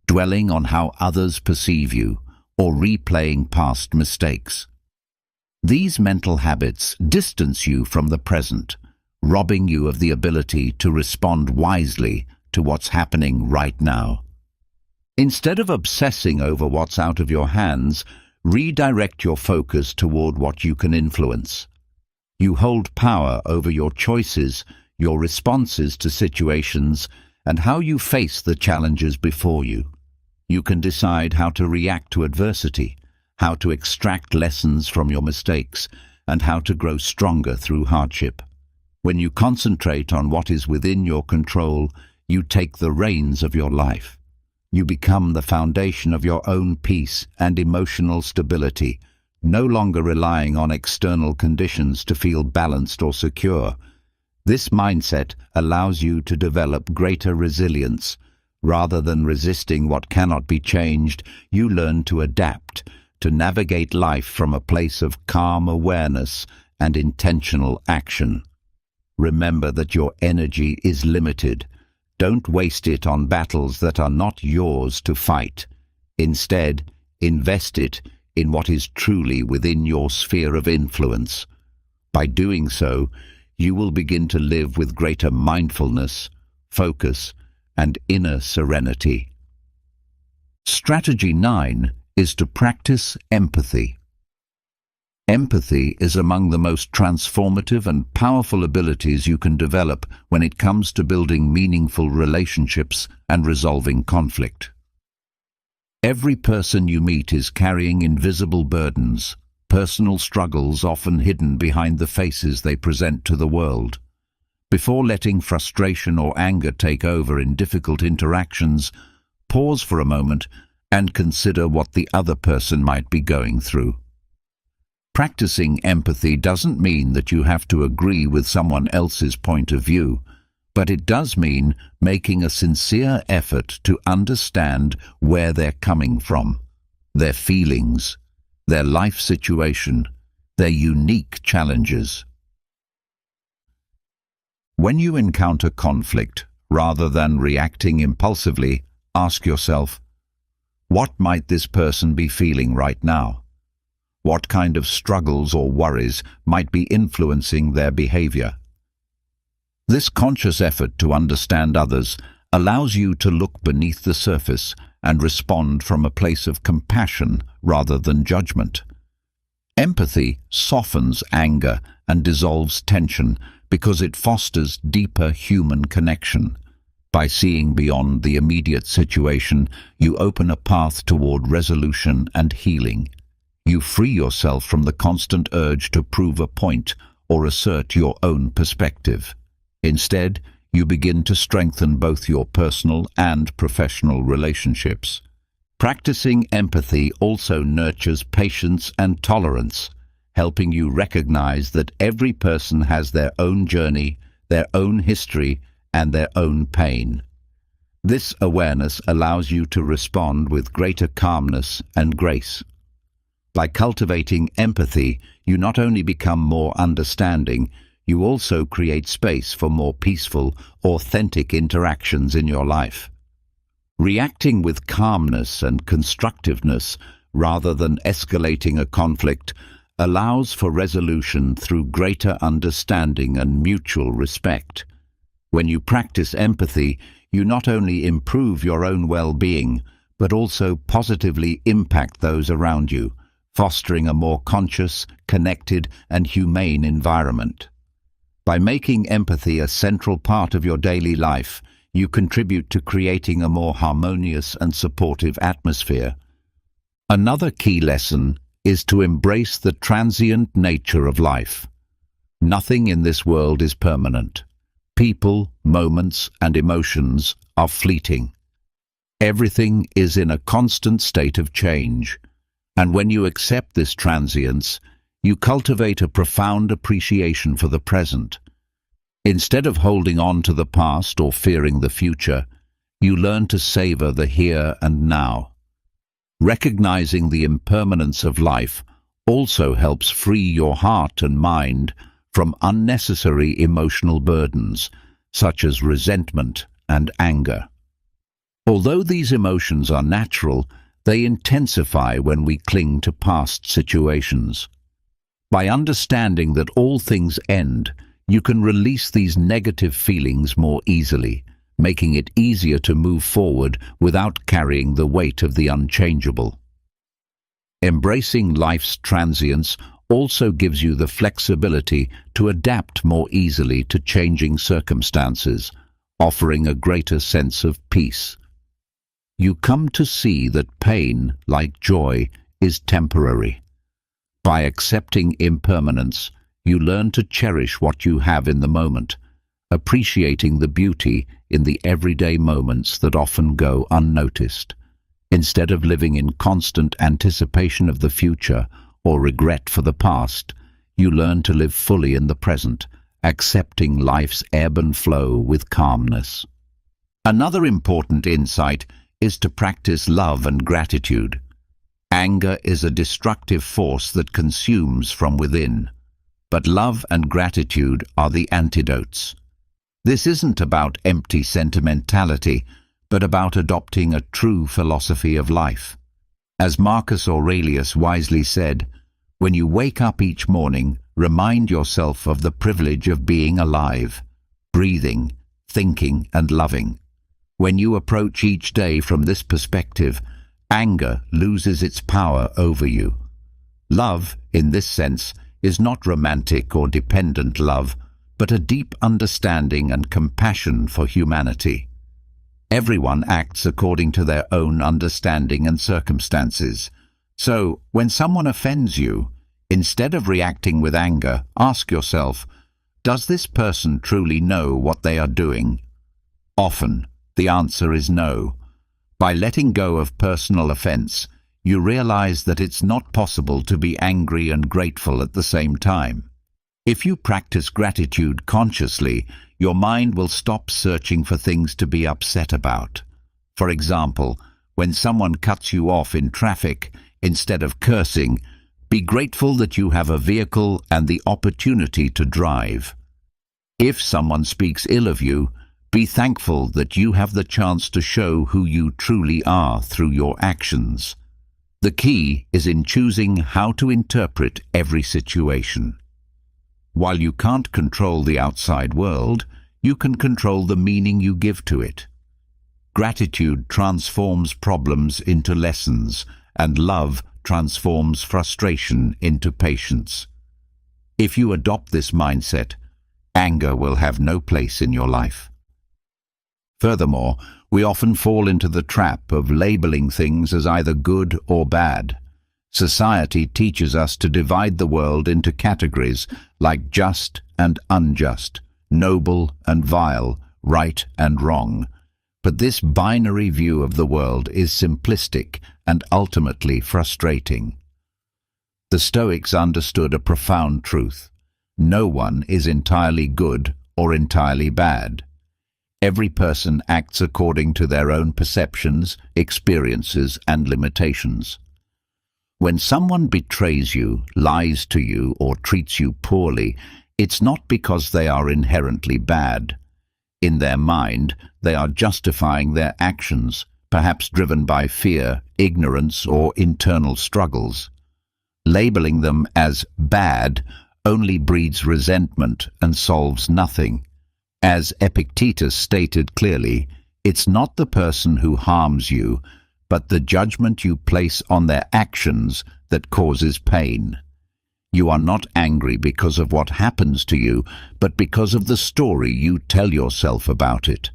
dwelling on how others perceive you, or replaying past mistakes. These mental habits distance you from the present, robbing you of the ability to respond wisely to what's happening right now. Instead of obsessing over what's out of your hands, redirect your focus toward what you can influence. You hold power over your choices, your responses to situations, and how you face the challenges before you. You can decide how to react to adversity, how to extract lessons from your mistakes, and how to grow stronger through hardship. When you concentrate on what is within your control, you take the reins of your life. You become the foundation of your own peace and emotional stability, no longer relying on external conditions to feel balanced or secure. This mindset allows you to develop greater resilience. Rather than resisting what cannot be changed, you learn to adapt, to navigate life from a place of calm awareness and intentional action. Remember that your energy is limited. Don't waste it on battles that are not yours to fight. Instead, invest it in what is truly within your sphere of influence. By doing so, you will begin to live with greater mindfulness, focus, and inner serenity. Strategy 9 is to practice empathy. Empathy is among the most transformative and powerful abilities you can develop when it comes to building meaningful relationships and resolving conflict. Every person you meet is carrying invisible burdens, personal struggles often hidden behind the faces they present to the world. Before letting frustration or anger take over in difficult interactions, pause for a moment and consider what the other person might be going through. Practicing empathy doesn't mean that you have to agree with someone else's point of view, but it does mean making a sincere effort to understand where they're coming from, their feelings, their life situation, their unique challenges. When you encounter conflict, rather than reacting impulsively, ask yourself, what might this person be feeling right now? What kind of struggles or worries might be influencing their behavior? This conscious effort to understand others allows you to look beneath the surface and respond from a place of compassion rather than judgment. Empathy softens anger and dissolves tension because it fosters deeper human connection. By seeing beyond the immediate situation, you open a path toward resolution and healing. You free yourself from the constant urge to prove a point or assert your own perspective. Instead, you begin to strengthen both your personal and professional relationships. Practicing empathy also nurtures patience and tolerance, helping you recognize that every person has their own journey, their own history, and their own pain. This awareness allows you to respond with greater calmness and grace. By cultivating empathy, you not only become more understanding, you also create space for more peaceful, authentic interactions in your life. Reacting with calmness and constructiveness, rather than escalating a conflict, allows for resolution through greater understanding and mutual respect. When you practice empathy, you not only improve your own well-being, but also positively impact those around you, fostering a more conscious, connected, and humane environment. By making empathy a central part of your daily life, you contribute to creating a more harmonious and supportive atmosphere. Another key lesson is to embrace the transient nature of life. Nothing in this world is permanent. People, moments, and emotions are fleeting. Everything is in a constant state of change. And when you accept this transience, you cultivate a profound appreciation for the present. Instead of holding on to the past or fearing the future, you learn to savor the here and now. Recognizing the impermanence of life also helps free your heart and mind from unnecessary emotional burdens, such as resentment and anger. Although these emotions are natural, they intensify when we cling to past situations. By understanding that all things end, you can release these negative feelings more easily, making it easier to move forward without carrying the weight of the unchangeable. Embracing life's transience also gives you the flexibility to adapt more easily to changing circumstances, offering a greater sense of peace. You come to see that pain, like joy, is temporary. By accepting impermanence, you learn to cherish what you have in the moment, appreciating the beauty in the everyday moments that often go unnoticed. Instead of living in constant anticipation of the future or regret for the past, you learn to live fully in the present, accepting life's ebb and flow with calmness. Another important insight is to practice love and gratitude. Anger is a destructive force that consumes from within, but love and gratitude are the antidotes. This isn't about empty sentimentality, but about adopting a true philosophy of life. As Marcus Aurelius wisely said, "When you wake up each morning, remind yourself of the privilege of being alive, breathing, thinking, and loving." When you approach each day from this perspective, anger loses its power over you. Love, in this sense, is not romantic or dependent love, but a deep understanding and compassion for humanity. Everyone acts according to their own understanding and circumstances. So, when someone offends you, instead of reacting with anger, ask yourself, does this person truly know what they are doing? Often, the answer is no. By letting go of personal offense, you realize that it's not possible to be angry and grateful at the same time. If you practice gratitude consciously, your mind will stop searching for things to be upset about. For example, when someone cuts you off in traffic, instead of cursing, be grateful that you have a vehicle and the opportunity to drive. If someone speaks ill of you, be thankful that you have the chance to show who you truly are through your actions. The key is in choosing how to interpret every situation. While you can't control the outside world, you can control the meaning you give to it. Gratitude transforms problems into lessons, and love transforms frustration into patience. If you adopt this mindset, anger will have no place in your life. Furthermore, we often fall into the trap of labeling things as either good or bad. Society teaches us to divide the world into categories like just and unjust, noble and vile, right and wrong. But this binary view of the world is simplistic and ultimately frustrating. The Stoics understood a profound truth. No one is entirely good or entirely bad. Every person acts according to their own perceptions, experiences, and limitations. When someone betrays you, lies to you, or treats you poorly, it's not because they are inherently bad. In their mind, they are justifying their actions, perhaps driven by fear, ignorance, or internal struggles. Labeling them as bad only breeds resentment and solves nothing. As Epictetus stated clearly, it's not the person who harms you, but the judgment you place on their actions that causes pain. You are not angry because of what happens to you, but because of the story you tell yourself about it.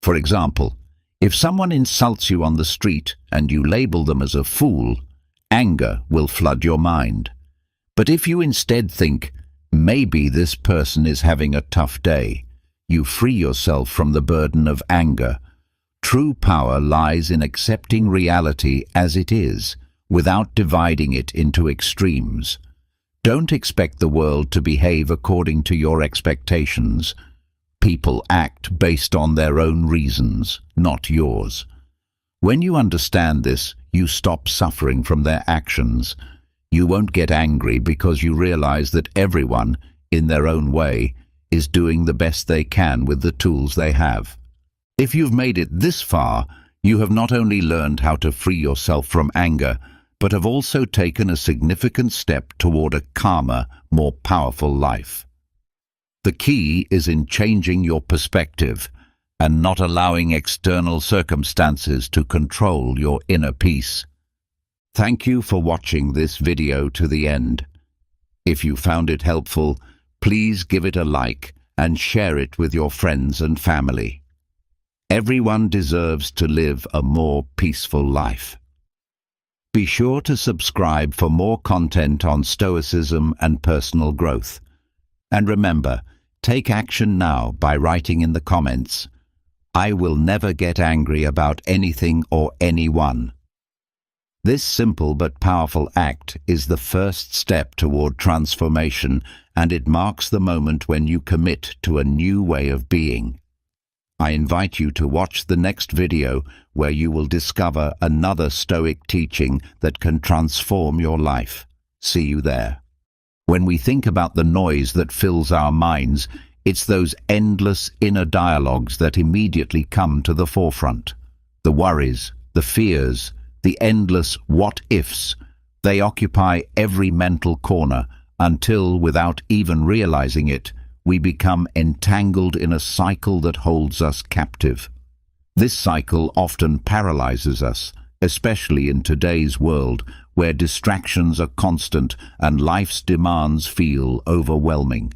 For example, if someone insults you on the street and you label them as a fool, anger will flood your mind. But if you instead think, maybe this person is having a tough day, you free yourself from the burden of anger. True power lies in accepting reality as it is, without dividing it into extremes. Don't expect the world to behave according to your expectations. People act based on their own reasons, not yours. When you understand this, you stop suffering from their actions. You won't get angry because you realize that everyone, in their own way, is doing the best they can with the tools they have. If you've made it this far, you have not only learned how to free yourself from anger, but have also taken a significant step toward a calmer, more powerful life. The key is in changing your perspective and not allowing external circumstances to control your inner peace. Thank you for watching this video to the end. If you found it helpful, please give it a like and share it with your friends and family. Everyone deserves to live a more peaceful life. Be sure to subscribe for more content on Stoicism and personal growth. And remember, take action now by writing in the comments, "I will never get angry about anything or anyone." This simple but powerful act is the first step toward transformation, and it marks the moment when you commit to a new way of being. I invite you to watch the next video where you will discover another Stoic teaching that can transform your life. See you there. When we think about the noise that fills our minds, it's those endless inner dialogues that immediately come to the forefront. The worries, the fears, the endless what-ifs, they occupy every mental corner until, without even realizing it, we become entangled in a cycle that holds us captive. This cycle often paralyzes us, especially in today's world, where distractions are constant and life's demands feel overwhelming.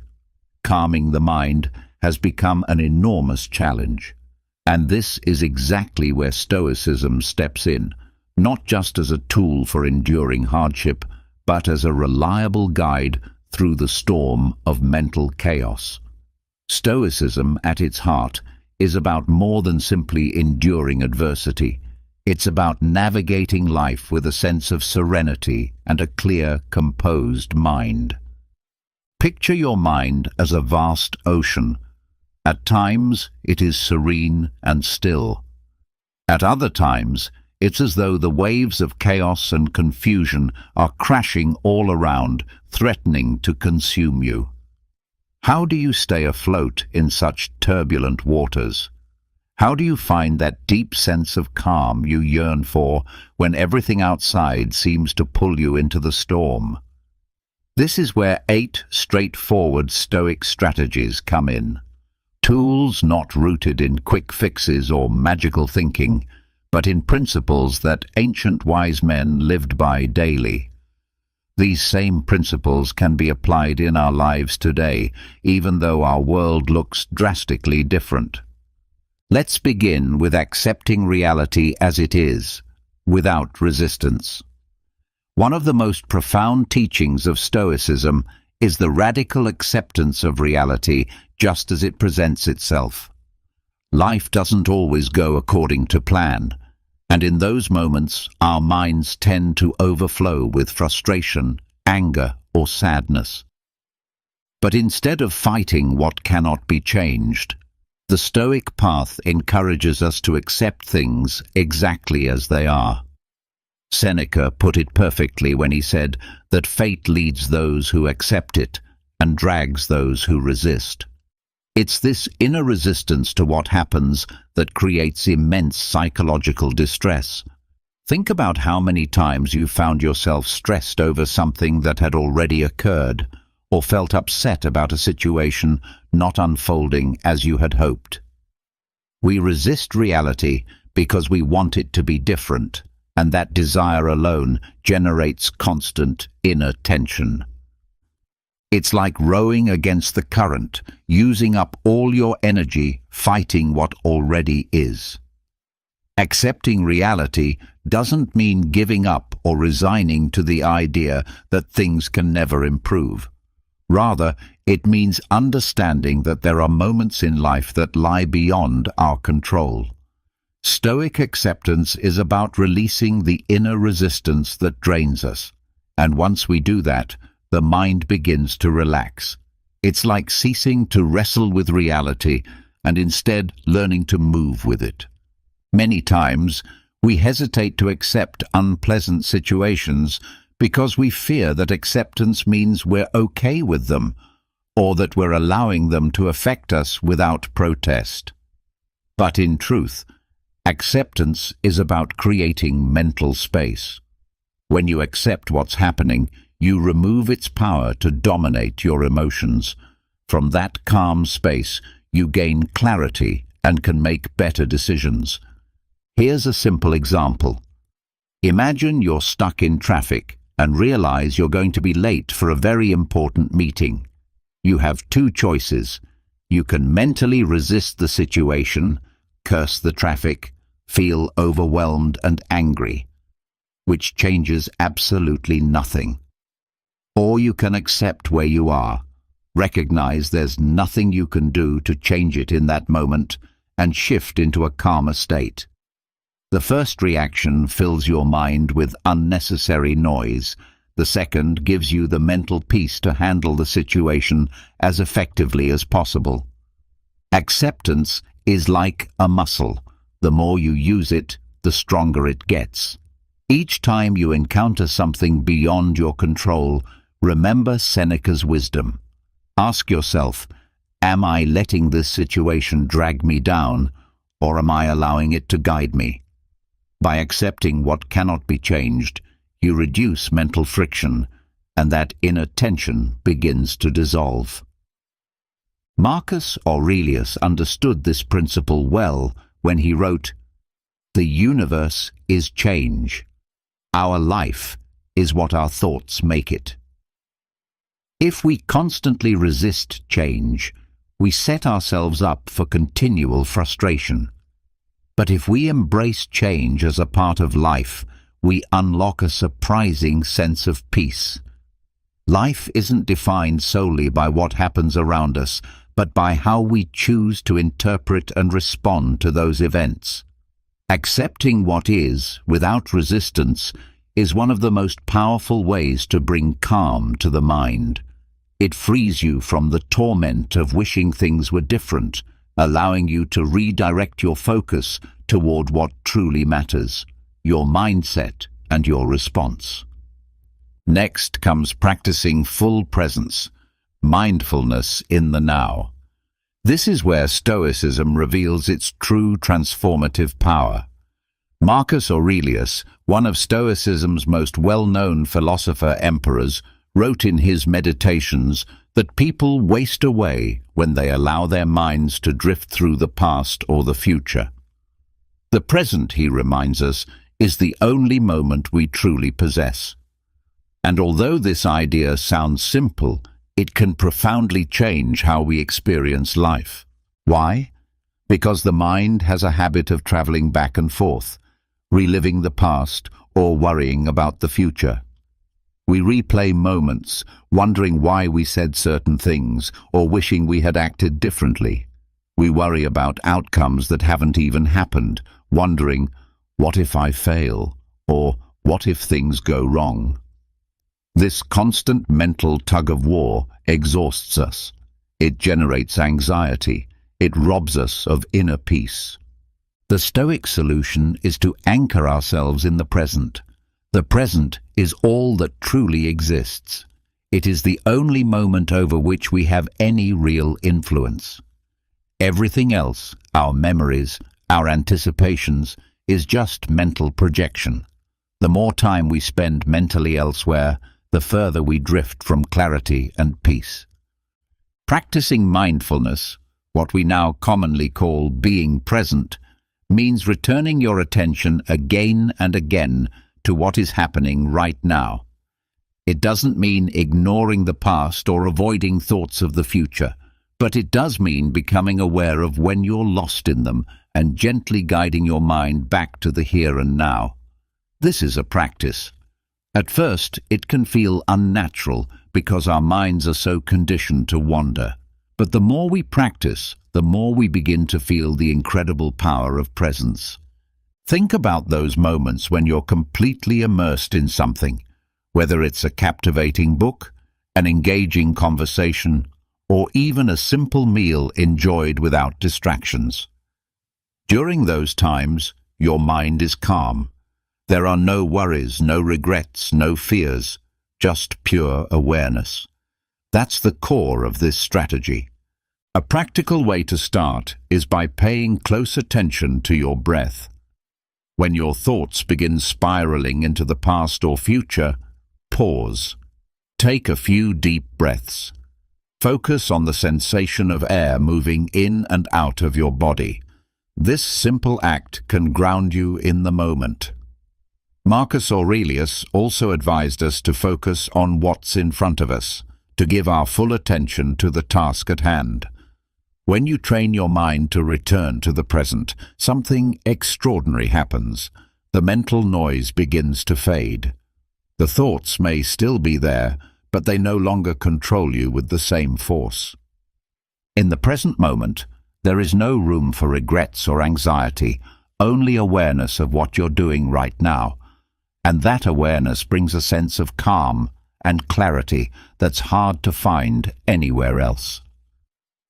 Calming the mind has become an enormous challenge. And this is exactly where Stoicism steps in, not just as a tool for enduring hardship, but as a reliable guide through the storm of mental chaos. Stoicism, at its heart, is about more than simply enduring adversity. It's about navigating life with a sense of serenity and a clear, composed mind. Picture your mind as a vast ocean. At times, it is serene and still. At other times, it's as though the waves of chaos and confusion are crashing all around, threatening to consume you. How do you stay afloat in such turbulent waters? How do you find that deep sense of calm you yearn for when everything outside seems to pull you into the storm? This is where 8 straightforward Stoic strategies come in. Tools not rooted in quick fixes or magical thinking, but in principles that ancient wise men lived by daily. These same principles can be applied in our lives today, even though our world looks drastically different. Let's begin with accepting reality as it is, without resistance. One of the most profound teachings of Stoicism is the radical acceptance of reality just as it presents itself. Life doesn't always go according to plan, and in those moments our minds tend to overflow with frustration, anger, or sadness. But instead of fighting what cannot be changed, the Stoic path encourages us to accept things exactly as they are. Seneca put it perfectly when he said that fate leads those who accept it and drags those who resist. It's this inner resistance to what happens that creates immense psychological distress. Think about how many times you found yourself stressed over something that had already occurred, or felt upset about a situation not unfolding as you had hoped. We resist reality because we want it to be different, and that desire alone generates constant inner tension. It's like rowing against the current, using up all your energy fighting what already is. Accepting reality doesn't mean giving up or resigning to the idea that things can never improve. Rather, it means understanding that there are moments in life that lie beyond our control. Stoic acceptance is about releasing the inner resistance that drains us, and once we do that, the mind begins to relax. It's like ceasing to wrestle with reality and instead learning to move with it. Many times, we hesitate to accept unpleasant situations because we fear that acceptance means we're okay with them, or that we're allowing them to affect us without protest. But in truth, acceptance is about creating mental space. When you accept what's happening, you remove its power to dominate your emotions. From that calm space, you gain clarity and can make better decisions. Here's a simple example. Imagine you're stuck in traffic and realize you're going to be late for a very important meeting. You have two choices. You can mentally resist the situation, curse the traffic, feel overwhelmed and angry, which changes absolutely nothing. Or you can accept where you are, recognize there's nothing you can do to change it in that moment, and shift into a calmer state. The first reaction fills your mind with unnecessary noise. The second gives you the mental peace to handle the situation as effectively as possible. Acceptance is like a muscle. The more you use it, the stronger it gets. Each time you encounter something beyond your control, remember Seneca's wisdom. Ask yourself, am I letting this situation drag me down, or am I allowing it to guide me? By accepting what cannot be changed, you reduce mental friction, and that inner tension begins to dissolve. Marcus Aurelius understood this principle well when he wrote, "The universe is change. Our life is what our thoughts make it." If we constantly resist change, we set ourselves up for continual frustration. But if we embrace change as a part of life, we unlock a surprising sense of peace. Life isn't defined solely by what happens around us, but by how we choose to interpret and respond to those events. Accepting what is, without resistance, is one of the most powerful ways to bring calm to the mind. It frees you from the torment of wishing things were different, allowing you to redirect your focus toward what truly matters, your mindset and your response. Next comes practicing full presence, mindfulness in the now. This is where Stoicism reveals its true transformative power. Marcus Aurelius, one of Stoicism's most well-known philosopher-emperors, wrote in his Meditations that people waste away when they allow their minds to drift through the past or the future. The present, he reminds us, is the only moment we truly possess. And although this idea sounds simple, it can profoundly change how we experience life. Why? Because the mind has a habit of traveling back and forth, reliving the past or worrying about the future. We replay moments, wondering why we said certain things or wishing we had acted differently. We worry about outcomes that haven't even happened, wondering, what if I fail? Or what if things go wrong? This constant mental tug-of-war exhausts us. It generates anxiety. It robs us of inner peace. The Stoic solution is to anchor ourselves in the present. The present is all that truly exists. It is the only moment over which we have any real influence. Everything else, our memories, our anticipations, is just mental projection. The more time we spend mentally elsewhere, the further we drift from clarity and peace. Practicing mindfulness, what we now commonly call being present, means returning your attention again and again to what is happening right now. It doesn't mean ignoring the past or avoiding thoughts of the future, but it does mean becoming aware of when you're lost in them and gently guiding your mind back to the here and now. This is a practice. At first, it can feel unnatural because our minds are so conditioned to wander. But the more we practice, the more we begin to feel the incredible power of presence. Think about those moments when you're completely immersed in something, whether it's a captivating book, an engaging conversation, or even a simple meal enjoyed without distractions. During those times, your mind is calm. There are no worries, no regrets, no fears, just pure awareness. That's the core of this strategy. A practical way to start is by paying close attention to your breath. When your thoughts begin spiraling into the past or future, pause. Take a few deep breaths. Focus on the sensation of air moving in and out of your body. This simple act can ground you in the moment. Marcus Aurelius also advised us to focus on what's in front of us, to give our full attention to the task at hand. When you train your mind to return to the present, something extraordinary happens. The mental noise begins to fade. The thoughts may still be there, but they no longer control you with the same force. In the present moment, there is no room for regrets or anxiety, only awareness of what you're doing right now. And that awareness brings a sense of calm and clarity that's hard to find anywhere else.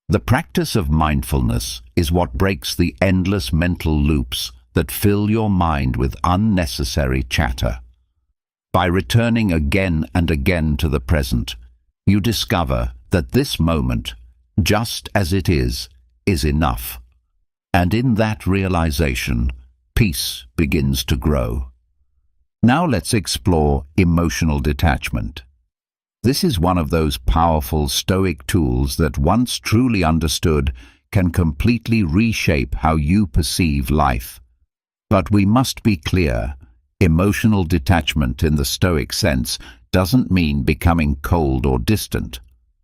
The practice of mindfulness is what breaks the endless mental loops that fill your mind with unnecessary chatter. By returning again and again to the present, you discover that this moment, just as it is enough. And in that realization, peace begins to grow. Now let's explore emotional detachment. This is one of those powerful Stoic tools that, once truly understood, can completely reshape how you perceive life. But we must be clear, emotional detachment in the Stoic sense doesn't mean becoming cold or distant.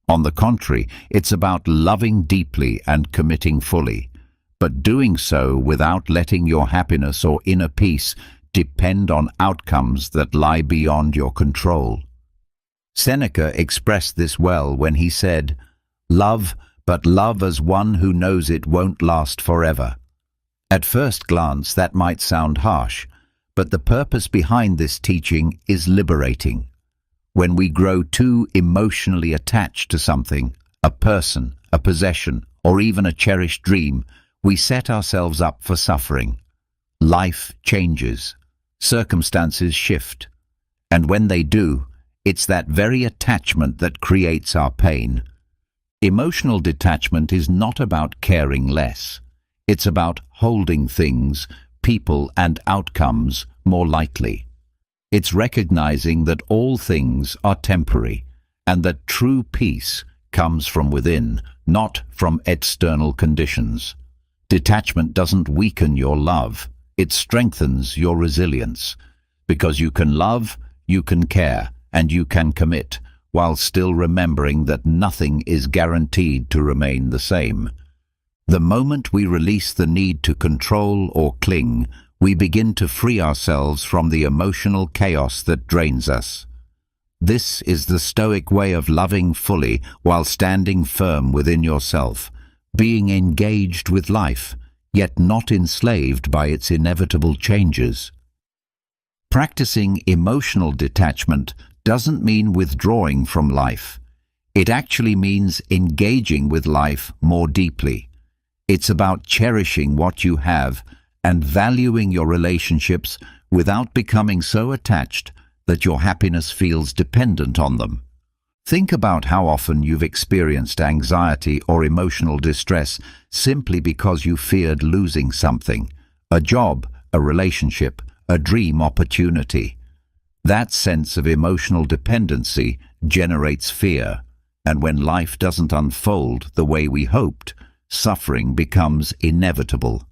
On the contrary, it's about loving deeply and committing fully, but doing so without letting your happiness or inner peace depend on outcomes that lie beyond your control. Seneca expressed this well when he said, "Love, but love as one who knows it won't last forever." At first glance, that might sound harsh, but the purpose behind this teaching is liberating. When we grow too emotionally attached to something, a person, a possession, or even a cherished dream, we set ourselves up for suffering. Life changes, circumstances shift, and when they do, it's that very attachment that creates our pain. Emotional detachment is not about caring less. It's about holding things, people, and outcomes more lightly. It's recognizing that all things are temporary, and that true peace comes from within, not from external conditions. Detachment doesn't weaken your love, it strengthens your resilience. Because you can love, you can care, and you can commit, while still remembering that nothing is guaranteed to remain the same. The moment we release the need to control or cling, we begin to free ourselves from the emotional chaos that drains us. This is the Stoic way of loving fully while standing firm within yourself, being engaged with life, yet not enslaved by its inevitable changes. Practicing emotional detachment doesn't mean withdrawing from life. It actually means engaging with life more deeply. It's about cherishing what you have and valuing your relationships without becoming so attached that your happiness feels dependent on them. Think about how often you've experienced anxiety or emotional distress simply because you feared losing something, a job, a relationship, a dream opportunity. That sense of emotional dependency generates fear, and when life doesn't unfold the way we hoped, suffering becomes inevitable.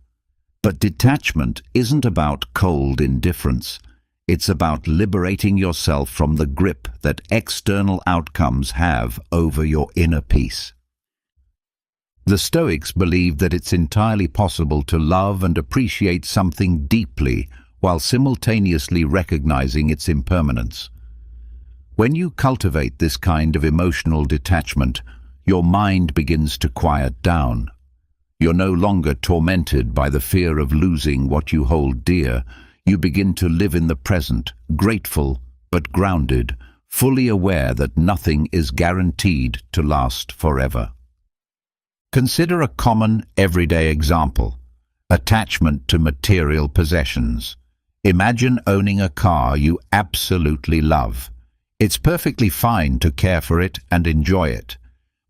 But detachment isn't about cold indifference. It's about liberating yourself from the grip that external outcomes have over your inner peace. The Stoics believed that it's entirely possible to love and appreciate something deeply while simultaneously recognizing its impermanence. When you cultivate this kind of emotional detachment, your mind begins to quiet down. You're no longer tormented by the fear of losing what you hold dear. You begin to live in the present, grateful but grounded, fully aware that nothing is guaranteed to last forever. Consider a common, everyday example: attachment to material possessions. Imagine owning a car you absolutely love. It's perfectly fine to care for it and enjoy it.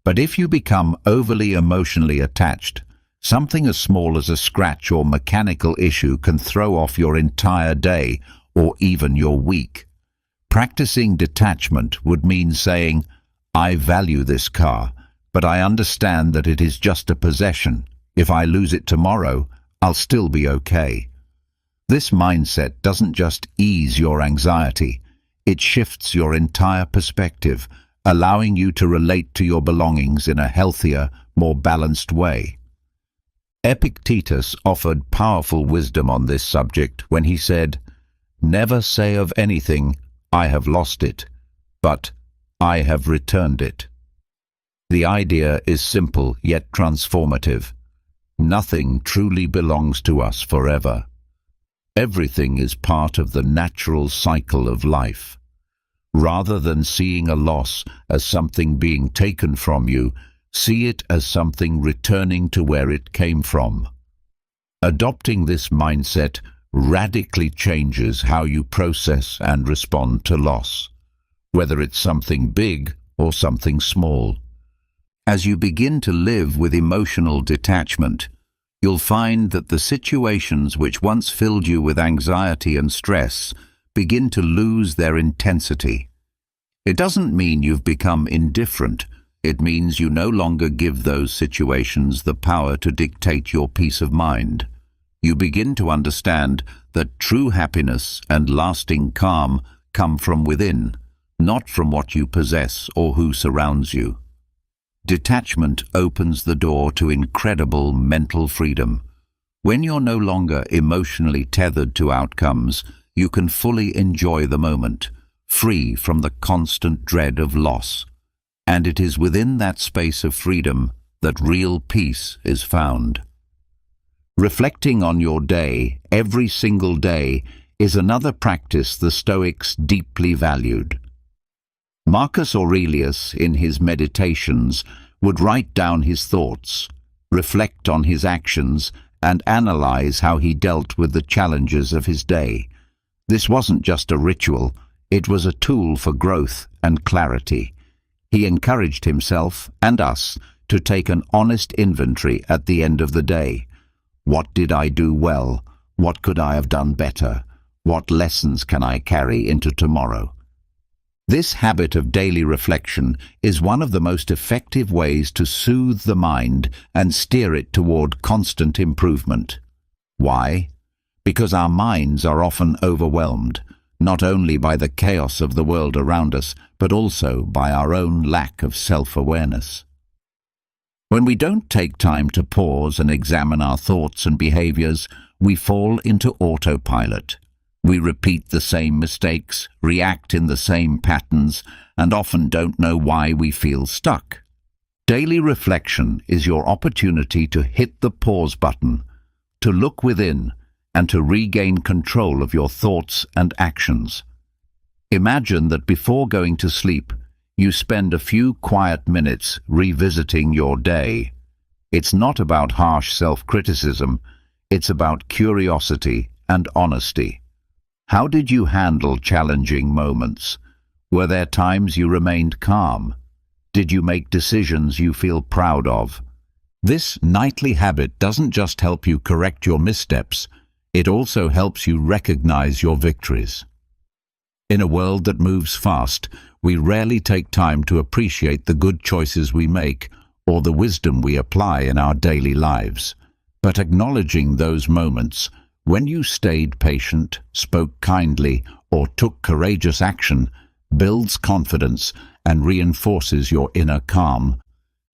But if you become overly emotionally attached, something as small as a scratch or mechanical issue can throw off your entire day or even your week. Practicing detachment would mean saying, "I value this car, but I understand that it is just a possession. If I lose it tomorrow, I'll still be okay." This mindset doesn't just ease your anxiety, it shifts your entire perspective, allowing you to relate to your belongings in a healthier, more balanced way. Epictetus offered powerful wisdom on this subject when he said, "Never say of anything, 'I have lost it,' but 'I have returned it.'" The idea is simple yet transformative. Nothing truly belongs to us forever. Everything is part of the natural cycle of life. Rather than seeing a loss as something being taken from you, see it as something returning to where it came from. Adopting this mindset radically changes how you process and respond to loss, whether it's something big or something small. As you begin to live with emotional detachment, you'll find that the situations which once filled you with anxiety and stress begin to lose their intensity. It doesn't mean you've become indifferent. It means you no longer give those situations the power to dictate your peace of mind. You begin to understand that true happiness and lasting calm come from within, not from what you possess or who surrounds you. Detachment opens the door to incredible mental freedom. When you're no longer emotionally tethered to outcomes, you can fully enjoy the moment, free from the constant dread of loss. And it is within that space of freedom that real peace is found. Reflecting on your day, every single day, is another practice the Stoics deeply valued. Marcus Aurelius, in his Meditations, would write down his thoughts, reflect on his actions, and analyze how he dealt with the challenges of his day. This wasn't just a ritual, it was a tool for growth and clarity. He encouraged himself and us to take an honest inventory at the end of the day. What did I do well? What could I have done better? What lessons can I carry into tomorrow? This habit of daily reflection is one of the most effective ways to soothe the mind and steer it toward constant improvement. Why? Because our minds are often overwhelmed, not only by the chaos of the world around us, but also by our own lack of self-awareness. When we don't take time to pause and examine our thoughts and behaviors, we fall into autopilot. We repeat the same mistakes, react in the same patterns, and often don't know why we feel stuck. Daily reflection is your opportunity to hit the pause button, to look within, and to regain control of your thoughts and actions. Imagine that before going to sleep, you spend a few quiet minutes revisiting your day. It's not about harsh self-criticism, it's about curiosity and honesty. How did you handle challenging moments? Were there times you remained calm? Did you make decisions you feel proud of? This nightly habit doesn't just help you correct your missteps, it also helps you recognize your victories. In a world that moves fast, we rarely take time to appreciate the good choices we make or the wisdom we apply in our daily lives. But acknowledging those moments, when you stayed patient, spoke kindly, or took courageous action, builds confidence and reinforces your inner calm.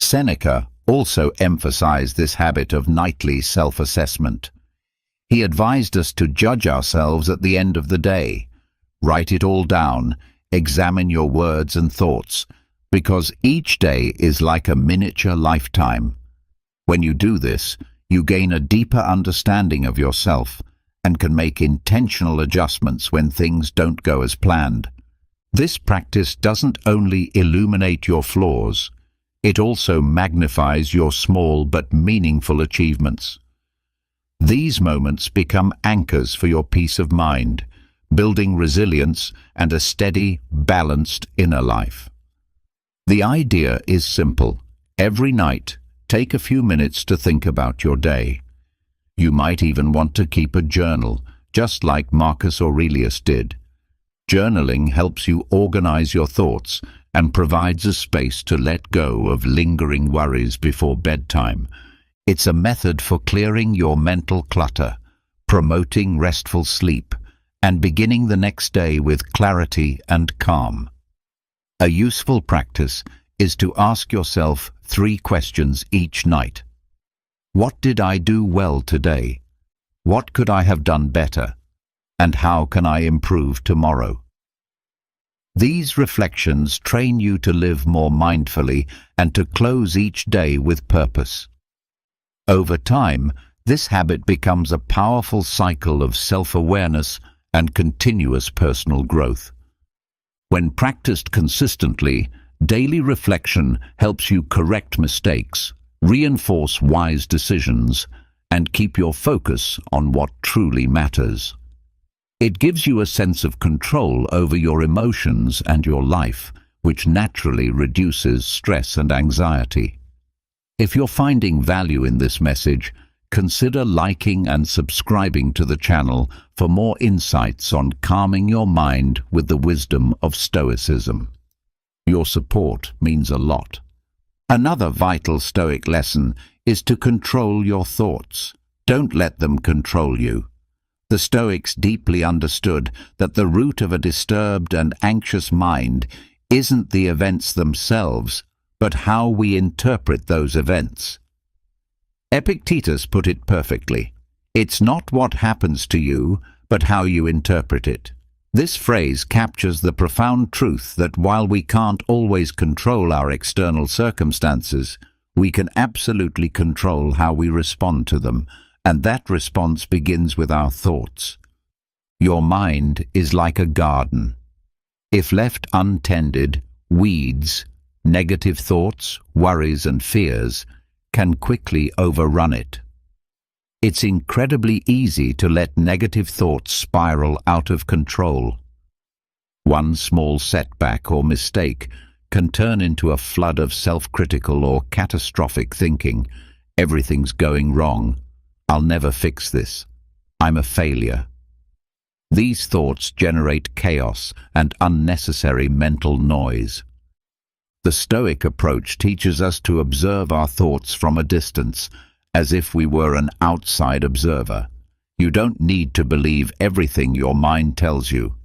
Seneca also emphasized this habit of nightly self-assessment. He advised us to judge ourselves at the end of the day. Write it all down, examine your words and thoughts, because each day is like a miniature lifetime. When you do this, you gain a deeper understanding of yourself and can make intentional adjustments when things don't go as planned. This practice doesn't only illuminate your flaws, it also magnifies your small but meaningful achievements. These moments become anchors for your peace of mind, building resilience and a steady, balanced inner life. The idea is simple. Every night, take a few minutes to think about your day. You might even want to keep a journal, just like Marcus Aurelius did. Journaling helps you organize your thoughts and provides a space to let go of lingering worries before bedtime. It's a method for clearing your mental clutter, promoting restful sleep, and beginning the next day with clarity and calm. A useful practice is to ask yourself 3 questions each night. What did I do well today? What could I have done better? And how can I improve tomorrow? These reflections train you to live more mindfully and to close each day with purpose. Over time, this habit becomes a powerful cycle of self-awareness and continuous personal growth. When practiced consistently, daily reflection helps you correct mistakes, reinforce wise decisions, and keep your focus on what truly matters. It gives you a sense of control over your emotions and your life, which naturally reduces stress and anxiety. If you're finding value in this message, consider liking and subscribing to the channel for more insights on calming your mind with the wisdom of Stoicism. Your support means a lot. Another vital Stoic lesson is to control your thoughts. Don't let them control you. The Stoics deeply understood that the root of a disturbed and anxious mind isn't the events themselves, but how we interpret those events. Epictetus put it perfectly. It's not what happens to you, but how you interpret it. This phrase captures the profound truth that while we can't always control our external circumstances, we can absolutely control how we respond to them, and that response begins with our thoughts. Your mind is like a garden. If left untended, weeds, negative thoughts, worries and fears can quickly overrun it. It's incredibly easy to let negative thoughts spiral out of control. One small setback or mistake can turn into a flood of self-critical or catastrophic thinking. Everything's going wrong. I'll never fix this. I'm a failure. These thoughts generate chaos and unnecessary mental noise. The Stoic approach teaches us to observe our thoughts from a distance, as if we were an outside observer. You don't need to believe everything your mind tells you.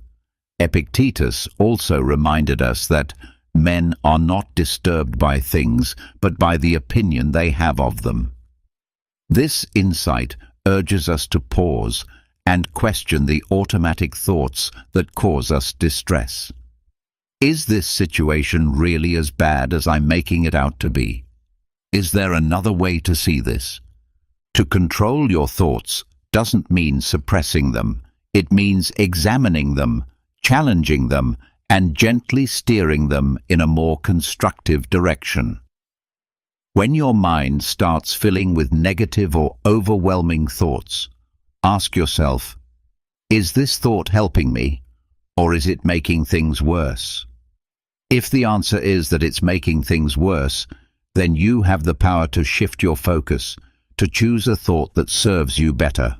Epictetus also reminded us that men are not disturbed by things, but by the opinion they have of them. This insight urges us to pause and question the automatic thoughts that cause us distress. Is this situation really as bad as I'm making it out to be? Is there another way to see this? To control your thoughts doesn't mean suppressing them. It means examining them, challenging them, and gently steering them in a more constructive direction. When your mind starts filling with negative or overwhelming thoughts, ask yourself, is this thought helping me, or is it making things worse? If the answer is that it's making things worse, then you have the power to shift your focus, to choose a thought that serves you better.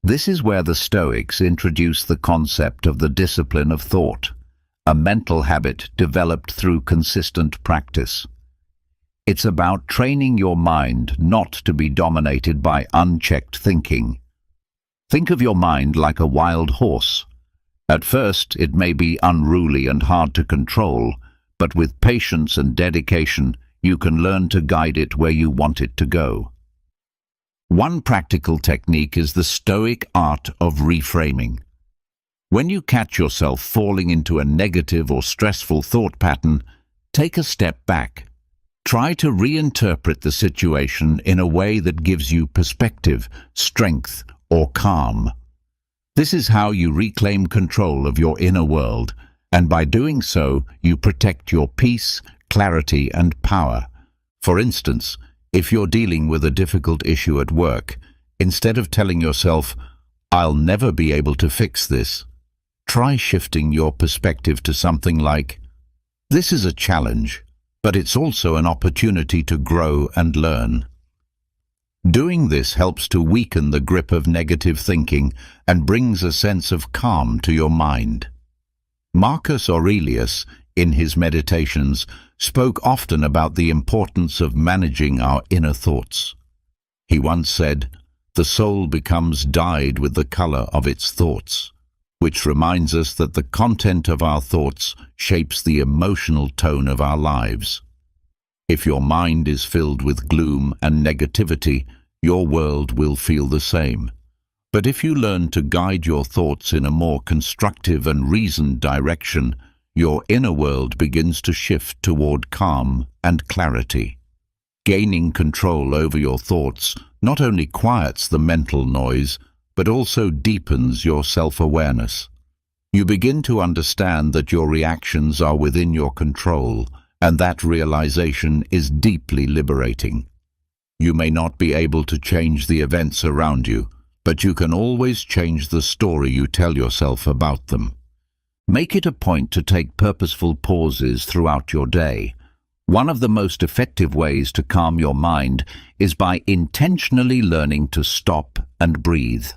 This is where the Stoics introduce the concept of the discipline of thought, a mental habit developed through consistent practice. It's about training your mind not to be dominated by unchecked thinking. Think of your mind like a wild horse. At first, it may be unruly and hard to control, but with patience and dedication, you can learn to guide it where you want it to go. One practical technique is the Stoic art of reframing. When you catch yourself falling into a negative or stressful thought pattern, take a step back. Try to reinterpret the situation in a way that gives you perspective, strength, or calm. This is how you reclaim control of your inner world, and by doing so, you protect your peace, clarity, and power. For instance, if you're dealing with a difficult issue at work, instead of telling yourself, "I'll never be able to fix this," try shifting your perspective to something like, "This is a challenge, but it's also an opportunity to grow and learn." Doing this helps to weaken the grip of negative thinking and brings a sense of calm to your mind. Marcus Aurelius, in his Meditations, spoke often about the importance of managing our inner thoughts. He once said, The soul becomes dyed with the color of its thoughts, which reminds us that the content of our thoughts shapes the emotional tone of our lives. If your mind is filled with gloom and negativity, your world will feel the same. But if you learn to guide your thoughts in a more constructive and reasoned direction, your inner world begins to shift toward calm and clarity. Gaining control over your thoughts not only quiets the mental noise, but also deepens your self-awareness. You begin to understand that your reactions are within your control, and that realization is deeply liberating. You may not be able to change the events around you, but you can always change the story you tell yourself about them. Make it a point to take purposeful pauses throughout your day. One of the most effective ways to calm your mind is by intentionally learning to stop and breathe.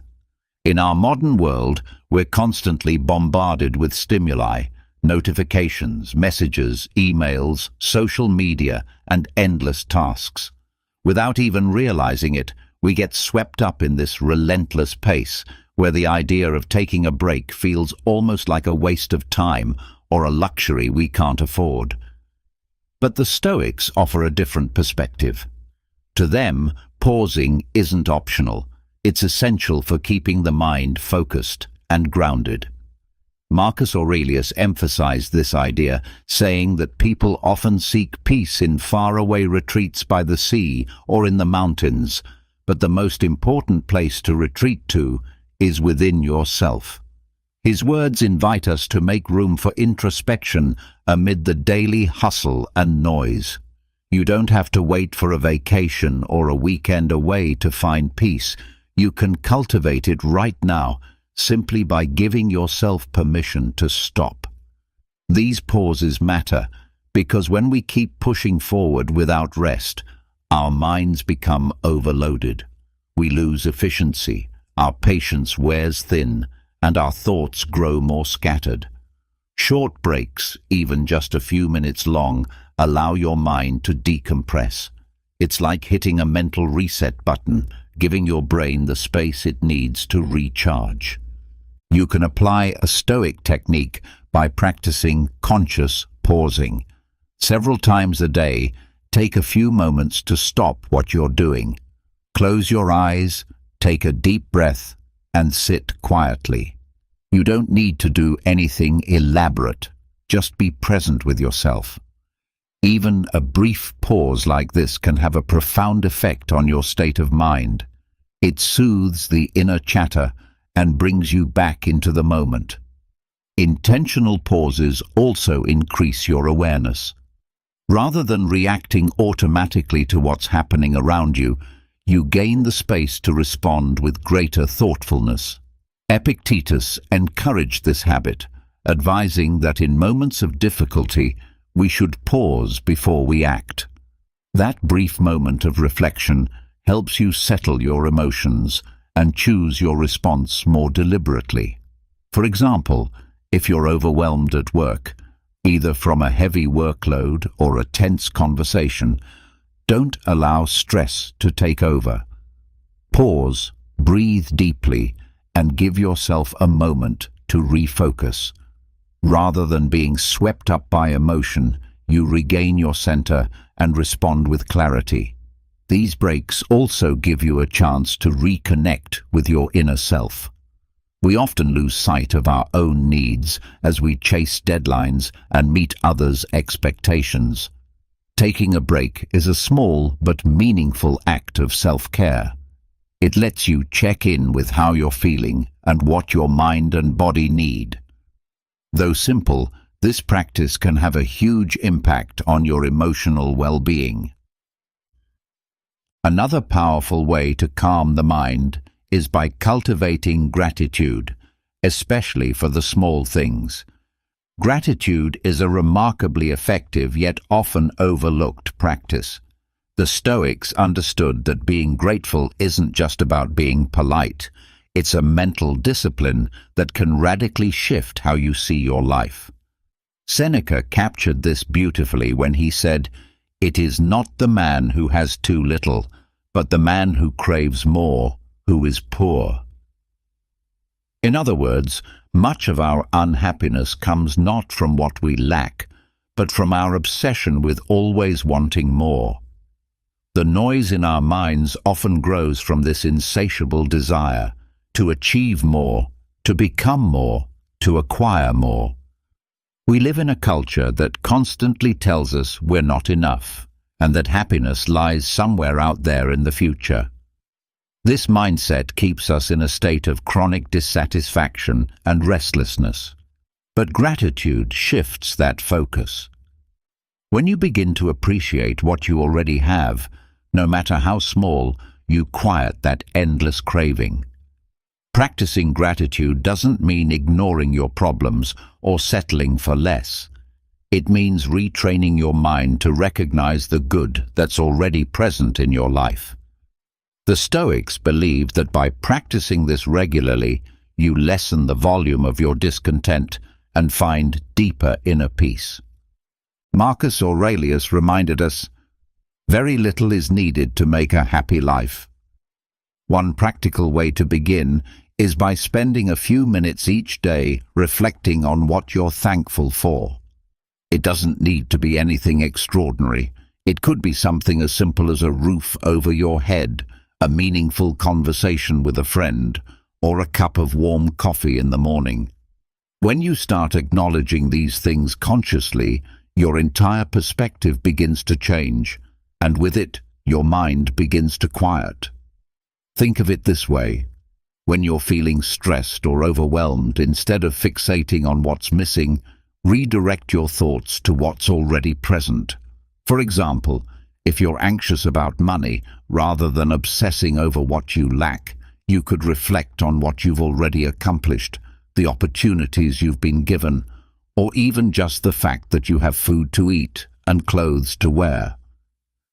In our modern world, we're constantly bombarded with stimuli, notifications, messages, emails, social media, and endless tasks. Without even realizing it, we get swept up in this relentless pace, where the idea of taking a break feels almost like a waste of time or a luxury we can't afford. But the Stoics offer a different perspective. To them, pausing isn't optional. It's essential for keeping the mind focused and grounded. Marcus Aurelius emphasized this idea, saying that people often seek peace in faraway retreats by the sea or in the mountains, but the most important place to retreat to is within yourself. His words invite us to make room for introspection amid the daily hustle and noise. You don't have to wait for a vacation or a weekend away to find peace. You can cultivate it right now, simply by giving yourself permission to stop. These pauses matter because when we keep pushing forward without rest, our minds become overloaded. We lose efficiency, our patience wears thin, and our thoughts grow more scattered. Short breaks, even just a few minutes long, allow your mind to decompress. It's like hitting a mental reset button, giving your brain the space it needs to recharge. You can apply a Stoic technique by practicing conscious pausing. Several times a day, take a few moments to stop what you're doing. Close your eyes, take a deep breath, and sit quietly. You don't need to do anything elaborate. Just be present with yourself. Even a brief pause like this can have a profound effect on your state of mind. It soothes the inner chatter and brings you back into the moment. Intentional pauses also increase your awareness. Rather than reacting automatically to what's happening around you, you gain the space to respond with greater thoughtfulness. Epictetus encouraged this habit, advising that in moments of difficulty, we should pause before we act. That brief moment of reflection helps you settle your emotions and choose your response more deliberately. For example, if you're overwhelmed at work, either from a heavy workload or a tense conversation, don't allow stress to take over. Pause, breathe deeply, and give yourself a moment to refocus. Rather than being swept up by emotion, you regain your center and respond with clarity. These breaks also give you a chance to reconnect with your inner self. We often lose sight of our own needs as we chase deadlines and meet others' expectations. Taking a break is a small but meaningful act of self-care. It lets you check in with how you're feeling and what your mind and body need. Though simple, this practice can have a huge impact on your emotional well-being. Another powerful way to calm the mind is by cultivating gratitude, especially for the small things. Gratitude is a remarkably effective yet often overlooked practice. The Stoics understood that being grateful isn't just about being polite. It's a mental discipline that can radically shift how you see your life. Seneca captured this beautifully when he said, "It is not the man who has too little, but the man who craves more, who is poor. In other words, much of our unhappiness comes not from what we lack, but from our obsession with always wanting more. The noise in our minds often grows from this insatiable desire to achieve more, to become more, to acquire more. We live in a culture that constantly tells us we're not enough, and that happiness lies somewhere out there in the future. This mindset keeps us in a state of chronic dissatisfaction and restlessness. But gratitude shifts that focus. When you begin to appreciate what you already have, no matter how small, you quiet that endless craving. Practicing gratitude doesn't mean ignoring your problems or settling for less. It means retraining your mind to recognize the good that's already present in your life. The Stoics believed that by practicing this regularly, you lessen the volume of your discontent and find deeper inner peace. Marcus Aurelius reminded us, "Very little is needed to make a happy life." One practical way to begin is by spending a few minutes each day reflecting on what you're thankful for. It doesn't need to be anything extraordinary. It could be something as simple as a roof over your head, a meaningful conversation with a friend, or a cup of warm coffee in the morning. When you start acknowledging these things consciously, your entire perspective begins to change, and with it, your mind begins to quiet. Think of it this way. When you're feeling stressed or overwhelmed, instead of fixating on what's missing, redirect your thoughts to what's already present. For example, if you're anxious about money, rather than obsessing over what you lack, you could reflect on what you've already accomplished, the opportunities you've been given, or even just the fact that you have food to eat and clothes to wear.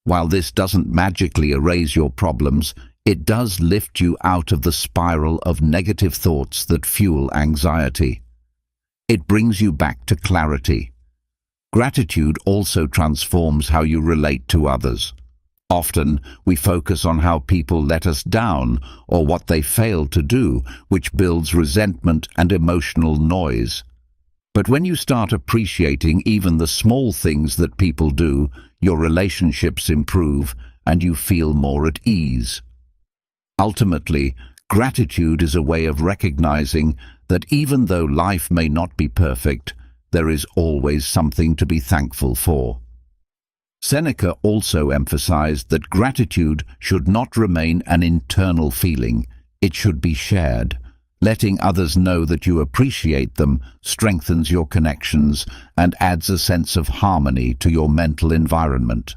While this doesn't magically erase your problems, it does lift you out of the spiral of negative thoughts that fuel anxiety. It brings you back to clarity. Gratitude also transforms how you relate to others. Often, we focus on how people let us down or what they failed to do, which builds resentment and emotional noise. But when you start appreciating even the small things that people do, your relationships improve and you feel more at ease. Ultimately, gratitude is a way of recognizing that even though life may not be perfect, there is always something to be thankful for. Seneca also emphasized that gratitude should not remain an internal feeling, it should be shared. Letting others know that you appreciate them strengthens your connections and adds a sense of harmony to your mental environment.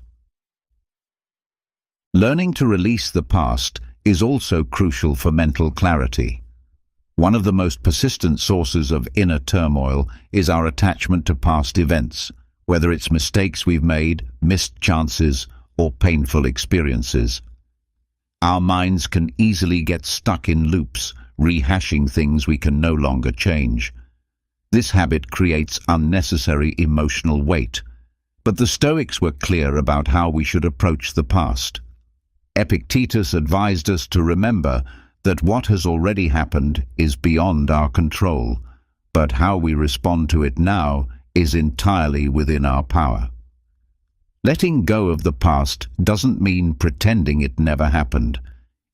Learning to release the past is also crucial for mental clarity. One of the most persistent sources of inner turmoil is our attachment to past events, whether it's mistakes we've made, missed chances, or painful experiences. Our minds can easily get stuck in loops, rehashing things we can no longer change. This habit creates unnecessary emotional weight, but the Stoics were clear about how we should approach the past. Epictetus advised us to remember that what has already happened is beyond our control, but how we respond to it now is entirely within our power. Letting go of the past doesn't mean pretending it never happened.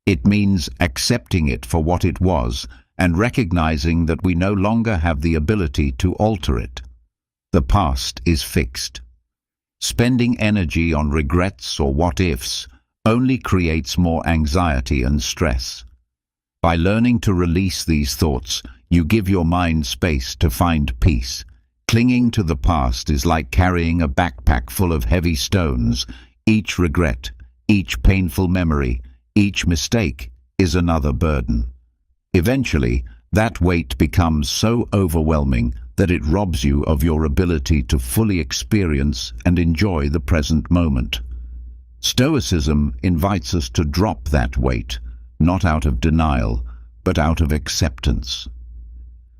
It means accepting it for what it was and recognizing that we no longer have the ability to alter it. The past is fixed. Spending energy on regrets or what-ifs only creates more anxiety and stress. By learning to release these thoughts, you give your mind space to find peace. Clinging to the past is like carrying a backpack full of heavy stones. Each regret, each painful memory, each mistake is another burden. Eventually, that weight becomes so overwhelming that it robs you of your ability to fully experience and enjoy the present moment. Stoicism invites us to drop that weight, not out of denial, but out of acceptance.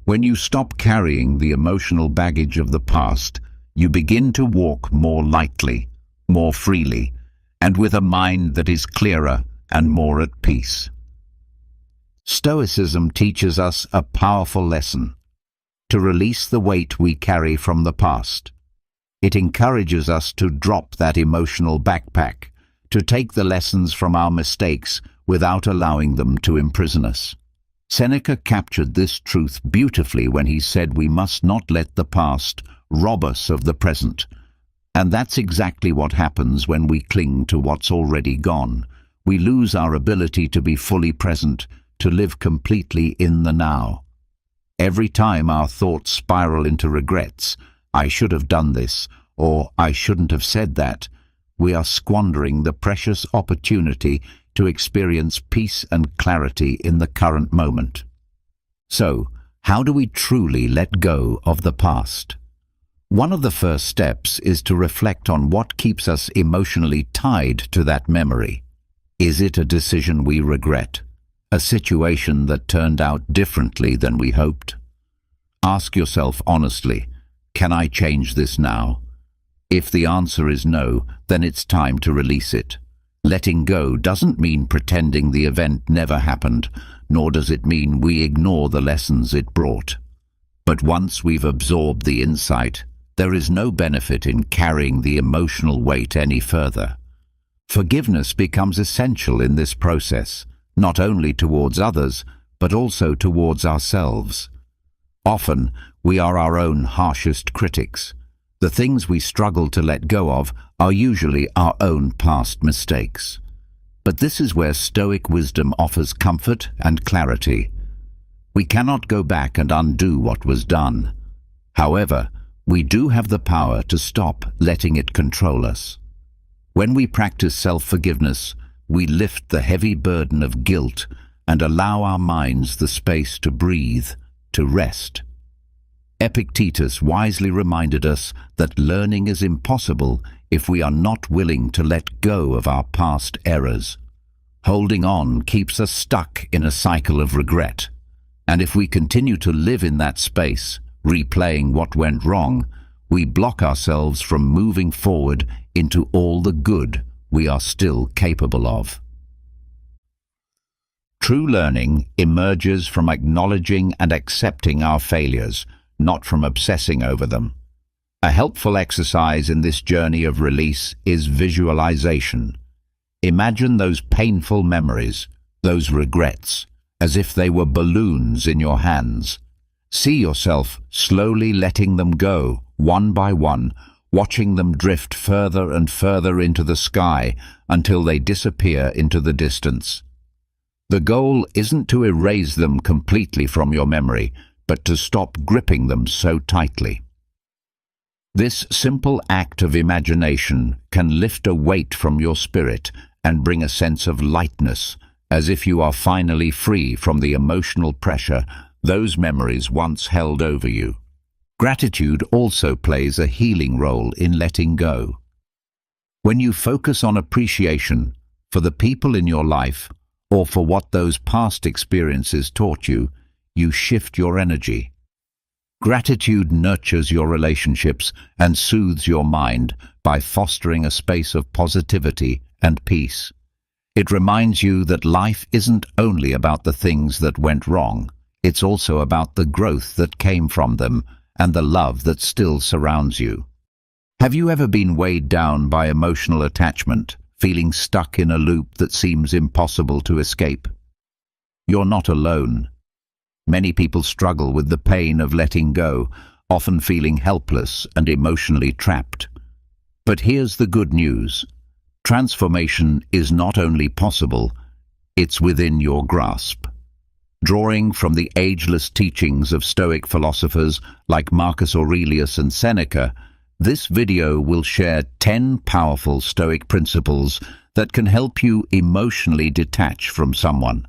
When you stop carrying the emotional baggage of the past, you begin to walk more lightly, more freely, and with a mind that is clearer and more at peace. Stoicism teaches us a powerful lesson: to release the weight we carry from the past. It encourages us to drop that emotional backpack, to take the lessons from our mistakes without allowing them to imprison us. Seneca captured this truth beautifully when he said we must not let the past rob us of the present. And that's exactly what happens when we cling to what's already gone. We lose our ability to be fully present, to live completely in the now. Every time our thoughts spiral into regrets, I should have done this, or I shouldn't have said that, we are squandering the precious opportunity to experience peace and clarity in the current moment. So, how do we truly let go of the past? One of the first steps is to reflect on what keeps us emotionally tied to that memory. Is it a decision we regret? A situation that turned out differently than we hoped? Ask yourself honestly, can I change this now? If the answer is no, then it's time to release it. Letting go doesn't mean pretending the event never happened, nor does it mean we ignore the lessons it brought. But once we've absorbed the insight, there is no benefit in carrying the emotional weight any further. Forgiveness becomes essential in this process, not only towards others, but also towards ourselves. Often, we are our own harshest critics. The things we struggle to let go of are usually our own past mistakes. But this is where Stoic wisdom offers comfort and clarity. We cannot go back and undo what was done. However, we do have the power to stop letting it control us. When we practice self-forgiveness, we lift the heavy burden of guilt and allow our minds the space to breathe, to rest. Epictetus wisely reminded us that learning is impossible if we are not willing to let go of our past errors. Holding on keeps us stuck in a cycle of regret, and if we continue to live in that space, replaying what went wrong, we block ourselves from moving forward into all the good we are still capable of. True learning emerges from acknowledging and accepting our failures, not from obsessing over them. A helpful exercise in this journey of release is visualization. Imagine those painful memories, those regrets, as if they were balloons in your hands. See yourself slowly letting them go, one by one, watching them drift further and further into the sky until they disappear into the distance. The goal isn't to erase them completely from your memory, but to stop gripping them so tightly. This simple act of imagination can lift a weight from your spirit and bring a sense of lightness, as if you are finally free from the emotional pressure those memories once held over you. Gratitude also plays a healing role in letting go. When you focus on appreciation for the people in your life or for what those past experiences taught you, you shift your energy. Gratitude nurtures your relationships and soothes your mind by fostering a space of positivity and peace. It reminds you that life isn't only about the things that went wrong, it's also about the growth that came from them and the love that still surrounds you. Have you ever been weighed down by emotional attachment, feeling stuck in a loop that seems impossible to escape? You're not alone. Many people struggle with the pain of letting go, often feeling helpless and emotionally trapped. But here's the good news. Transformation is not only possible, it's within your grasp. Drawing from the ageless teachings of Stoic philosophers like Marcus Aurelius and Seneca, this video will share 10 powerful Stoic principles that can help you emotionally detach from someone.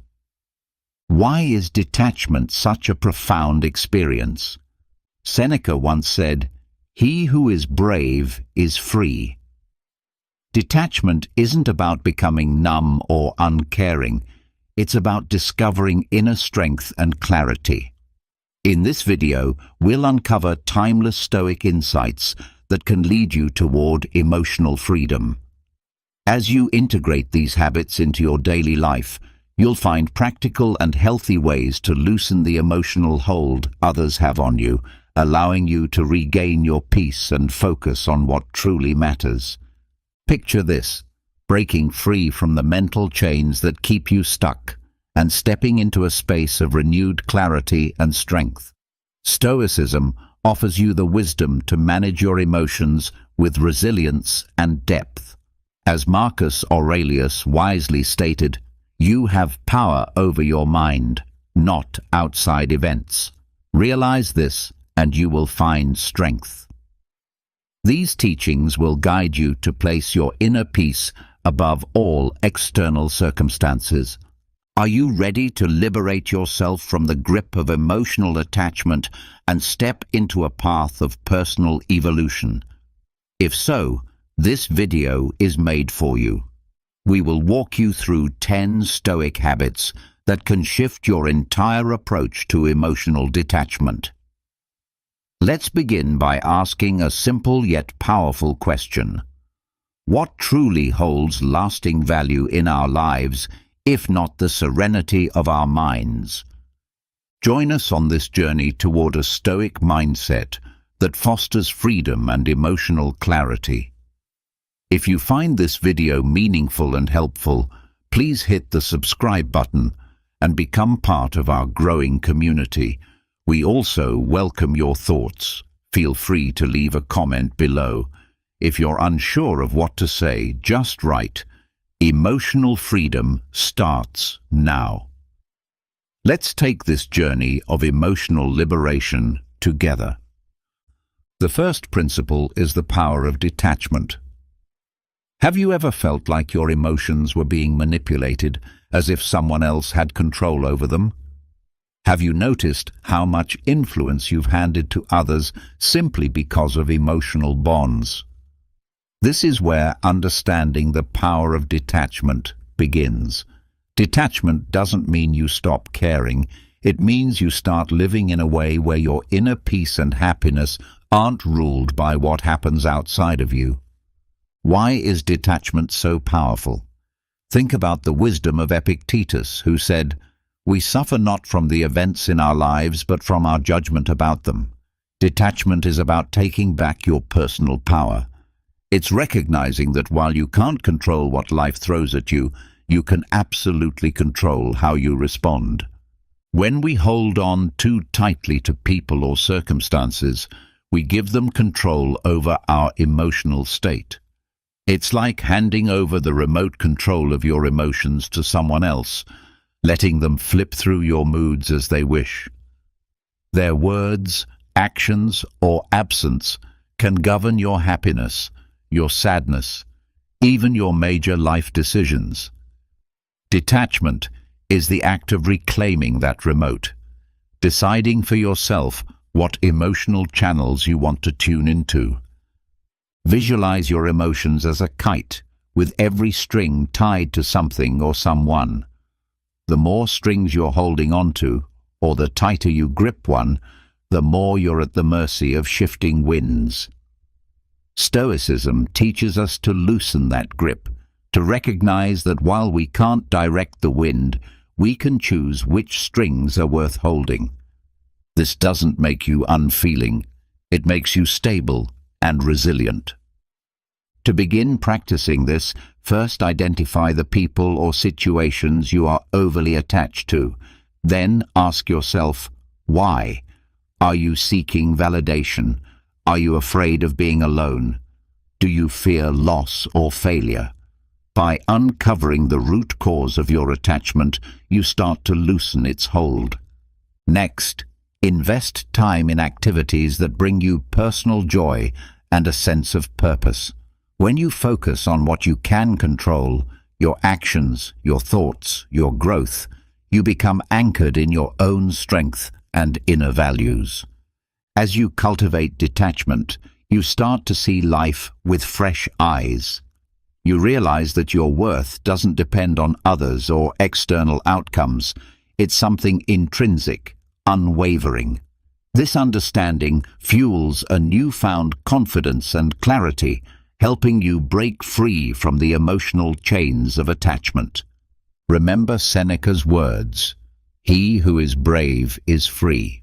Why is detachment such a profound experience? Seneca once said, "He who is brave is free." Detachment isn't about becoming numb or uncaring. It's about discovering inner strength and clarity. In this video, we'll uncover timeless Stoic insights that can lead you toward emotional freedom. As you integrate these habits into your daily life, You'll find practical and healthy ways to loosen the emotional hold others have on you, allowing you to regain your peace and focus on what truly matters. Picture this: breaking free from the mental chains that keep you stuck and stepping into a space of renewed clarity and strength. Stoicism offers you the wisdom to manage your emotions with resilience and depth. As Marcus Aurelius wisely stated, "You have power over your mind, not outside events." Realize this, and you will find strength. These teachings will guide you to place your inner peace above all external circumstances. Are you ready to liberate yourself from the grip of emotional attachment and step into a path of personal evolution? If so, this video is made for you. We will walk you through 10 Stoic habits that can shift your entire approach to emotional detachment. Let's begin by asking a simple yet powerful question. What truly holds lasting value in our lives, if not the serenity of our minds? Join us on this journey toward a Stoic mindset that fosters freedom and emotional clarity. If you find this video meaningful and helpful, please hit the subscribe button and become part of our growing community. We also welcome your thoughts. Feel free to leave a comment below. If you're unsure of what to say, just write, "Emotional freedom starts now." Let's take this journey of emotional liberation together. The first principle is the power of detachment. Have you ever felt like your emotions were being manipulated, as if someone else had control over them? Have you noticed how much influence you've handed to others simply because of emotional bonds? This is where understanding the power of detachment begins. Detachment doesn't mean you stop caring. It means you start living in a way where your inner peace and happiness aren't ruled by what happens outside of you. Why is detachment so powerful? Think about the wisdom of Epictetus, who said, "We suffer not from the events in our lives, but from our judgment about them." Detachment is about taking back your personal power. It's recognizing that while you can't control what life throws at you, you can absolutely control how you respond. When we hold on too tightly to people or circumstances, we give them control over our emotional state. It's like handing over the remote control of your emotions to someone else, letting them flip through your moods as they wish. Their words, actions, or absence can govern your happiness, your sadness, even your major life decisions. Detachment is the act of reclaiming that remote, deciding for yourself what emotional channels you want to tune into. Visualize your emotions as a kite, with every string tied to something or someone. The more strings you're holding onto, or the tighter you grip one, the more you're at the mercy of shifting winds. Stoicism teaches us to loosen that grip, to recognize that while we can't direct the wind, we can choose which strings are worth holding. This doesn't make you unfeeling. It makes you stable and resilient. To begin practicing this, first identify the people or situations you are overly attached to. Then ask yourself, why? Are you seeking validation? Are you afraid of being alone? Do you fear loss or failure? By uncovering the root cause of your attachment, you start to loosen its hold. Next, invest time in activities that bring you personal joy and a sense of purpose. When you focus on what you can control, your actions, your thoughts, your growth, you become anchored in your own strength and inner values. As you cultivate detachment, you start to see life with fresh eyes. You realize that your worth doesn't depend on others or external outcomes. It's something intrinsic, unwavering. This understanding fuels a newfound confidence and clarity, helping you break free from the emotional chains of attachment. Remember Seneca's words, "He who is brave is free."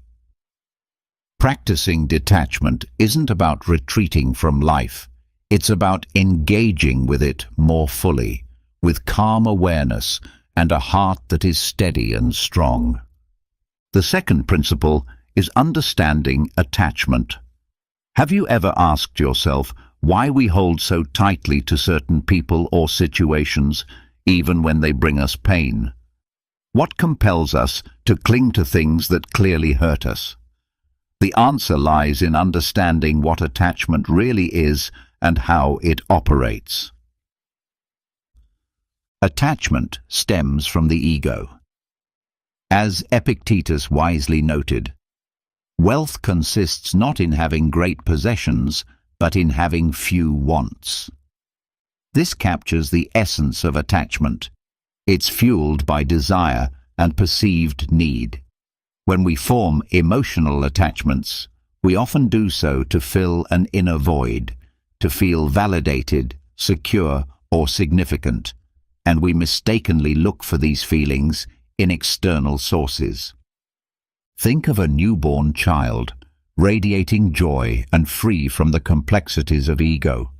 Practicing detachment isn't about retreating from life. It's about engaging with it more fully, with calm awareness and a heart that is steady and strong. The second principle is understanding attachment. Have you ever asked yourself why we hold so tightly to certain people or situations, even when they bring us pain? What compels us to cling to things that clearly hurt us? The answer lies in understanding what attachment really is and how it operates. Attachment stems from the ego. As Epictetus wisely noted, wealth consists not in having great possessions, but in having few wants. This captures the essence of attachment. It's fueled by desire and perceived need. When we form emotional attachments, we often do so to fill an inner void, to feel validated, secure, or significant, and we mistakenly look for these feelings in external sources. Think of a newborn child, radiating joy and free from the complexities of ego.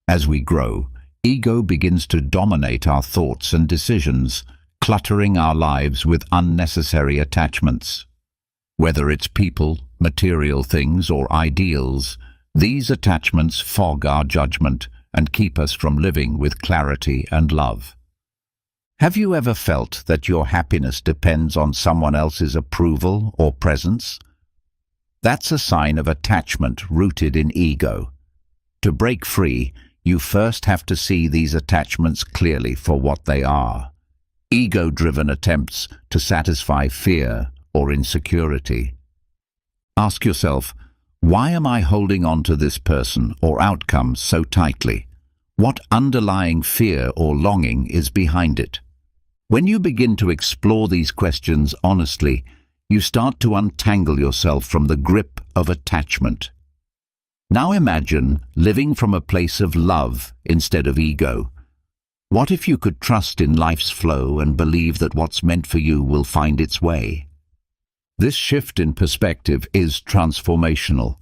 As we grow, ego begins to dominate our thoughts and decisions, cluttering our lives with unnecessary attachments. Whether it's people, material things, or ideals, these attachments fog our judgment and keep us from living with clarity and love. Have you ever felt that your happiness depends on someone else's approval or presence? That's a sign of attachment rooted in ego. To break free, you first have to see these attachments clearly for what they are: ego-driven attempts to satisfy fear or insecurity. Ask yourself, why am I holding on to this person or outcome so tightly? What underlying fear or longing is behind it? When you begin to explore these questions honestly, you start to untangle yourself from the grip of attachment. Now imagine living from a place of love instead of ego. What if you could trust in life's flow and believe that what's meant for you will find its way? This shift in perspective is transformational.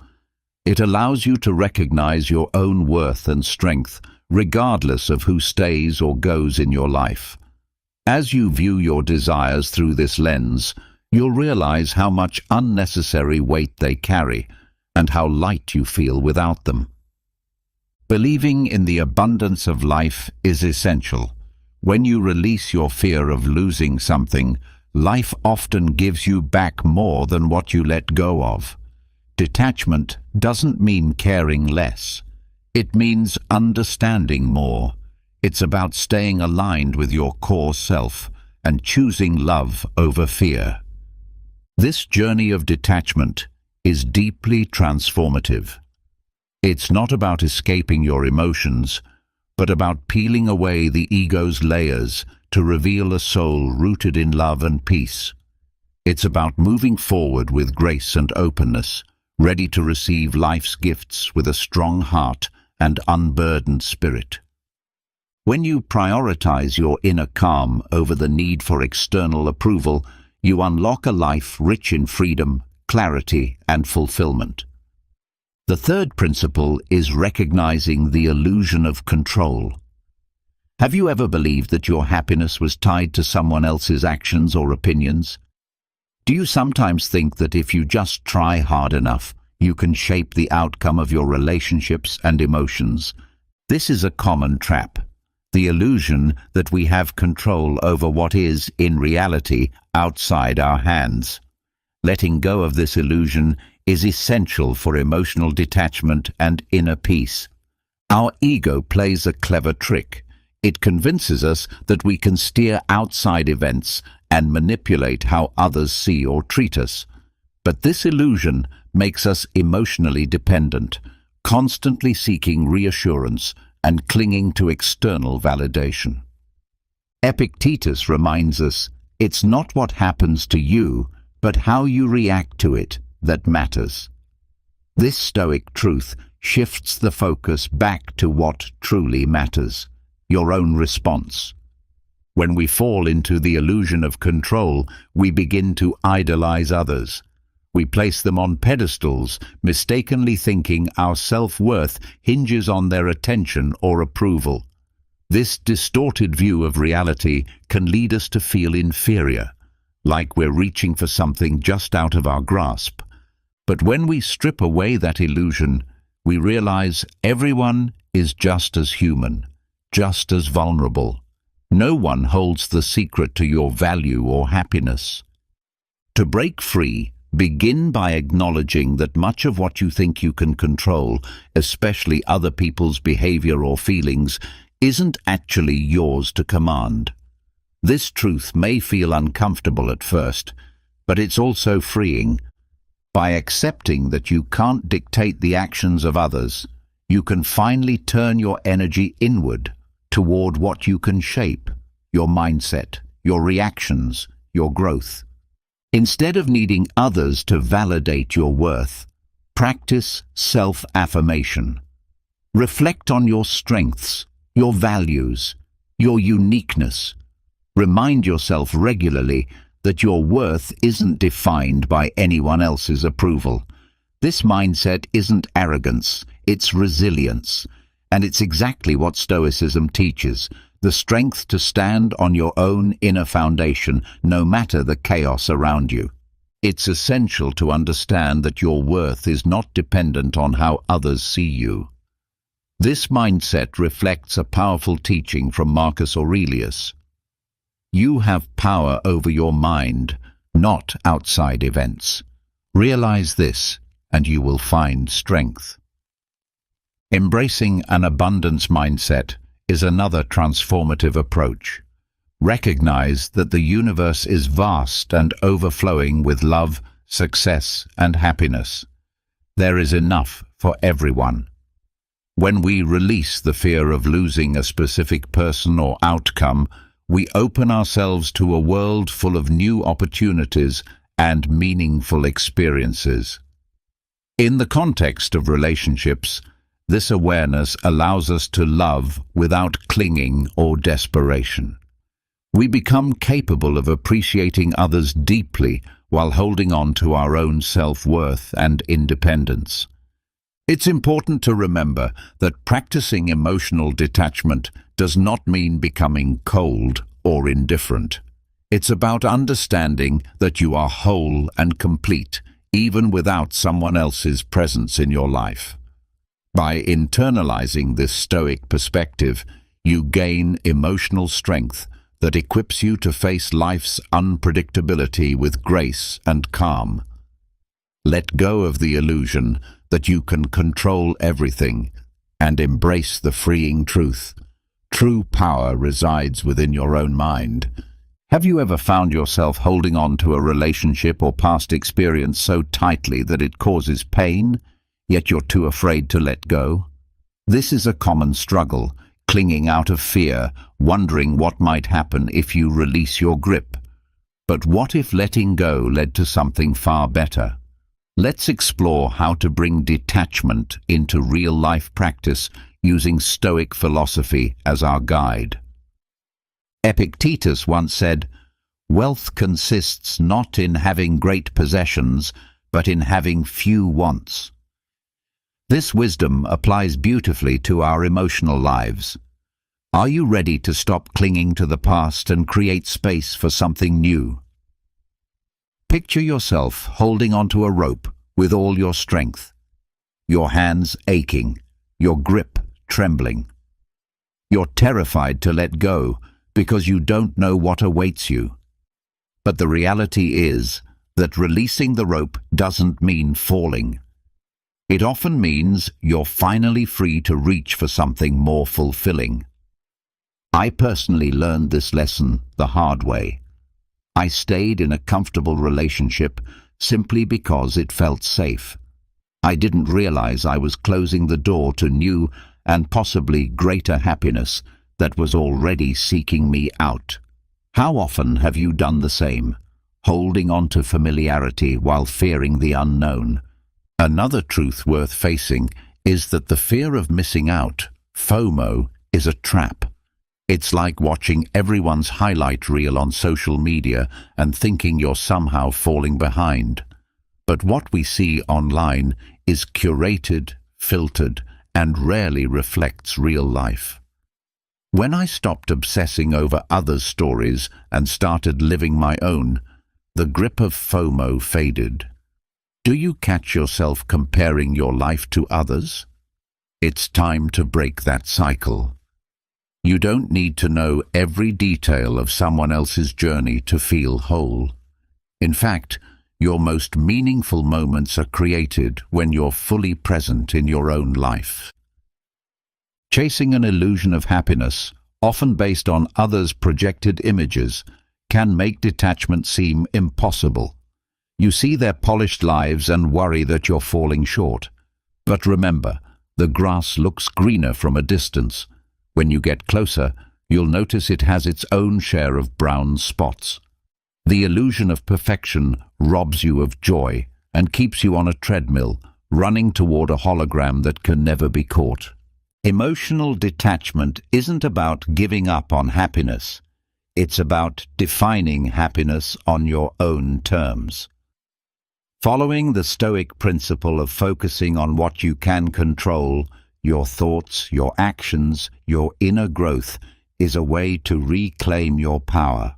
It allows you to recognize your own worth and strength, regardless of who stays or goes in your life. As you view your desires through this lens, you'll realize how much unnecessary weight they carry and how light you feel without them. Believing in the abundance of life is essential. When you release your fear of losing something, life often gives you back more than what you let go of. Detachment doesn't mean caring less. It means understanding more. It's about staying aligned with your core self and choosing love over fear. This journey of detachment is deeply transformative. It's not about escaping your emotions, but about peeling away the ego's layers to reveal a soul rooted in love and peace. It's about moving forward with grace and openness, ready to receive life's gifts with a strong heart and unburdened spirit. When you prioritize your inner calm over the need for external approval, you unlock a life rich in freedom, clarity, and fulfillment. The third principle is recognizing the illusion of control. Have you ever believed that your happiness was tied to someone else's actions or opinions? Do you sometimes think that if you just try hard enough, you can shape the outcome of your relationships and emotions? This is a common trap. The illusion that we have control over what is, in reality, outside our hands. Letting go of this illusion is essential for emotional detachment and inner peace. Our ego plays a clever trick. It convinces us that we can steer outside events and manipulate how others see or treat us. But this illusion makes us emotionally dependent, constantly seeking reassurance and clinging to external validation. Epictetus reminds us, it's not what happens to you, but how you react to it that matters. This Stoic truth shifts the focus back to what truly matters, your own response. When we fall into the illusion of control, we begin to idolize others. We place them on pedestals, mistakenly thinking our self-worth hinges on their attention or approval. This distorted view of reality can lead us to feel inferior, like we're reaching for something just out of our grasp. But when we strip away that illusion, we realize everyone is just as human, just as vulnerable. No one holds the secret to your value or happiness. To break free, begin by acknowledging that much of what you think you can control, especially other people's behavior or feelings, isn't actually yours to command. This truth may feel uncomfortable at first, but it's also freeing. By accepting that you can't dictate the actions of others, you can finally turn your energy inward, toward what you can shape: your mindset, your reactions, your growth. Instead of needing others to validate your worth, practice self-affirmation. Reflect on your strengths, your values, your uniqueness. Remind yourself regularly that your worth isn't defined by anyone else's approval. This mindset isn't arrogance, it's resilience. And it's exactly what Stoicism teaches: the strength to stand on your own inner foundation, no matter the chaos around you. It's essential to understand that your worth is not dependent on how others see you. This mindset reflects a powerful teaching from Marcus Aurelius. You have power over your mind, not outside events. Realize this, and you will find strength. Embracing an abundance mindset is another transformative approach. Recognize that the universe is vast and overflowing with love, success, and happiness. There is enough for everyone. When we release the fear of losing a specific person or outcome, we open ourselves to a world full of new opportunities and meaningful experiences. In the context of relationships, this awareness allows us to love without clinging or desperation. We become capable of appreciating others deeply while holding on to our own self-worth and independence. It's important to remember that practicing emotional detachment does not mean becoming cold or indifferent. It's about understanding that you are whole and complete, even without someone else's presence in your life. By internalizing this Stoic perspective, you gain emotional strength that equips you to face life's unpredictability with grace and calm. Let go of the illusion that you can control everything and embrace the freeing truth. True power resides within your own mind. Have you ever found yourself holding on to a relationship or past experience so tightly that it causes pain, yet you're too afraid to let go? This is a common struggle, clinging out of fear, wondering what might happen if you release your grip. But what if letting go led to something far better? Let's explore how to bring detachment into real-life practice using Stoic philosophy as our guide. Epictetus once said, "Wealth consists not in having great possessions, but in having few wants." This wisdom applies beautifully to our emotional lives. Are you ready to stop clinging to the past and create space for something new? Picture yourself holding onto a rope with all your strength, your hands aching, your grip trembling. You're terrified to let go because you don't know what awaits you. But the reality is that releasing the rope doesn't mean falling. It often means you're finally free to reach for something more fulfilling. I personally learned this lesson the hard way. I stayed in a comfortable relationship simply because it felt safe. I didn't realize I was closing the door to new and possibly greater happiness that was already seeking me out. How often have you done the same, holding on to familiarity while fearing the unknown? Another truth worth facing is that the fear of missing out, FOMO, is a trap. It's like watching everyone's highlight reel on social media and thinking you're somehow falling behind. But what we see online is curated, filtered, and rarely reflects real life. When I stopped obsessing over others' stories and started living my own, the grip of FOMO faded. Do you catch yourself comparing your life to others? It's time to break that cycle. You don't need to know every detail of someone else's journey to feel whole. In fact, your most meaningful moments are created when you're fully present in your own life. Chasing an illusion of happiness, often based on others' projected images, can make detachment seem impossible. You see their polished lives and worry that you're falling short. But remember, the grass looks greener from a distance. When you get closer, you'll notice it has its own share of brown spots. The illusion of perfection robs you of joy and keeps you on a treadmill, running toward a hologram that can never be caught. Emotional detachment isn't about giving up on happiness. It's about defining happiness on your own terms. Following the Stoic principle of focusing on what you can control, your thoughts, your actions, your inner growth, is a way to reclaim your power.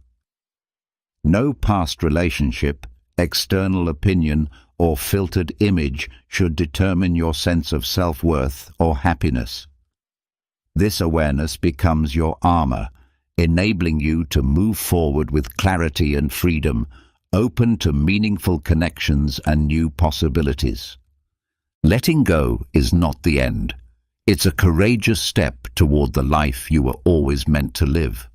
No past relationship, external opinion, or filtered image should determine your sense of self-worth or happiness. This awareness becomes your armor, enabling you to move forward with clarity and freedom, open to meaningful connections and new possibilities. Letting go is not the end. It's a courageous step toward the life you were always meant to live.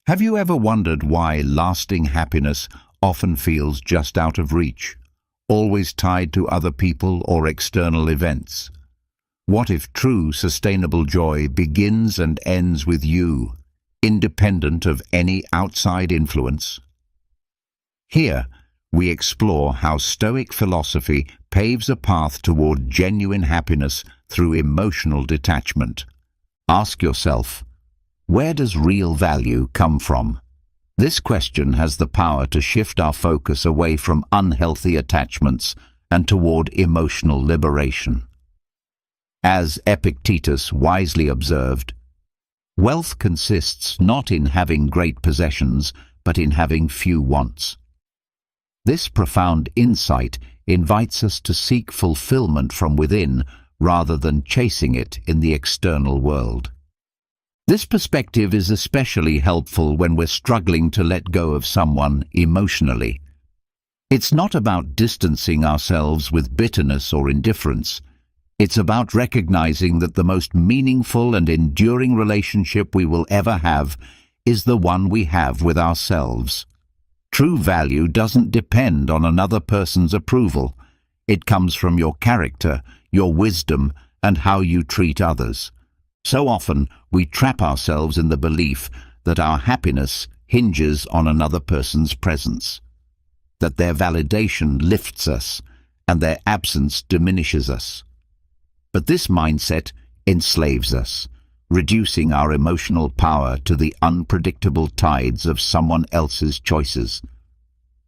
Have you ever wondered why lasting happiness often feels just out of reach, always tied to other people or external events? What if true sustainable joy begins and ends with you, independent of any outside influence? Here, we explore how Stoic philosophy paves a path toward genuine happiness through emotional detachment. Ask yourself, where does real value come from? This question has the power to shift our focus away from unhealthy attachments and toward emotional liberation. As Epictetus wisely observed, wealth consists not in having great possessions, but in having few wants. This profound insight invites us to seek fulfillment from within rather than chasing it in the external world. This perspective is especially helpful when we're struggling to let go of someone emotionally. It's not about distancing ourselves with bitterness or indifference. It's about recognizing that the most meaningful and enduring relationship we will ever have is the one we have with ourselves. True value doesn't depend on another person's approval. It comes from your character, your wisdom, and how you treat others. So often, we trap ourselves in the belief that our happiness hinges on another person's presence, that their validation lifts us and their absence diminishes us. But this mindset enslaves us, reducing our emotional power to the unpredictable tides of someone else's choices.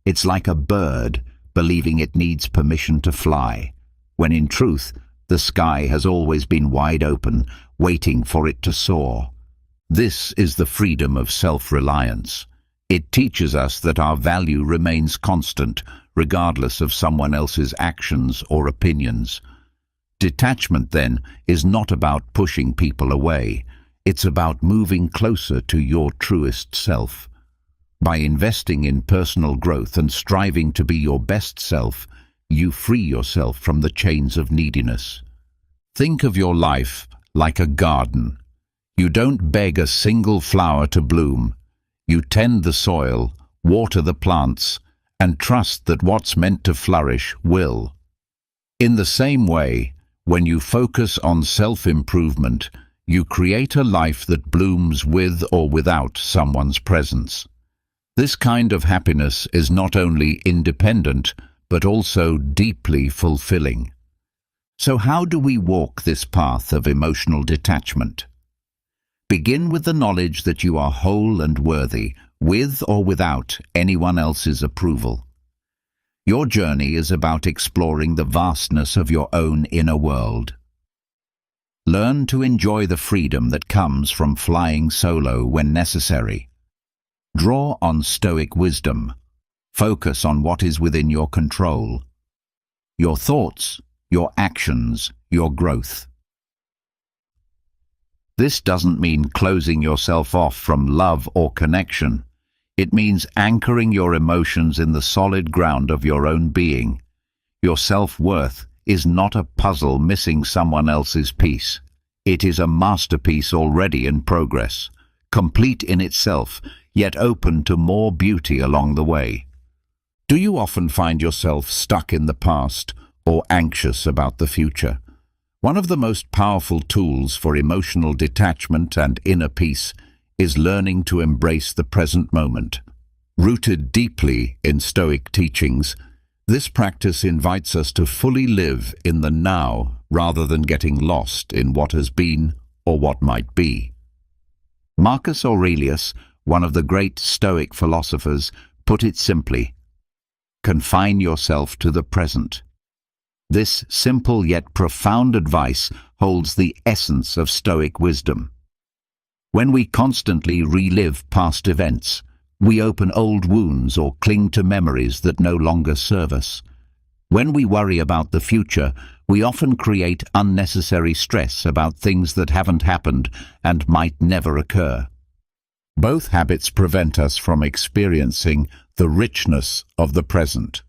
It's like a bird believing it needs permission to fly, when in truth, the sky has always been wide open, waiting for it to soar. This is the freedom of self-reliance. It teaches us that our value remains constant, regardless of someone else's actions or opinions. Detachment, then, is not about pushing people away. It's about moving closer to your truest self. By investing in personal growth and striving to be your best self, you free yourself from the chains of neediness. Think of your life like a garden. You don't beg a single flower to bloom. You tend the soil, water the plants, and trust that what's meant to flourish will. In the same way, when you focus on self-improvement, you create a life that blooms with or without someone's presence. This kind of happiness is not only independent, but also deeply fulfilling. So how do we walk this path of emotional detachment? Begin with the knowledge that you are whole and worthy, with or without anyone else's approval. Your journey is about exploring the vastness of your own inner world. Learn to enjoy the freedom that comes from flying solo when necessary. Draw on Stoic wisdom. Focus on what is within your control. Your thoughts, your actions, your growth. This doesn't mean closing yourself off from love or connection. It means anchoring your emotions in the solid ground of your own being. Your self-worth is not a puzzle missing someone else's piece. It is a masterpiece already in progress, complete in itself, yet open to more beauty along the way. Do you often find yourself stuck in the past or anxious about the future? One of the most powerful tools for emotional detachment and inner peace is learning to embrace the present moment. Rooted deeply in Stoic teachings, this practice invites us to fully live in the now rather than getting lost in what has been or what might be. Marcus Aurelius, one of the great Stoic philosophers, put it simply: confine yourself to the present. This simple yet profound advice holds the essence of Stoic wisdom. When we constantly relive past events, we open old wounds or cling to memories that no longer serve us. When we worry about the future, we often create unnecessary stress about things that haven't happened and might never occur. Both habits prevent us from experiencing the richness of the present.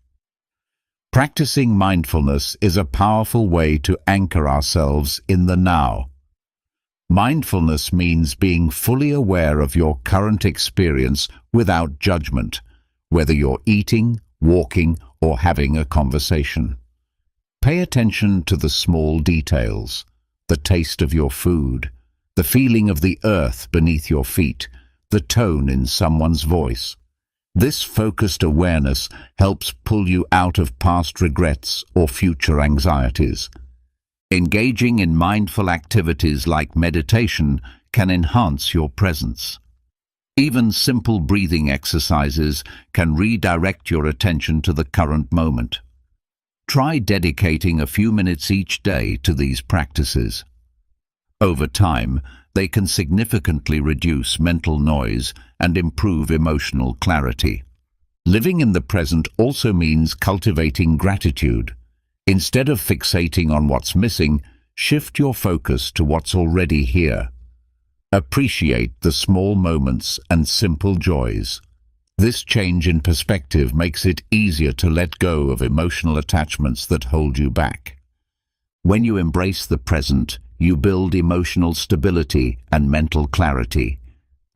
Practicing mindfulness is a powerful way to anchor ourselves in the now. Mindfulness means being fully aware of your current experience without judgment, whether you're eating, walking, or having a conversation. Pay attention to the small details: the taste of your food, the feeling of the earth beneath your feet, the tone in someone's voice. This focused awareness helps pull you out of past regrets or future anxieties. Engaging in mindful activities like meditation can enhance your presence. Even simple breathing exercises can redirect your attention to the current moment. Try dedicating a few minutes each day to these practices. Over time, they can significantly reduce mental noise and improve emotional clarity. Living in the present also means cultivating gratitude. Instead of fixating on what's missing, shift your focus to what's already here. Appreciate the small moments and simple joys. This change in perspective makes it easier to let go of emotional attachments that hold you back. When you embrace the present, you build emotional stability and mental clarity.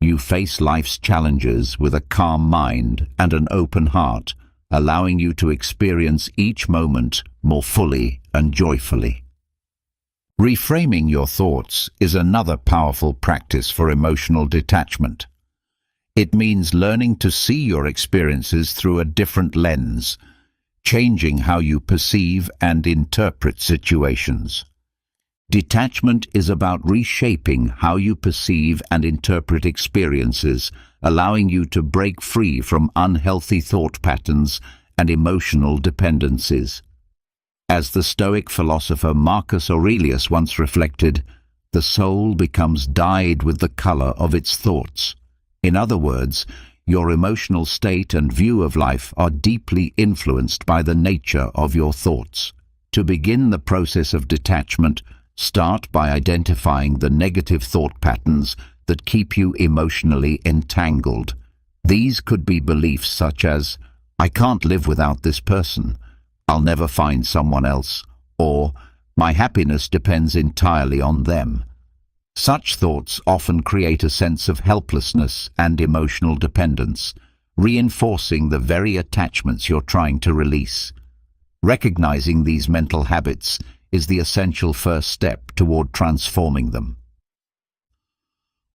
You face life's challenges with a calm mind and an open heart, allowing you to experience each moment more fully and joyfully. Reframing your thoughts is another powerful practice for emotional detachment. It means learning to see your experiences through a different lens, changing how you perceive and interpret situations. Detachment is about reshaping how you perceive and interpret experiences, allowing you to break free from unhealthy thought patterns and emotional dependencies. As the Stoic philosopher Marcus Aurelius once reflected, the soul becomes dyed with the color of its thoughts. In other words, your emotional state and view of life are deeply influenced by the nature of your thoughts. To begin the process of detachment, start by identifying the negative thought patterns that keep you emotionally entangled. These could be beliefs such as, "I can't live without this person," "I'll never find someone else," or "My happiness depends entirely on them." Such thoughts often create a sense of helplessness and emotional dependence, reinforcing the very attachments you're trying to release. Recognizing these mental habits is the essential first step toward transforming them.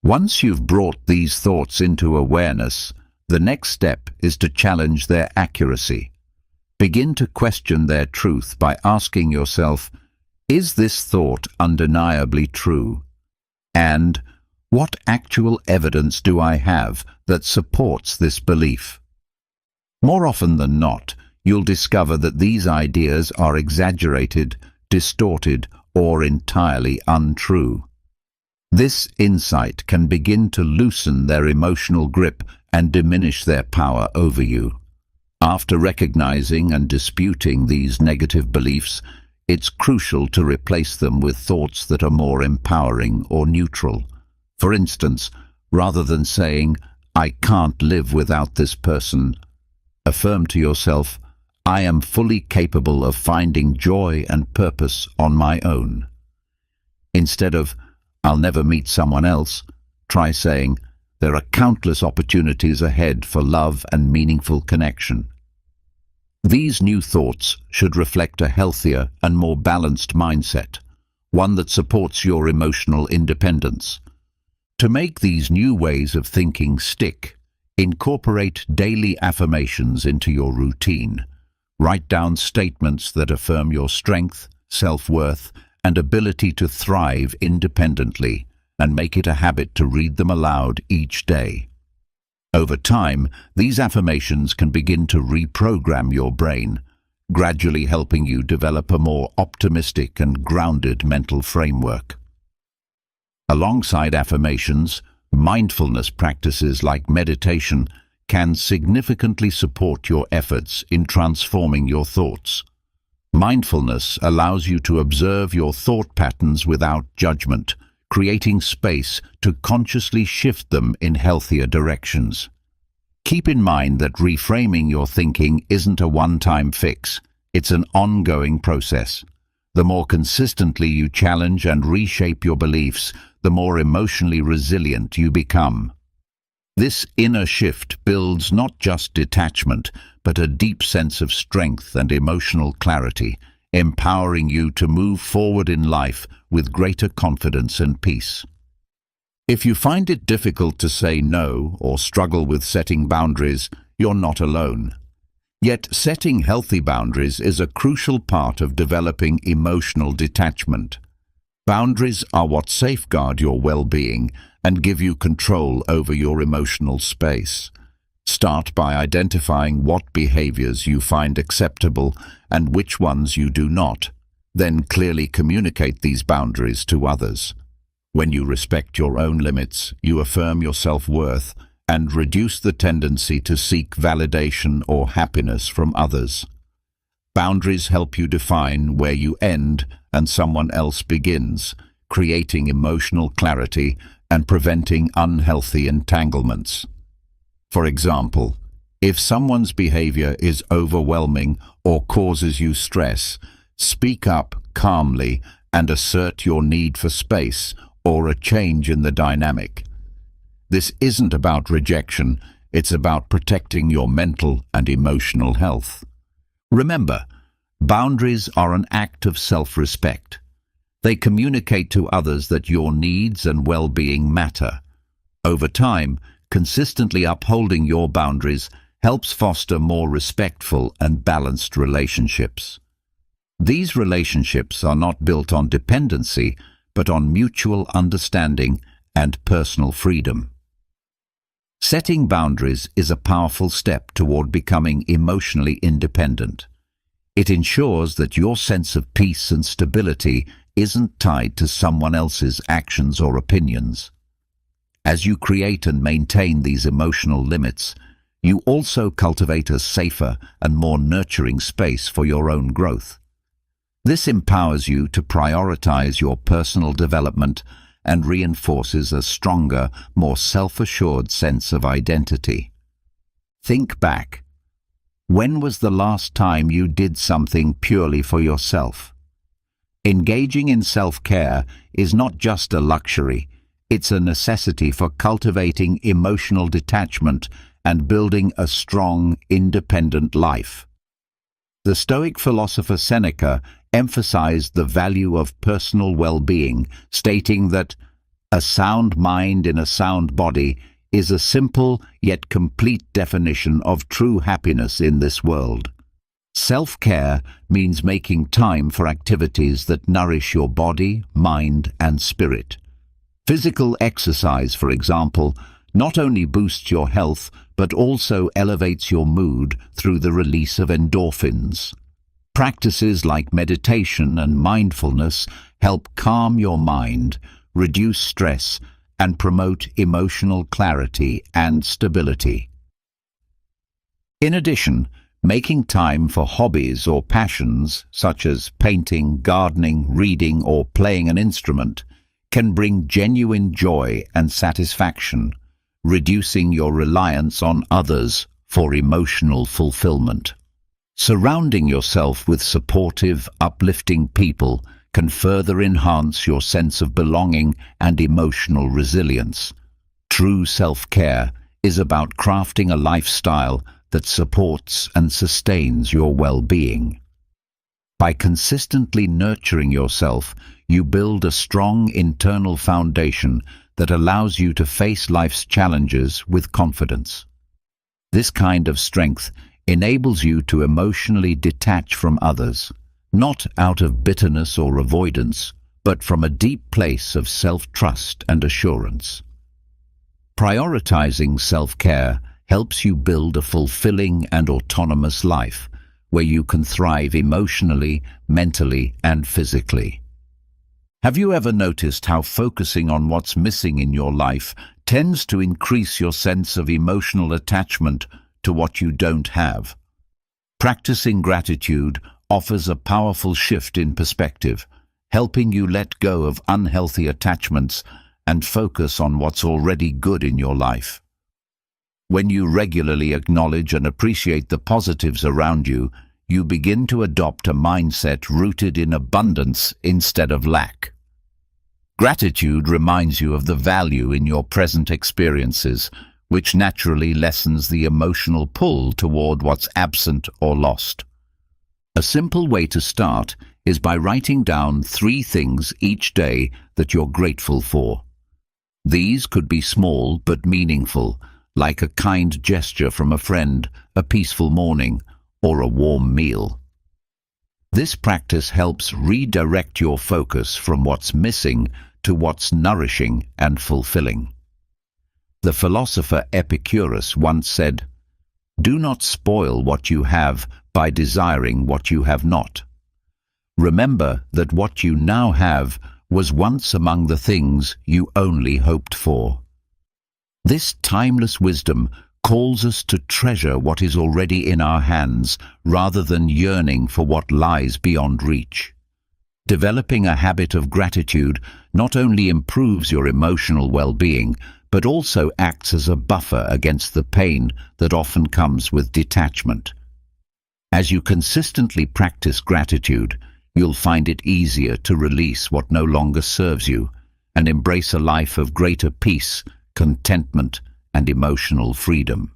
Once you've brought these thoughts into awareness, the next step is to challenge their accuracy. Begin to question their truth by asking yourself, is this thought undeniably true? And What actual evidence do I have that supports this belief? More often than not, you'll discover that these ideas are exaggerated, distorted, or entirely untrue. This insight can begin to loosen their emotional grip and diminish their power over you. After recognizing and disputing these negative beliefs, it's crucial to replace them with thoughts that are more empowering or neutral. For instance, rather than saying, "I can't live without this person," affirm to yourself, "I am fully capable of finding joy and purpose on my own." Instead of, "I'll never meet someone else," try saying, "There are countless opportunities ahead for love and meaningful connection." These new thoughts should reflect a healthier and more balanced mindset, one that supports your emotional independence. To make these new ways of thinking stick, incorporate daily affirmations into your routine. Write down statements that affirm your strength, self-worth, and ability to thrive independently, and make it a habit to read them aloud each day. Over time, these affirmations can begin to reprogram your brain, gradually helping you develop a more optimistic and grounded mental framework. Alongside affirmations, mindfulness practices like meditation can significantly support your efforts in transforming your thoughts. Mindfulness allows you to observe your thought patterns without judgment, creating space to consciously shift them in healthier directions. Keep in mind that reframing your thinking isn't a one-time fix, it's an ongoing process. The more consistently you challenge and reshape your beliefs, the more emotionally resilient you become. This inner shift builds not just detachment, but a deep sense of strength and emotional clarity, empowering you to move forward in life with greater confidence and peace. If you find it difficult to say no or struggle with setting boundaries, you're not alone. Yet setting healthy boundaries is a crucial part of developing emotional detachment. Boundaries are what safeguard your well-being and give you control over your emotional space. Start by identifying what behaviors you find acceptable and which ones you do not. Then clearly communicate these boundaries to others. When you respect your own limits, you affirm your self-worth and reduce the tendency to seek validation or happiness from others. Boundaries help you define where you end and someone else begins, creating emotional clarity and preventing unhealthy entanglements. For example, if someone's behavior is overwhelming or causes you stress, speak up calmly and assert your need for space or a change in the dynamic. This isn't about rejection, it's about protecting your mental and emotional health. Remember, boundaries are an act of self-respect. They communicate to others that your needs and well-being matter. Over time, consistently upholding your boundaries helps foster more respectful and balanced relationships. These relationships are not built on dependency, but on mutual understanding and personal freedom. Setting boundaries is a powerful step toward becoming emotionally independent. It ensures that your sense of peace and stability isn't tied to someone else's actions or opinions. As you create and maintain these emotional limits, you also cultivate a safer and more nurturing space for your own growth. This empowers you to prioritize your personal development and reinforces a stronger, more self-assured sense of identity. Think back. When was the last time you did something purely for yourself? Engaging in self-care is not just a luxury, it's a necessity for cultivating emotional detachment and building a strong, independent life. The Stoic philosopher Seneca emphasized the value of personal well-being, stating that a sound mind in a sound body is a simple yet complete definition of true happiness in this world. Self-care means making time for activities that nourish your body, mind, and spirit. Physical exercise, for example, not only boosts your health but also elevates your mood through the release of endorphins. Practices like meditation and mindfulness help calm your mind, reduce stress, and promote emotional clarity and stability. In addition, making time for hobbies or passions, such as painting, gardening, reading, or playing an instrument, can bring genuine joy and satisfaction, reducing your reliance on others for emotional fulfillment. Surrounding yourself with supportive, uplifting people can further enhance your sense of belonging and emotional resilience. True self-care is about crafting a lifestyle that supports and sustains your well-being. By consistently nurturing yourself, you build a strong internal foundation that allows you to face life's challenges with confidence. This kind of strength enables you to emotionally detach from others, not out of bitterness or avoidance, but from a deep place of self-trust and assurance. Prioritizing self-care helps you build a fulfilling and autonomous life, where you can thrive emotionally, mentally, and physically. Have you ever noticed how focusing on what's missing in your life tends to increase your sense of emotional attachment to what you don't have? Practicing gratitude offers a powerful shift in perspective, helping you let go of unhealthy attachments and focus on what's already good in your life. When you regularly acknowledge and appreciate the positives around you, you begin to adopt a mindset rooted in abundance instead of lack. Gratitude reminds you of the value in your present experiences, which naturally lessens the emotional pull toward what's absent or lost. A simple way to start is by writing down 3 things each day that you're grateful for. These could be small but meaningful, like a kind gesture from a friend, a peaceful morning, or a warm meal. This practice helps redirect your focus from what's missing to what's nourishing and fulfilling. The philosopher Epicurus once said, "Do not spoil what you have by desiring what you have not. Remember that what you now have was once among the things you only hoped for." This timeless wisdom calls us to treasure what is already in our hands rather than yearning for what lies beyond reach. Developing a habit of gratitude not only improves your emotional well-being, but also acts as a buffer against the pain that often comes with detachment. As you consistently practice gratitude, you'll find it easier to release what no longer serves you and embrace a life of greater peace, contentment, and emotional freedom.